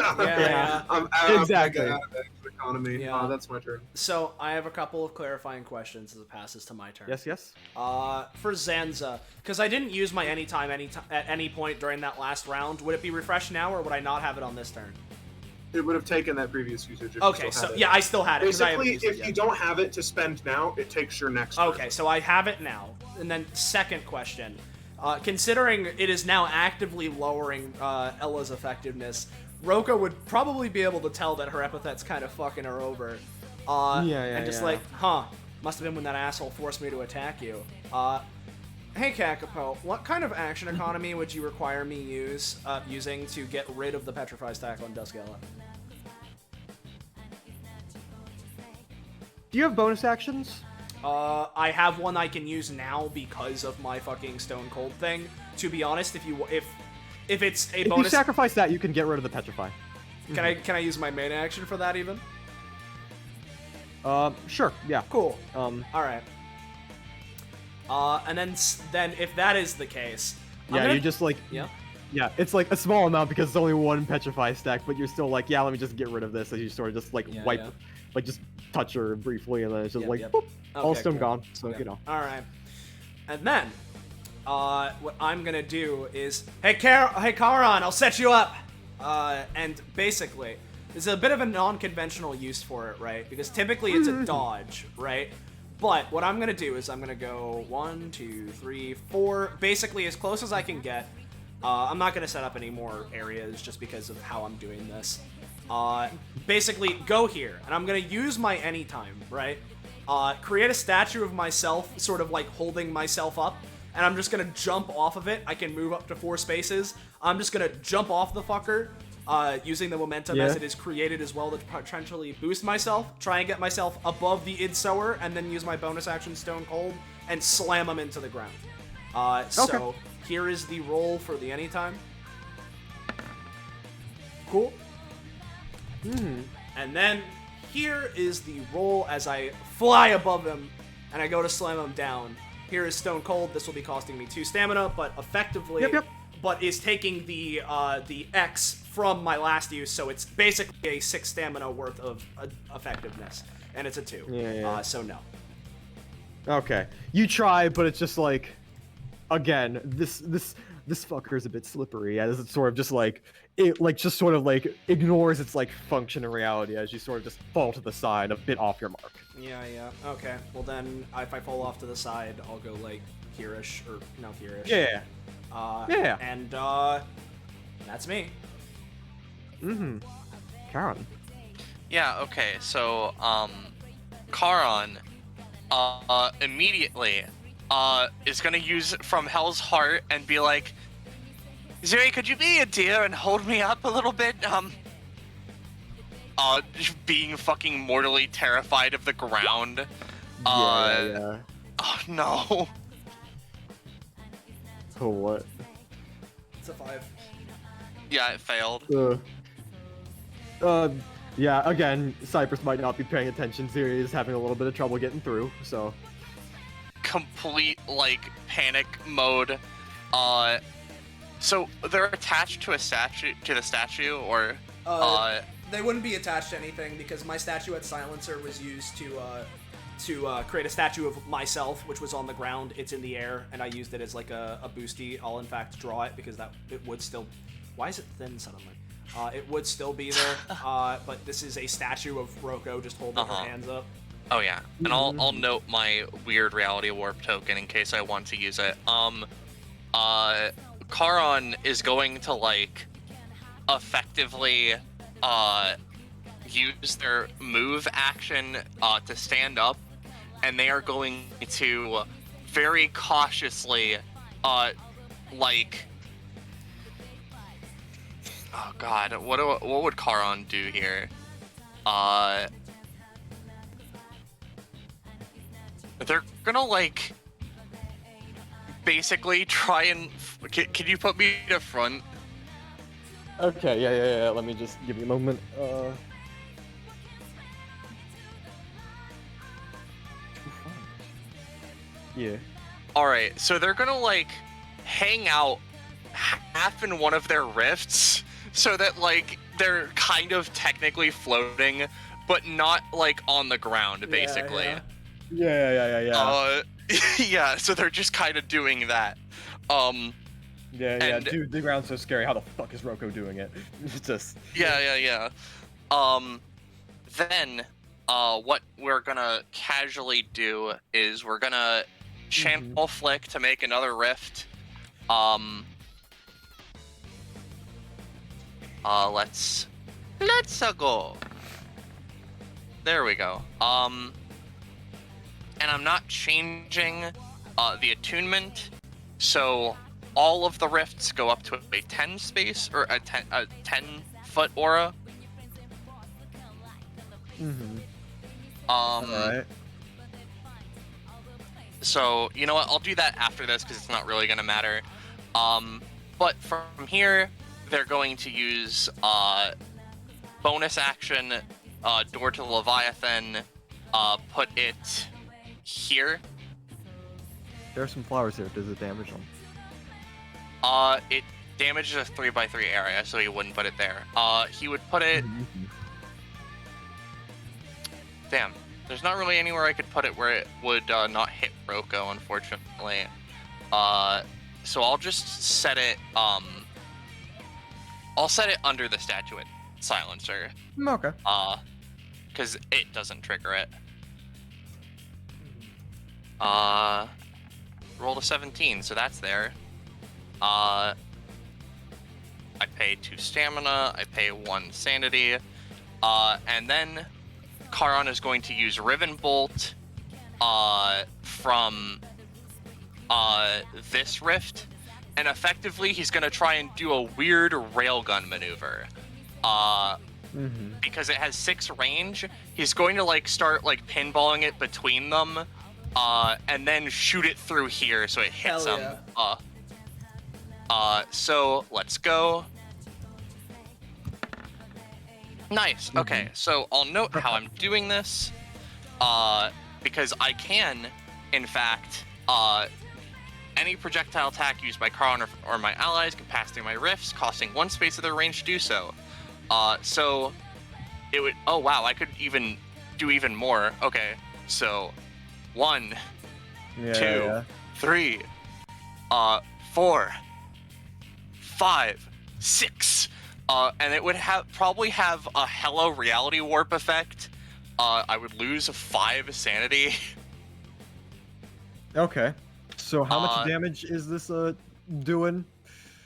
I'm exactly. Out of economy. Yeah. That's my turn. So I have a couple of clarifying questions as it passes to my turn. Yes. For Zanza, because I didn't use my anytime at any point during that last round. Would it be refreshed now, or would I not have it on this turn? It would have taken that previous usage. If Okay, you still so had it. yeah, I still had it. Basically, if you don't have it to spend now, it takes your next turn. Okay, so I have it now. And then second question. Considering it is now actively lowering Ella's effectiveness, Roka would probably be able to tell that her epithet's kind of fucking her over. And just like, must have been when that asshole forced me to attack you. Hey Kakapo, what kind of action economy would you require me using to get rid of the Petrify stack on Dusk Ella? Do you have bonus actions? I have one I can use now because of my fucking Stone Cold thing. To be honest, if it's a bonus, if you sacrifice that, you can get rid of the petrify. Can I use my main action for that even? Sure. Yeah. Cool. All right. And then if that is the case, you just like yeah, it's like a small amount because it's only 1 petrify stack, but you're still like, let me just get rid of this as you sort of just like wipe, like just touch her briefly, and then it's just boop, all stone gone. So you know. All right. And then, what I'm gonna do is, hey Karan, I'll set you up. And basically, there's a bit of a non-conventional use for it, right? Because typically it's a dodge, right? But what I'm gonna do is I'm gonna go 1, 2, 3, 4, basically as close as I can get. I'm not gonna set up any more areas just because of how I'm doing this. Basically go here, and I'm gonna use my anytime, right? Create a statue of myself, sort of like holding myself up, and I'm just gonna jump off of it. I can move up to 4 spaces. I'm just gonna jump off the fucker, using the momentum as it is created as well to potentially boost myself, try and get myself above the ensuer, and then use my bonus action Stone Cold and slam him into the ground. So here is the roll for the anytime. Cool. And then here is the roll as I fly above him and I go to slam him down. Here is Stone Cold. This will be costing me 2 stamina, but effectively, but is taking the X from my last use, so it's basically a 6 stamina worth of effectiveness, and it's a 2. So no. Okay, you try, but it's just like, again, this fucker is a bit slippery, as it's sort of just like just sort of like ignores its like function in reality as you sort of just fall to the side a bit off your mark. Yeah. Okay. Well then, if I fall off to the side, I'll go like here-ish, or no here-ish. Yeah. And That's me. Karen. Yeah, okay, so, Charon, immediately, is gonna use From Hell's Heart and be like, Zuri, could you be a deer and hold me up a little bit? Being fucking mortally terrified of the ground. Yeah. Oh, no. Oh, what? It's a 5. Yeah, it failed. Yeah, again, Cyprus might not be paying attention. Zuri is having a little bit of trouble getting through, so... Complete, like, panic mode. So they're attached to the statue, or... They wouldn't be attached to anything because my statuette silencer was used to create a statue of myself, which was on the ground. It's in the air, and I used it as like a boosty. I'll in fact draw it because it would still... Why is it thin suddenly? It would still be there, but this is a statue of Roko just holding her hands up. Oh yeah, and I'll note my weird reality warp token in case I want to use it. Charon is going to like effectively use their move action to stand up, and they are going to very cautiously like, oh god, what would Charon do here? They're gonna like basically try and can you put me to front? Okay, yeah. Let me just give you a moment. Yeah. Alright, so they're gonna like hang out half in one of their rifts so that like they're kind of technically floating, but not like on the ground, basically. Yeah. Yeah, so they're just kind of doing that. Yeah, dude, the ground's so scary. How the fuck is Roko doing it? It's just... Yeah. Then, what we're gonna casually do is we're gonna channel Flick to make another rift. Let's go. There we go. And I'm not changing the attunement, so all of the rifts go up to a 10 space, or a 10-foot aura. Alright. So, you know what, I'll do that after this, because it's not really going to matter. But from here, they're going to use bonus action, Door to the Leviathan, put it here. There are some flowers here. Does it damage them? It damages a 3x3 area, so he wouldn't put it there. He would put it... Damn. There's not really anywhere I could put it where it would not hit Roko, unfortunately. So I'll just set it, I'll set it under the statuette silencer. Okay. Because it doesn't trigger it. Rolled a 17, so that's there. I pay 2 stamina, I pay 1 sanity, and then Charon is going to use Riven Bolt from this rift, and effectively he's going to try and do a weird railgun maneuver. Because it has 6 range, he's going to like start like pinballing it between them, and then shoot it through here so it hits Hell him. Yeah. So let's go. Nice. Okay, so I'll note how I'm doing this, because I can, in fact, any projectile attack used by Charon or my allies can pass through my rifts, costing 1 space of their range to do so. So it would. Oh wow, I could even do even more. Okay, so 1, 2, 3, 4, 5, 6. And it would probably have a hello reality warp effect. I would lose 5 sanity. Okay. So how much damage is this doing?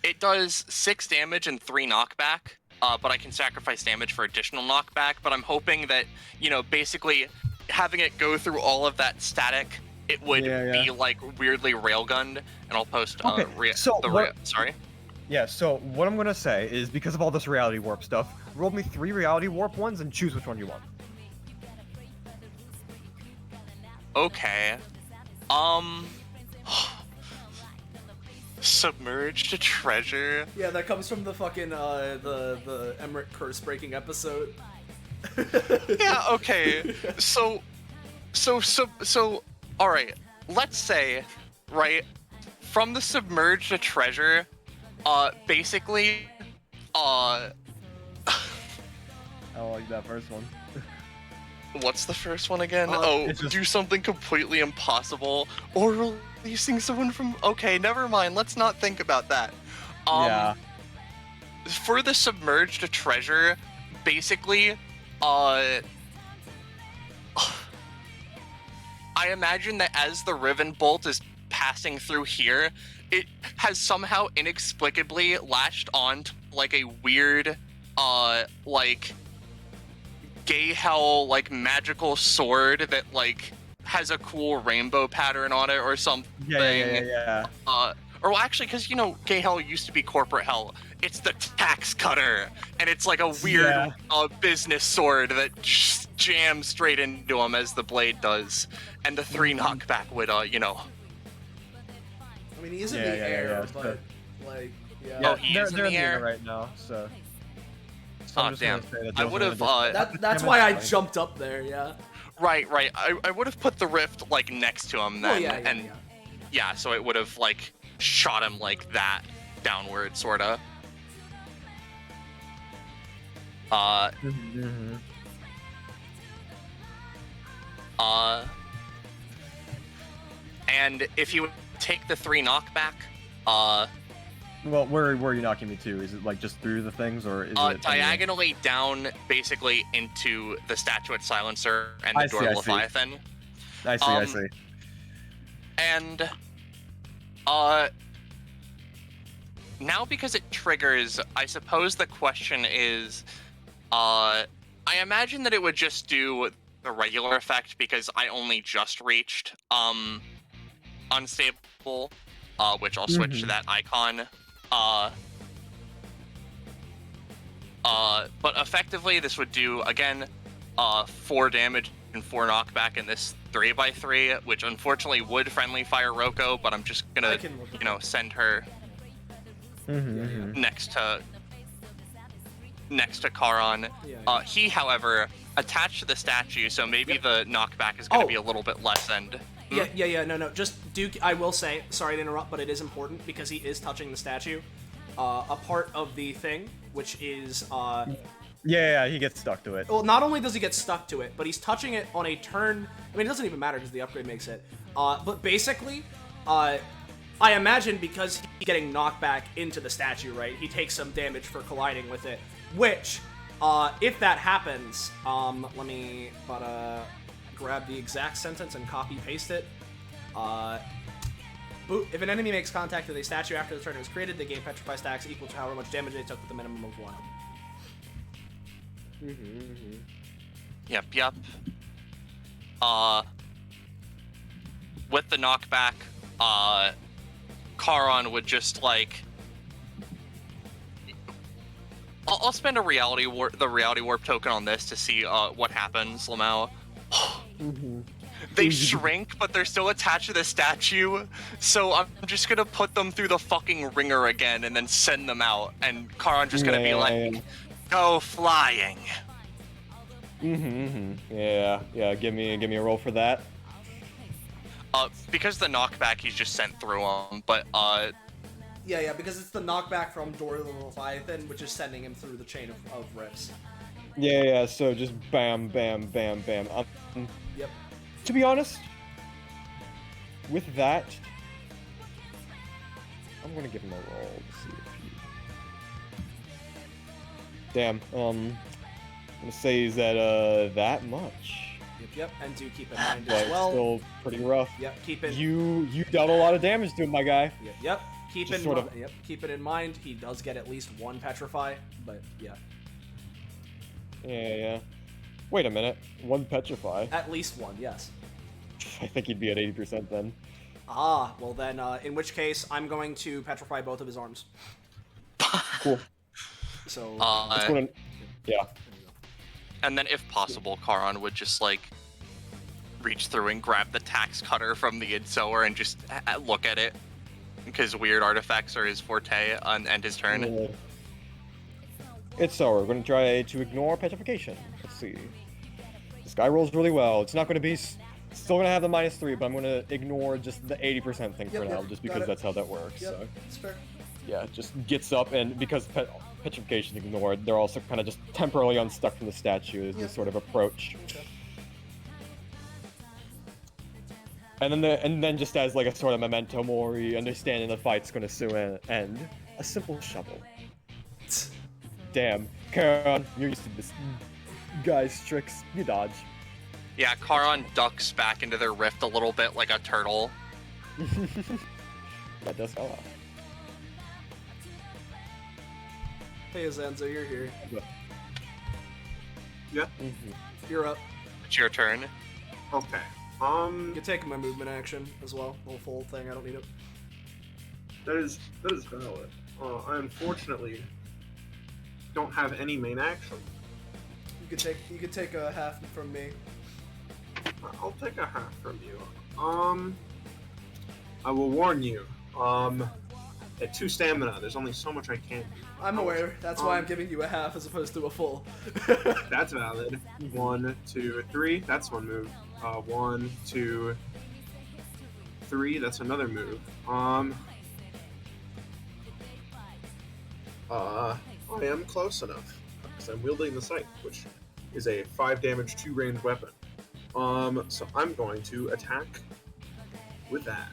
it does 6 damage and 3 knockback. But I can sacrifice damage for additional knockback. But I'm hoping that, basically having it go through all of that static, it would be like weirdly railgunned. And I'll post sorry. Yeah, so what I'm gonna say is, because of all this reality warp stuff, roll me 3 reality warp ones and choose which one you want. Okay. Submerged treasure. Yeah, that comes from the fucking the Emmerich curse breaking episode. Yeah, okay. So all right. Let's say, right, from the submerged treasure, basically, I like that first one. What's the first one again? Just... do something completely impossible, or releasing someone from... Okay, never mind. Let's not think about that. Yeah. For the submerged treasure, basically, I imagine that as the Riven Bolt is passing through here, it has somehow inexplicably latched on to, like, a weird, like... gay hell, like, magical sword that, like, has a cool rainbow pattern on it or something. Yeah. Or well, actually, because, gay hell used to be corporate hell. It's the tax cutter, and it's like a weird business sword that just jams straight into him as the blade does. And the 3 knockback would, I mean, he is in the air, but, like, Oh, he is in the air? right now, so... Oh, damn. I would have, That's why I jumped up there, yeah. Right. I would have put the rift, like, next to him then. Yeah, so it would have, like, shot him like that, downward, sorta. And if you would take the 3 knockback, well, where are you knocking me to? Is it like just through the things, or is it diagonally down, basically into the statuette silencer and the door Leviathan? I see. And now because it triggers, I suppose the question is, I imagine that it would just do the regular effect because I only just reached unstable, which I'll switch to that icon. But effectively, this would do, again, 4 damage and 4 knockback in this 3x3, which unfortunately would friendly fire Roko, but I'm just gonna, send her next to Karan. He, however, attached to the statue, so maybe the knockback is gonna be a little bit lessened. No. Just Duke, I will say, sorry to interrupt, but it is important because he is touching the statue. A part of the thing, which is he gets stuck to it. Well, not only does he get stuck to it, but he's touching it on a turn. I mean, it doesn't even matter because the upgrade makes it. But basically, I imagine because he's getting knocked back into the statue, right? He takes some damage for colliding with it. Which, if that happens, let me grab the exact sentence and copy paste it. If an enemy makes contact with a statue after the turn is created, they gain petrify stacks equal to however much damage they took with a minimum of 1. Yep. With the knockback, Karan would just, like... I'll spend the reality warp token on this to see what happens, Lamau. They shrink, but they're still attached to the statue, so I'm just gonna put them through the fucking ringer again and then send them out, and Karan's just gonna be like, go flying. Yeah, give me a roll for that. Because the knockback, he's just sent through them, but Yeah, because it's the knockback from Door of the Leviathan, which is sending him through the chain of rifts. Yeah, so just bam, bam, bam, bam. Yep. To be honest, with that, I'm gonna give him a roll to see if he... Damn, I'm gonna say he's at, that much. Yep, and do keep in mind but as well. Still pretty rough. Yep, keep it. You dealt a lot of damage to him, my guy. Yep. Keep it in mind, he does get at least one petrify, but yeah. Yeah. Wait a minute. One petrify. At least one, yes. I think he'd be at 80% then. Ah, well then, in which case, I'm going to petrify both of his arms. Cool. So, yeah. And then, if possible, Charon would just like reach through and grab the tax cutter from the ensuer and just look at it, because weird artifacts are his forte and end his turn. It's so we're going to try to ignore petrification. Let's see. This guy rolls really well. It's not going to be still going to have the -3, but I'm going to ignore just the 80% thing for now, just because that's how that works. Yep, so. that's fair. Yeah, just gets up, and because petrification is ignored, they're also kind of just temporarily unstuck from the statue as this sort of approach. Okay. And then just as like a sort of memento mori, understanding the fight's going to soon end, a simple shovel. Damn, Charon, you're used to this guy's tricks. You dodge. Yeah, Charon ducks back into their rift a little bit like a turtle. That does fall off. Hey, Azanzo, you're here. Yeah. You're up. It's your turn. Okay. You can take my movement action as well. The full thing. I don't need it. That is valid. I unfortunately don't have any main action. You could take a half from me. I'll take a half from you. I will warn you. At 2 stamina, there's only so much I can do. I'm aware. That's why I'm giving you a half as opposed to a full. That's valid. 1, 2, 3. That's one move. 1, 2, 3. That's another move. I am close enough because I'm wielding the scythe, which is a 5 damage 2 ranged weapon. So I'm going to attack with that.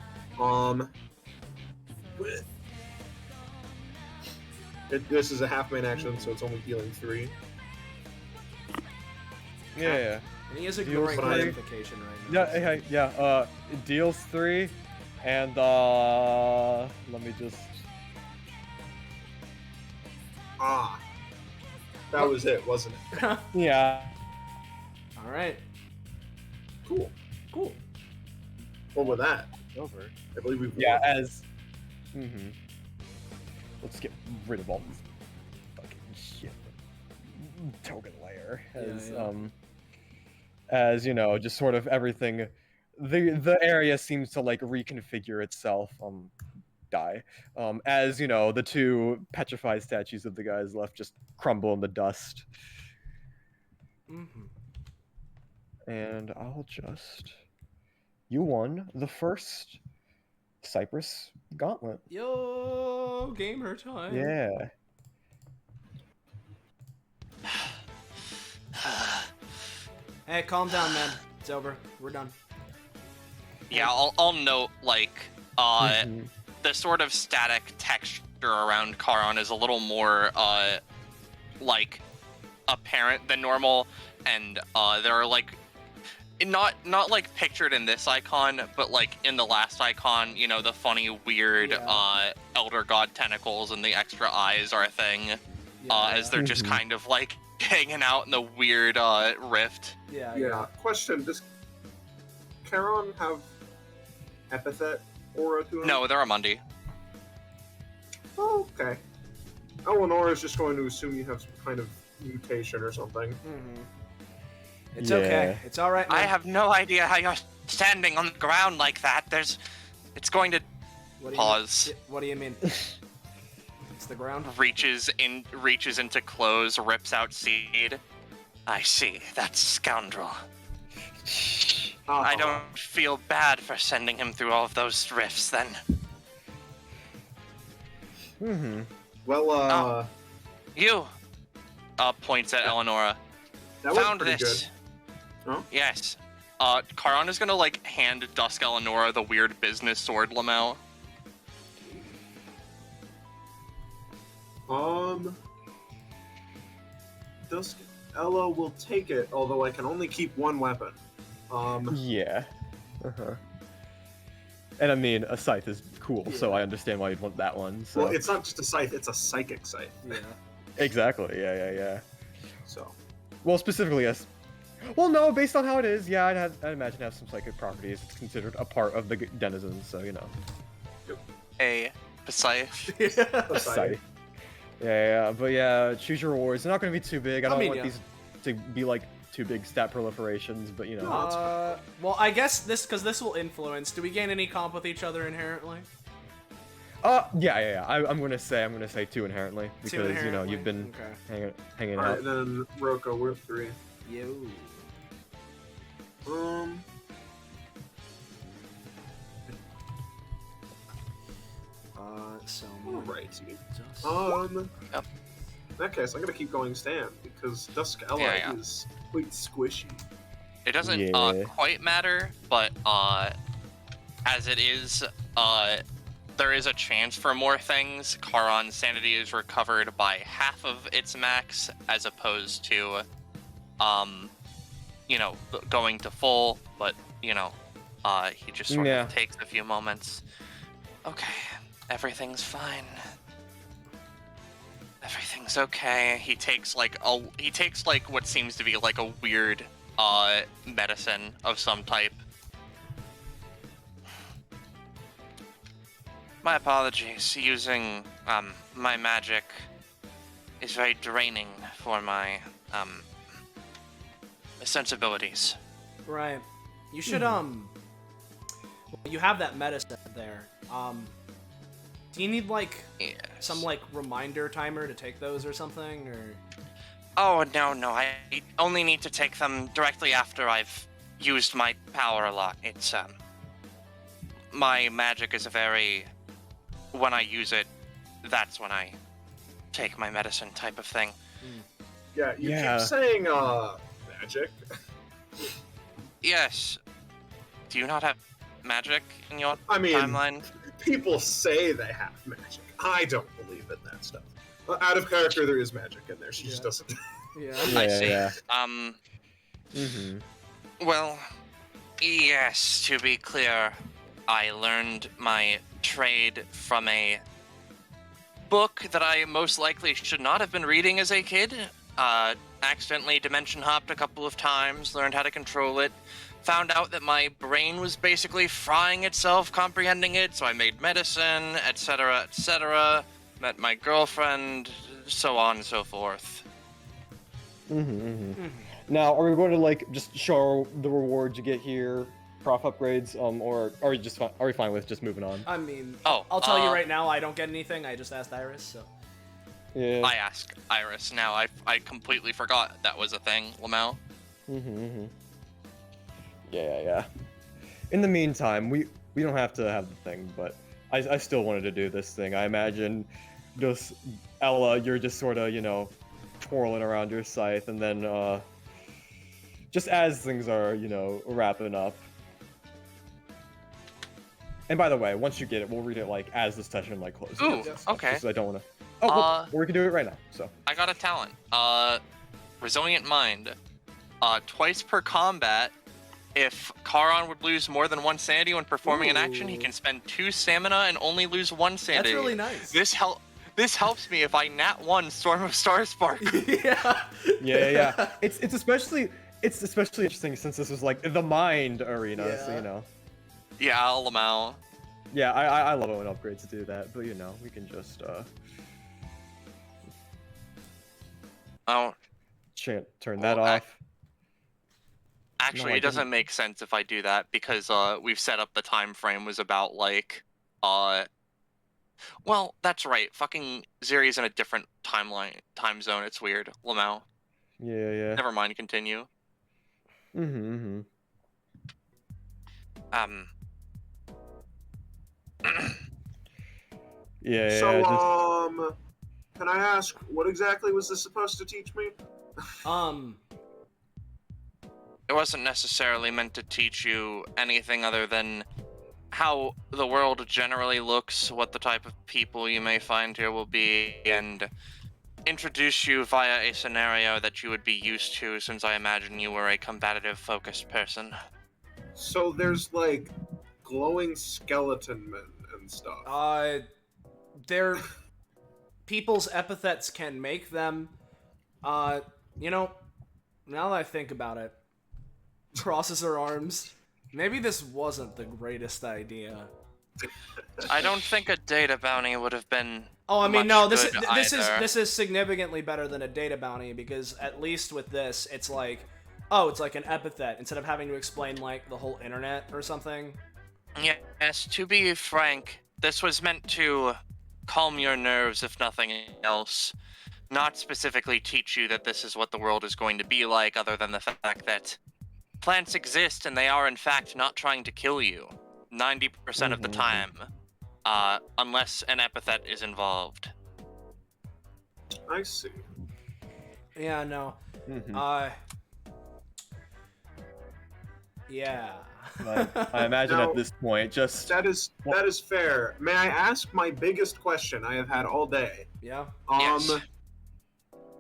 This is a half main action, so it's only healing 3. Yeah. And he is ignoring gratification right now. Yeah. It deals 3, and let me just. That was it, wasn't it? Yeah. All right. Cool. Well, with that, Over. I believe we've Yeah, won. as. Let's get rid of all this fucking shit. Token layer. As you know, just sort of everything. The area seems to like reconfigure itself. Die. As you know, the 2 petrified statues of the guys left just crumble in the dust. And I'll just. You won the first Cyprus Gauntlet. Yo, gamer time. Yeah. Hey, calm down, man. It's over. We're done. Yeah, I'll note like the sort of static texture around Charon is a little more like apparent than normal, and there are like not like pictured in this icon, but like in the last icon, you know, the funny weird elder god tentacles and the extra eyes are a thing, as they're just kind of like hanging out in the weird rift. Yeah. Question: does Charon have epithet aura to him? No, they're a Mundi. Oh, okay. Eleanor is just going to assume you have some kind of mutation or something. It's okay. It's all right, man. I have no idea how you're standing on the ground like that. It's going to pause. What do you mean? It's the ground. Reaches into clothes, rips out seed. I see, that scoundrel. I don't feel bad for sending him through all of those rifts then. Well, You points at Eleonora. that was Found pretty this. good. Huh? Yes. Charon is gonna like hand Dusk Eleonora the weird business sword Lamau. Dusk Ella will take it, although I can only keep one weapon. Yeah. And I mean, a scythe is cool, so I understand why you'd want that one. So. Well, it's not just a scythe; it's a psychic scythe. Yeah. Exactly. Yeah. So. Well, specifically, yes. Well, no, based on how it is, yeah, I'd imagine it has some psychic properties. It's considered a part of the denizens, so you know. A scythe. A Scythe. Yeah, but yeah, choose your rewards. They're not going to be too big. I don't want these to be like too big stat proliferations, but you know. Well, I guess because this will influence. Do we gain any comp with each other inherently? Yeah. I'm gonna say 2 inherently because you know you've been hanging out. Alright, then Roko, we're at 3. Yo. Alrighty. In that case, I'm gonna keep going stand because Dusk Ella is quite squishy. It doesn't quite matter, but as it is, there is a chance for more things. Charon's sanity is recovered by half of its max, as opposed to, you know, going to full. But you know, he just sort of takes a few moments. Okay, everything's fine. Everything's okay. He takes like what seems to be like a weird medicine of some type. My apologies. Using my magic is very draining for my sensibilities. Right. You should you have that medicine there. Do you need like some like reminder timer to take those or something, or? Oh no, I only need to take them directly after I've used my power a lot. It's my magic is when I use it, that's when I take my medicine type of thing. Yeah, you keep saying magic. Yes. Do you not have magic in your timeline? People say they have magic. I don't believe in that stuff. Out of character, there is magic in there. She just doesn't. I see. Well, yes, to be clear, I learned my trade from a book that I most likely should not have been reading as a kid. Accidentally dimension hopped a couple of times, learned how to control it, found out that my brain was basically frying itself comprehending it, so I made medicine, etc., etc., met my girlfriend, so on and so forth. Now, are we going to like just show the rewards you get here, prof upgrades, or are we fine with just moving on? I mean, I'll tell you right now, I don't get anything. I just asked Iris, so. Yeah. I ask Iris now. I completely forgot that was a thing, Lamau. Yeah. In the meantime, we don't have to have the thing, but I still wanted to do this thing. I imagine just Ella, you're just sort of, you know, twirling around your scythe, and then just as things are, you know, wrapping up. And by the way, once you get it, we'll read it like as this session like closes. Ooh, okay. Because I don't want to. Well, we can do it right now. So I got a talent. Resilient Mind. Twice per combat, if Charon would lose more than 1 sanity when performing an action, he can spend 2 stamina and only lose 1 sanity. That's really nice. This helps me if I nat 1 Storm of Star Spark. Yeah. It's especially interesting since this is like the mind arena, so you know. Yeah, Lamau. Yeah, I love it when upgrades do that, but you know, we can just turn that off. Actually, it doesn't make sense if I do that because we've set up the time frame was about like well, that's right. Fucking Ziri's in a different time zone. It's weird. Lamau. Yeah. Never mind, continue. So, can I ask, what exactly was this supposed to teach me? It wasn't necessarily meant to teach you anything other than how the world generally looks, what the type of people you may find here will be, and introduce you via a scenario that you would be used to, since I imagine you were a combative, focused person. So there's, like, glowing skeleton men and stuff? They're people's epithets can make them. You know, now that I think about it, crosses her arms. Maybe this wasn't the greatest idea. I don't think a data bounty would have been. Oh, I mean, much no. This good is significantly better than a data bounty because at least with this, it's like, oh, it's like an epithet instead of having to explain like the whole internet or something. Yes, to be frank, this was meant to calm your nerves, if nothing else. Not specifically teach you that this is what the world is going to be like, other than the fact that plants exist and they are in fact not trying to kill you 90% of the time, unless an epithet is involved. I see. Yeah, no. Yeah. I imagine Now, at this point, just that is fair. May I ask my biggest question I have had all day? Yeah. Yes.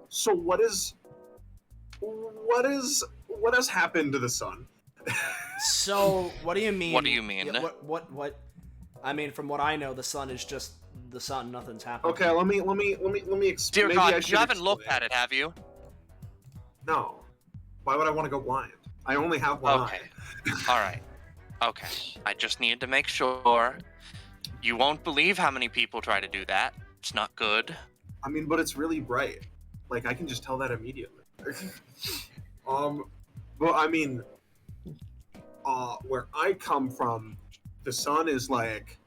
So what has happened to the sun? So, what do you mean? What do you mean? Yeah, what? I mean, from what I know, the sun is just the sun. Nothing's happening. Okay, let me explain. Dear God, you haven't looked at it, have you? No. Why would I want to go blind? I only have one Okay. eye. All right. Okay. I just needed to make sure. You won't believe how many people try to do that. It's not good. I mean, but it's really bright. Like, I can just tell that immediately. But I mean, where I come from, the sun is like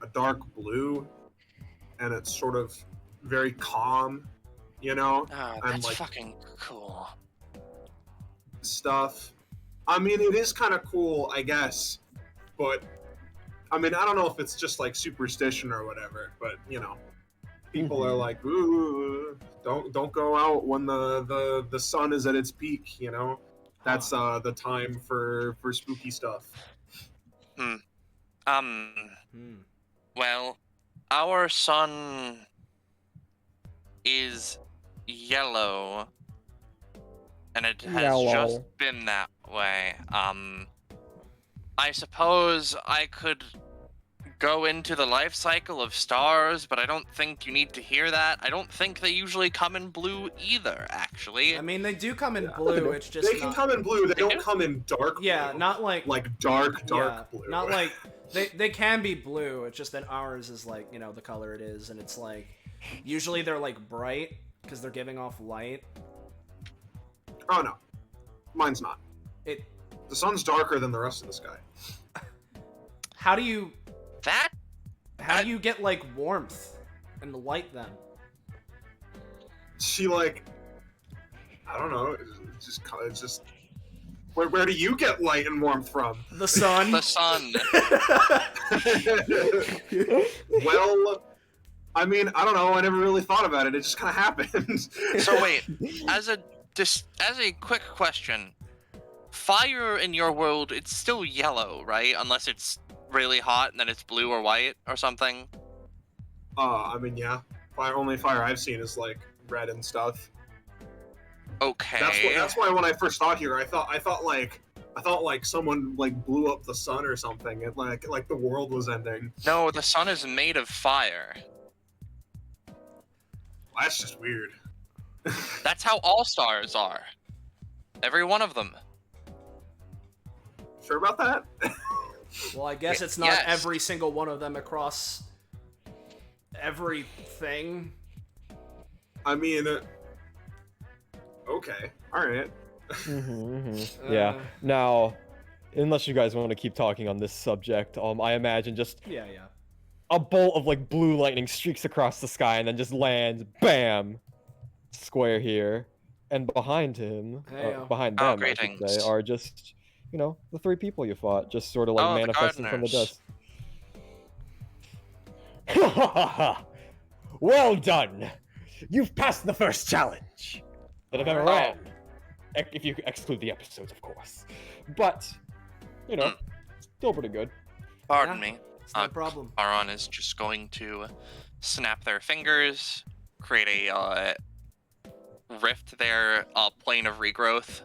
a dark blue, and it's sort of very calm, you know? Oh, and that's like fucking cool. stuff. I mean, it is kind of cool, I guess, but I mean, I don't know if it's just like superstition or whatever, but you know, people are like, ooh, don't go out when the sun is at its peak, you know? That's the time for spooky stuff. Well, our sun is yellow, and it has just been that way. I suppose I could go into the life cycle of stars, but I don't think you need to hear that. I don't think they usually come in blue either, actually. I mean, they do come in blue. It's just they can come in blue. They don't come in dark blue. Yeah, not like dark yeah, blue. Not like they can be blue. It's just that ours is like, you know, the color it is, and it's like usually they're like bright because they're giving off light. Oh no, mine's not. The sun's darker than the rest of the sky. How do you How do you get like warmth and light then? She like, I don't know. It's just. Where do you get light and warmth from? The sun. The sun. Well, I mean, I don't know. I never really thought about it. It just kind of happened. So wait, as a quick question, fire in your world, it's still yellow, right? Unless it's really hot and then it's blue or white or something. I mean, yeah. Only fire I've seen is like red and stuff. Okay. That's why when I first got here, I thought like someone like blew up the sun or something, and like the world was ending. No, the sun is made of fire. That's just weird. That's how all stars are. Every one of them. Sure about that? Well, I guess it's not Yes. every single one of them across everything. I mean, okay, all right. Yeah. Now, unless you guys want to keep talking on this subject, I imagine just Yeah. a bolt of like blue lightning streaks across the sky and then just lands, bam, square here, and behind him, Heyo. behind them, I should greetings. say, are just, you know, the three people you fought, just sort of like Oh, the manifesting from the gardeners. dust. Well done! You've passed the first challenge that I've ever ran. If you exclude the episodes, of course. But, you know, still pretty good. Pardon Yeah. me. It's no problem. Aron is just going to snap their fingers, create a rift there, plane of regrowth.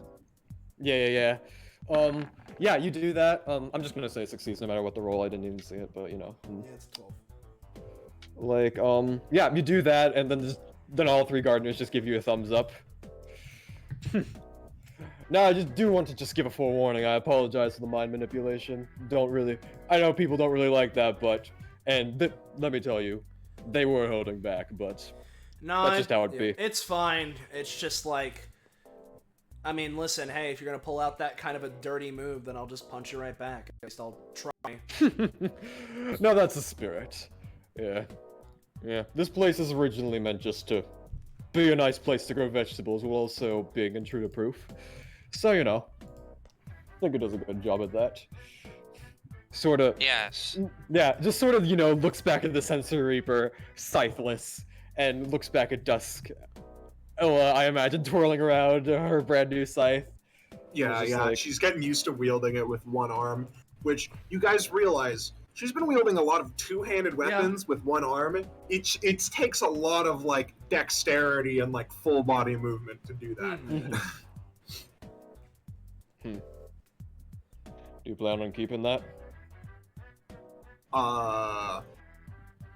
Yeah. yeah, you do that. I'm just gonna say it succeeds no matter what the roll. I didn't even see it, but you know. Yeah, it's 12. Like, yeah, you do that, and then all 3 gardeners just give you a thumbs up. No, I just do want to just give a forewarning. I apologize for the mind manipulation. I know people don't really like that, but, let me tell you, they were holding back, but No, that's just how it'd be. It's fine. It's just like, I mean, listen, hey, if you're gonna pull out that kind of a dirty move, then I'll just punch you right back. At least I'll try. No, that's the spirit. Yeah. Yeah, this place is originally meant just to be a nice place to grow vegetables while also being intruder-proof. So, you know, I think it does a good job at that. Sort of... Yes. Yeah, just sort of, you know, looks back at the Sensory Reaper, scytheless, and looks back at Dusk. Ella, I imagine, twirling around her brand new scythe. Yeah, yeah, like... she's getting used to wielding it with one arm, which you guys realize she's been wielding a lot of two-handed weapons with one arm. It takes a lot of like dexterity and like full body movement to do that. Do you plan on keeping that?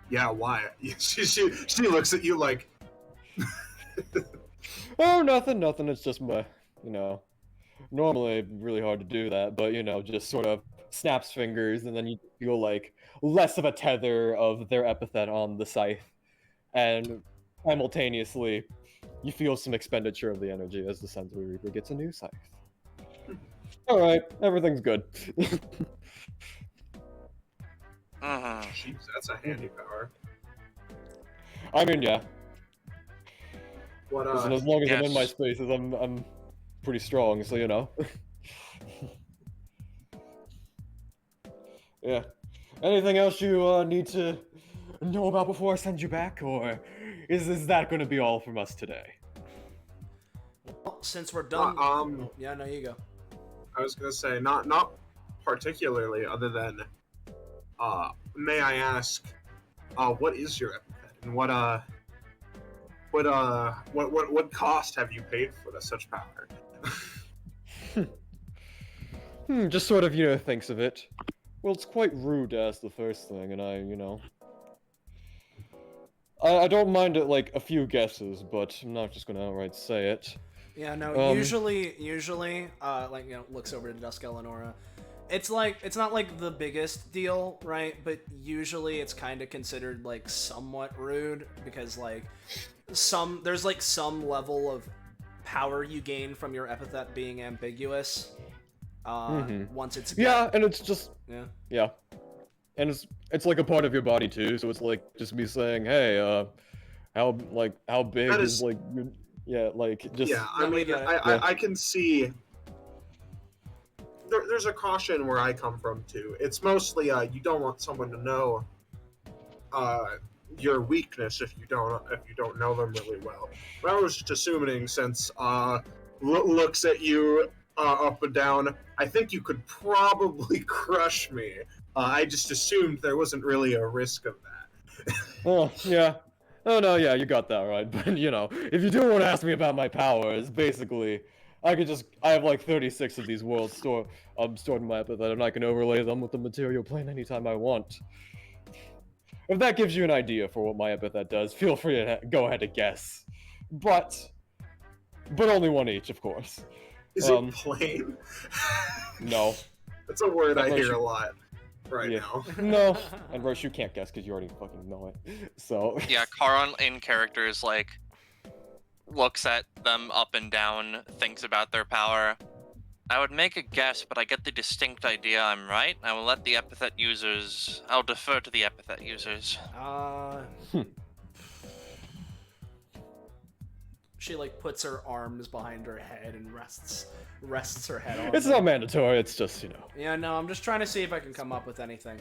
Yeah, why? She looks at you like... Oh, nothing. It's just my, you know, normally really hard to do that, but, you know, just sort of snaps fingers, and then you feel like less of a tether of their epithet on the scythe, and simultaneously, you feel some expenditure of the energy as the Sensory Reaper gets a new scythe. Alright, everything's good. Jeez, that's a handy power. I mean, yeah. What, Listen, as long as I'm in my yes. spaces, I'm pretty strong, so you know. Yeah. Anything else you need to know about before I send you back, or is that going to be all from us today? Well, since we're done... yeah, no, you go. I was gonna say, not particularly, other than, may I ask, what is your epithet, and what cost have you paid for such power? Just sort of, you know, thinks of it. Well, it's quite rude to ask the first thing, and you know... I don't mind it, like, a few guesses, but I'm not just gonna outright say it. Yeah, no, usually, like, you know, looks over to Dusk Eleonora. It's not like the biggest deal, right? But usually it's kind of considered, like, somewhat rude, because, like, there's, like, some level of power you gain from your epithet being ambiguous. Once it's... Yeah, and it's just... Yeah. Yeah. And it's like a part of your body, too, so it's like, just me saying, hey, how big is, like... Yeah, like, just... Yeah, I mean, I can see... There's a caution where I come from, too. It's mostly, you don't want someone to know your weakness if you don't know them really well. But I was just assuming, since looks at you up and down, I think you could probably crush me. I just assumed there wasn't really a risk of that. Oh, yeah. Oh, no, yeah, you got that right. But, you know, if you do want to ask me about my powers, basically, I have like 36 of these worlds stored in my epithet, and I can overlay them with the material plane anytime I want. If that gives you an idea for what my epithet does, feel free to go ahead and guess. But only one each, of course. Is it plane? No. That's a word I hear a lot now. No. And Roche, you can't guess because you already fucking know it. So... Yeah, Charon in character is like... looks at them up and down, thinks about their power. I would make a guess, but I get the distinct idea I'm right. I will let the epithet users... I'll defer to the epithet users. She, like, puts her arms behind her head and rests her head on It's them. not mandatory, it's just, you know. Yeah, no, I'm just trying to see if I can come up with anything.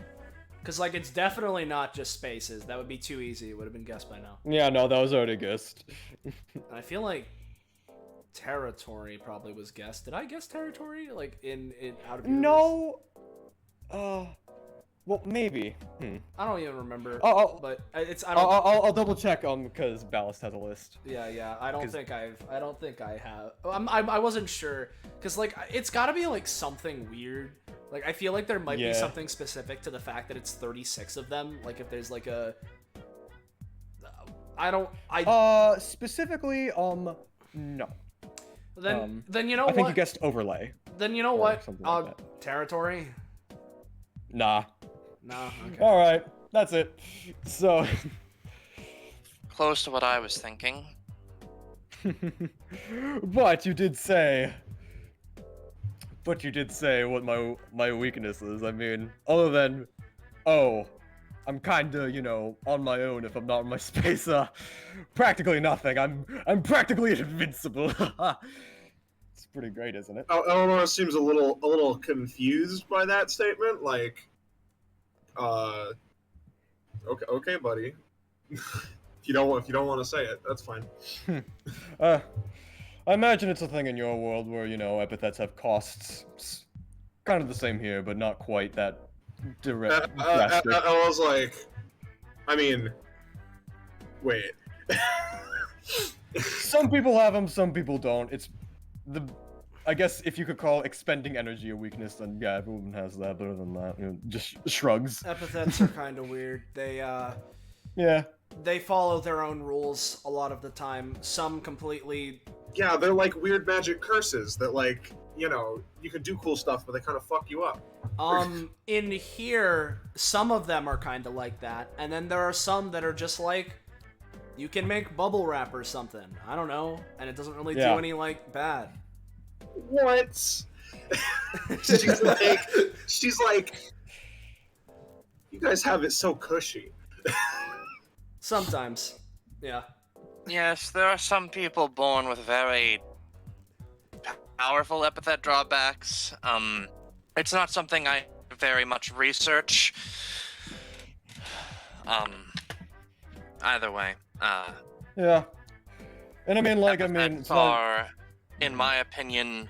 Because, like, it's definitely not just spaces. That would be too easy. It would have been guessed by now. Yeah, no, that was already guessed. And I feel like territory probably was guessed. Did I guess territory? Like, in out of yours? No! Well, maybe. I don't even remember. Oh, but it's I don't. I'll double check because Ballast has a list. Yeah. I don't think I have. I wasn't sure because like it's got to be like something weird. Like I feel like there might be something specific to the fact that it's 36 of them. Like if there's like a. Specifically, no. Then you know I think what? you guessed overlay. Then you know what? Like territory. Nah. No. Okay. All right, that's it. So. Close to what I was thinking. But you did say what my weakness is. I mean, other than, I'm kinda, on my own if I'm not in my space. Practically nothing. I'm practically invincible. It's pretty great, isn't it? Eleanor seems a little confused by that statement. Like, okay, buddy. if you don't want to say it, that's fine. I imagine it's a thing in your world where epithets have costs. It's kind of the same here, but not quite that direct. Drastic. I was like, I mean, wait. Some people have them, some people don't. I guess if you could call expending energy a weakness, then yeah, everyone has that. But other than that, just shrugs. Epithets are kind of weird. They they follow their own rules a lot of the time. Some completely. Yeah, they're like weird magic curses that, like, you can do cool stuff, but they kind of fuck you up. In here, some of them are kind of like that, and then there are some that are just like, you can make bubble wrap or something. I don't know, and it doesn't really do any like bad. What? she's like, you guys have it so cushy. Sometimes, yeah. Yes, there are some people born with very powerful epithet drawbacks. It's not something I very much research. Either way, yeah. And I mean, epithets are, in my opinion,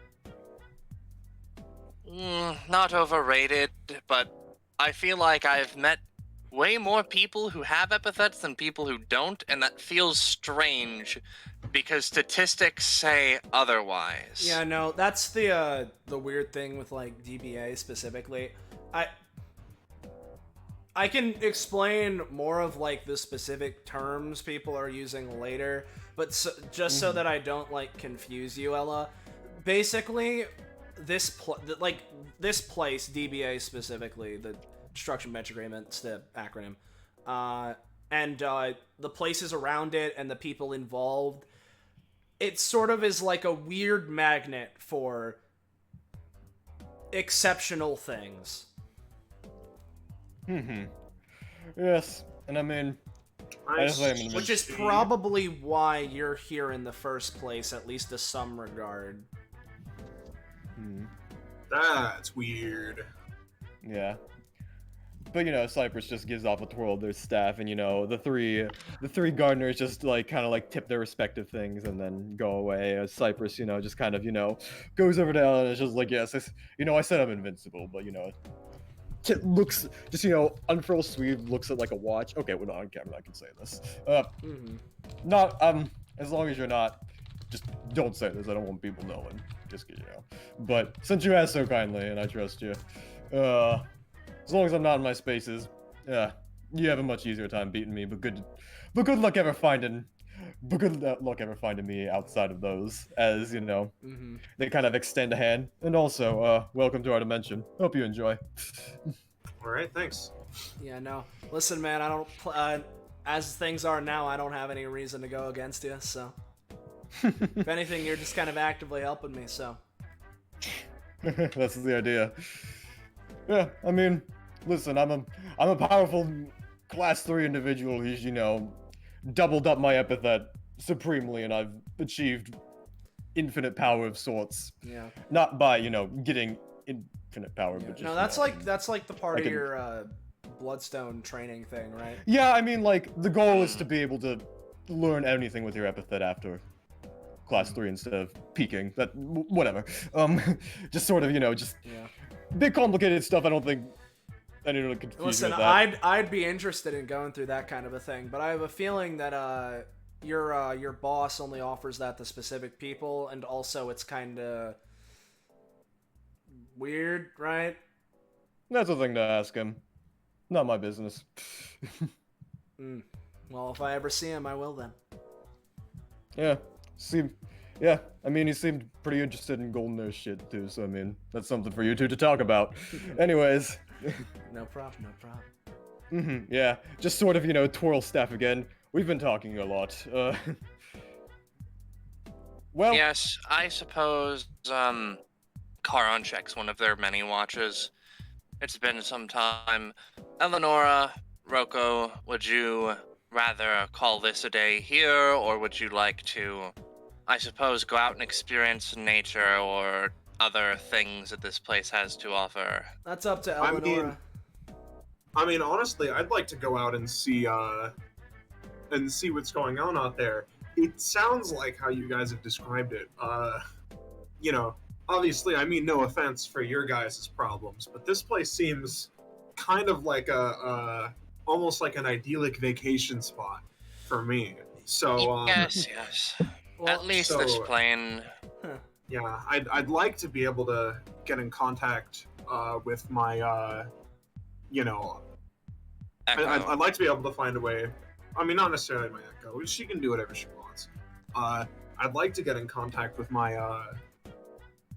not overrated, but I feel like I've met way more people who have epithets than people who don't, and that feels strange because statistics say otherwise. Yeah, no, that's the weird thing with like DBA specifically. I can explain more of like the specific terms people are using later, but so that I don't like confuse you, Ella. Basically, this place, DBA specifically, the Destruction Bench Agreement's the acronym, and the places around it and the people involved, it sort of is like a weird magnet for exceptional things. Yes, and I mean, which is probably why you're here in the first place, at least to some regard. That's weird. Yeah. But Cyprus just gives off a twirl of their staff, and the three gardeners just kind of tip their respective things and then go away. As Cyprus, just kind of goes over to Ellen and is just like, yes, I said I'm invincible, but looks just unfurls sleeve, looks at like a watch. Okay, we're not on camera. I can say this. Not as long as you're not, just don't say this. I don't want people knowing. Just But since you asked so kindly and I trust you, as long as I'm not in my spaces, you have a much easier time beating me. But good luck ever finding me outside of those. As they kind of extend a hand. And also, welcome to our dimension. Hope you enjoy. All right, thanks. Yeah, no. Listen, man, I don't. As things are now, I don't have any reason to go against you. So, if anything, you're just kind of actively helping me. So. That's the idea. Yeah, I mean, listen, I'm a powerful class 3 individual who's, doubled up my epithet supremely, and I've achieved infinite power of sorts. Yeah. Not by, getting infinite power, but just no, that's like the part of your Bloodstone training thing, right? Yeah, I mean, the goal is to be able to learn anything with your epithet after class 3 instead of peaking. That whatever. Just sort of, just big complicated stuff. I don't think anyone confused Listen, with that. I'd be interested in going through that kind of a thing, but I have a feeling that your boss only offers that to specific people, and also it's kind of weird, right? That's a thing to ask him. Not my business. Well, if I ever see him, I will then. Yeah, I mean, he seemed pretty interested in golden nose shit too, so I mean, that's something for you two to talk about. Anyways. No problem, no problem. Yeah, just sort of, twirl staff again. We've been talking a lot. Well. Yes, I suppose, Charon checks one of their many watches. It's been some time. Eleonora, Rocco, would you rather call this a day here, or would you like to, I suppose, go out and experience nature or other things that this place has to offer? That's up to Eleonora. I mean, honestly, I'd like to go out and see what's going on out there. It sounds like how you guys have described it. Obviously, I mean no offense for your guys' problems, but this place seems kind of like almost like an idyllic vacation spot for me. So Yes. Well, At least this plane. Yeah, I'd like to be able to get in contact with my I'd like to be able to find a way. I mean, not necessarily my Echo. She can do whatever she wants. I'd like to get in contact with my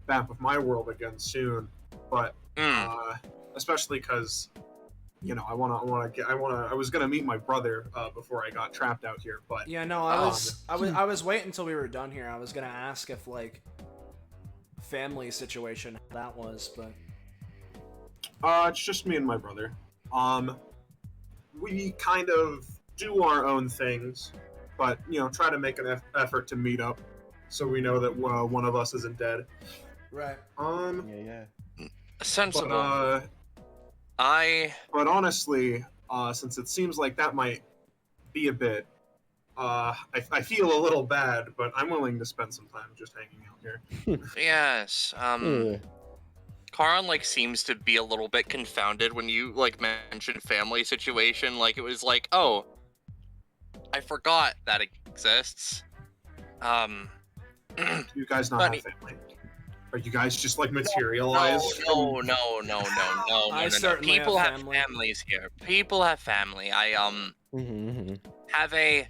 map of my world again soon, but especially because I was gonna meet my brother before I got trapped out here, but yeah, no, I was waiting until we were done here. I was gonna ask if like family situation that was, but it's just me and my brother. We kind of do our own things, but try to make an effort to meet up, so we know that one of us isn't dead. right. Yeah. Sensible. But honestly, since it seems like that might be a bit, I feel a little bad, but I'm willing to spend some time just hanging out here. Yes. Charon seems to be a little bit confounded when you mentioned family situation. It was like, oh, I forgot that exists. Do you guys not have family? Are you guys just materialized? No. I certainly People have have family. families here. People have family. I have a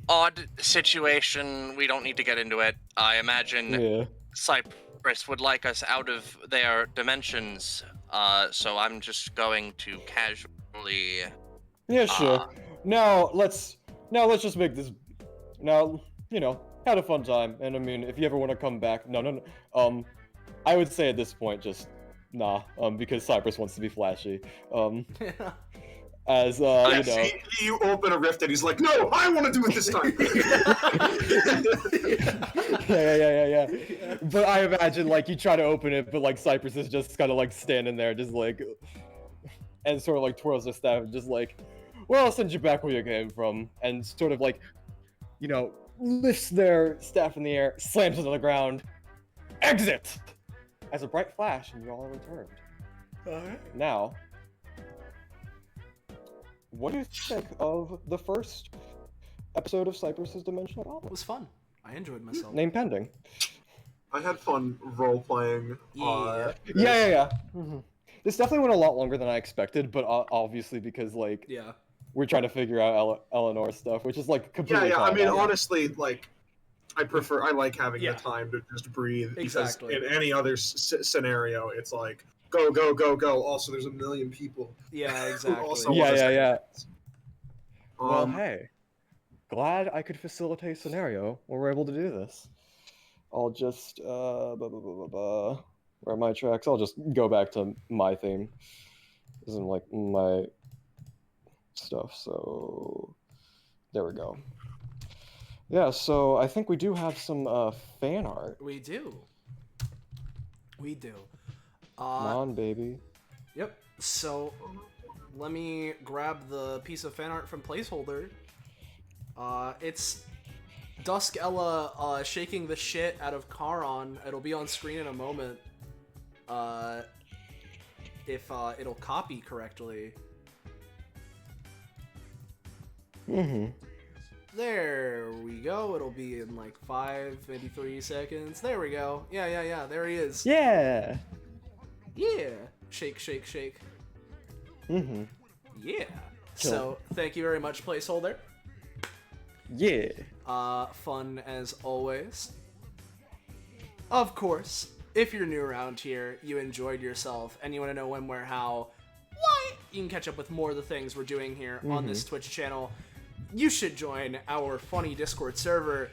odd situation. We don't need to get into it. I imagine Cyprus would like us out of their dimensions. So I'm just going to casually. Yeah, sure. Now let's just make this. Now, had a fun time, and I mean, if you ever want to come back, no. I would say at this point, just nah, because Cyprus wants to be flashy. As you open a rift and he's like, no, I want to do it this time. yeah. But I imagine you try to open it, but Cyprus is just kind of standing there, just and sort of twirls her staff, just well, I'll send you back where you came from, and sort of lifts their staff in the air, slams it on the ground. Exit! As a bright flash, and you all are returned. Alright. Now, what do you think of the first episode of Cyprus's Dimensional Gauntlet? It was fun. I enjoyed myself. Name pending. I had fun role-playing. Yeah. Yeah. This definitely went a lot longer than I expected, but obviously because, we're trying to figure out Eleanor's stuff, which is completely Yeah. fine. I mean, honestly, I like having the time to just breathe. Exactly. Because in any other scenario, it's go. Also, there's a million people. Yeah, exactly. Yeah. Well, hey, glad I could facilitate a scenario where we're able to do this. I'll just where are my tracks? I'll just go back to my theme. This isn't my stuff, so there we go. Yeah, so I think we do have some fan art. We do. Come on, baby. Yep. So let me grab the piece of fan art from placeholder. It's Dusk Ella shaking the shit out of Charon. It'll be on screen in a moment. if it'll copy correctly. There we go. It'll be in like 5, maybe 3 seconds. There we go. Yeah. There he is. Yeah. Yeah. Shake, shake, shake. Yeah. So, thank you very much, placeholder. Yeah. Fun as always. Of course, if you're new around here, you enjoyed yourself, and you want to know when, where, how, why, you can catch up with more of the things we're doing here on this Twitch channel. You should join our funny Discord server.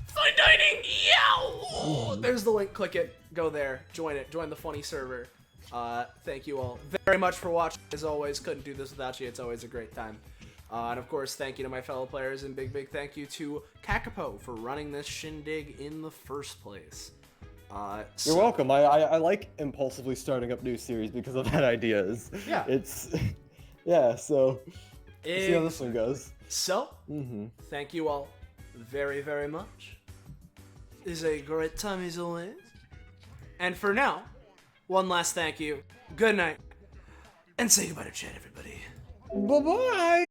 Fine dining, yow! There's the link, click it, go there, join it, join the funny server. Thank you all very much for watching. As always, couldn't do this without you. It's always a great time. And of course, thank you to my fellow players, and big thank you to Kakapo for running this shindig in the first place. You're welcome. I like impulsively starting up new series because I've had ideas. Yeah. It's yeah. So see how this one goes. So thank you all very much. It's a great time as always. And for now, one last thank you. Good night, and say goodbye to chat, everybody. Bye bye.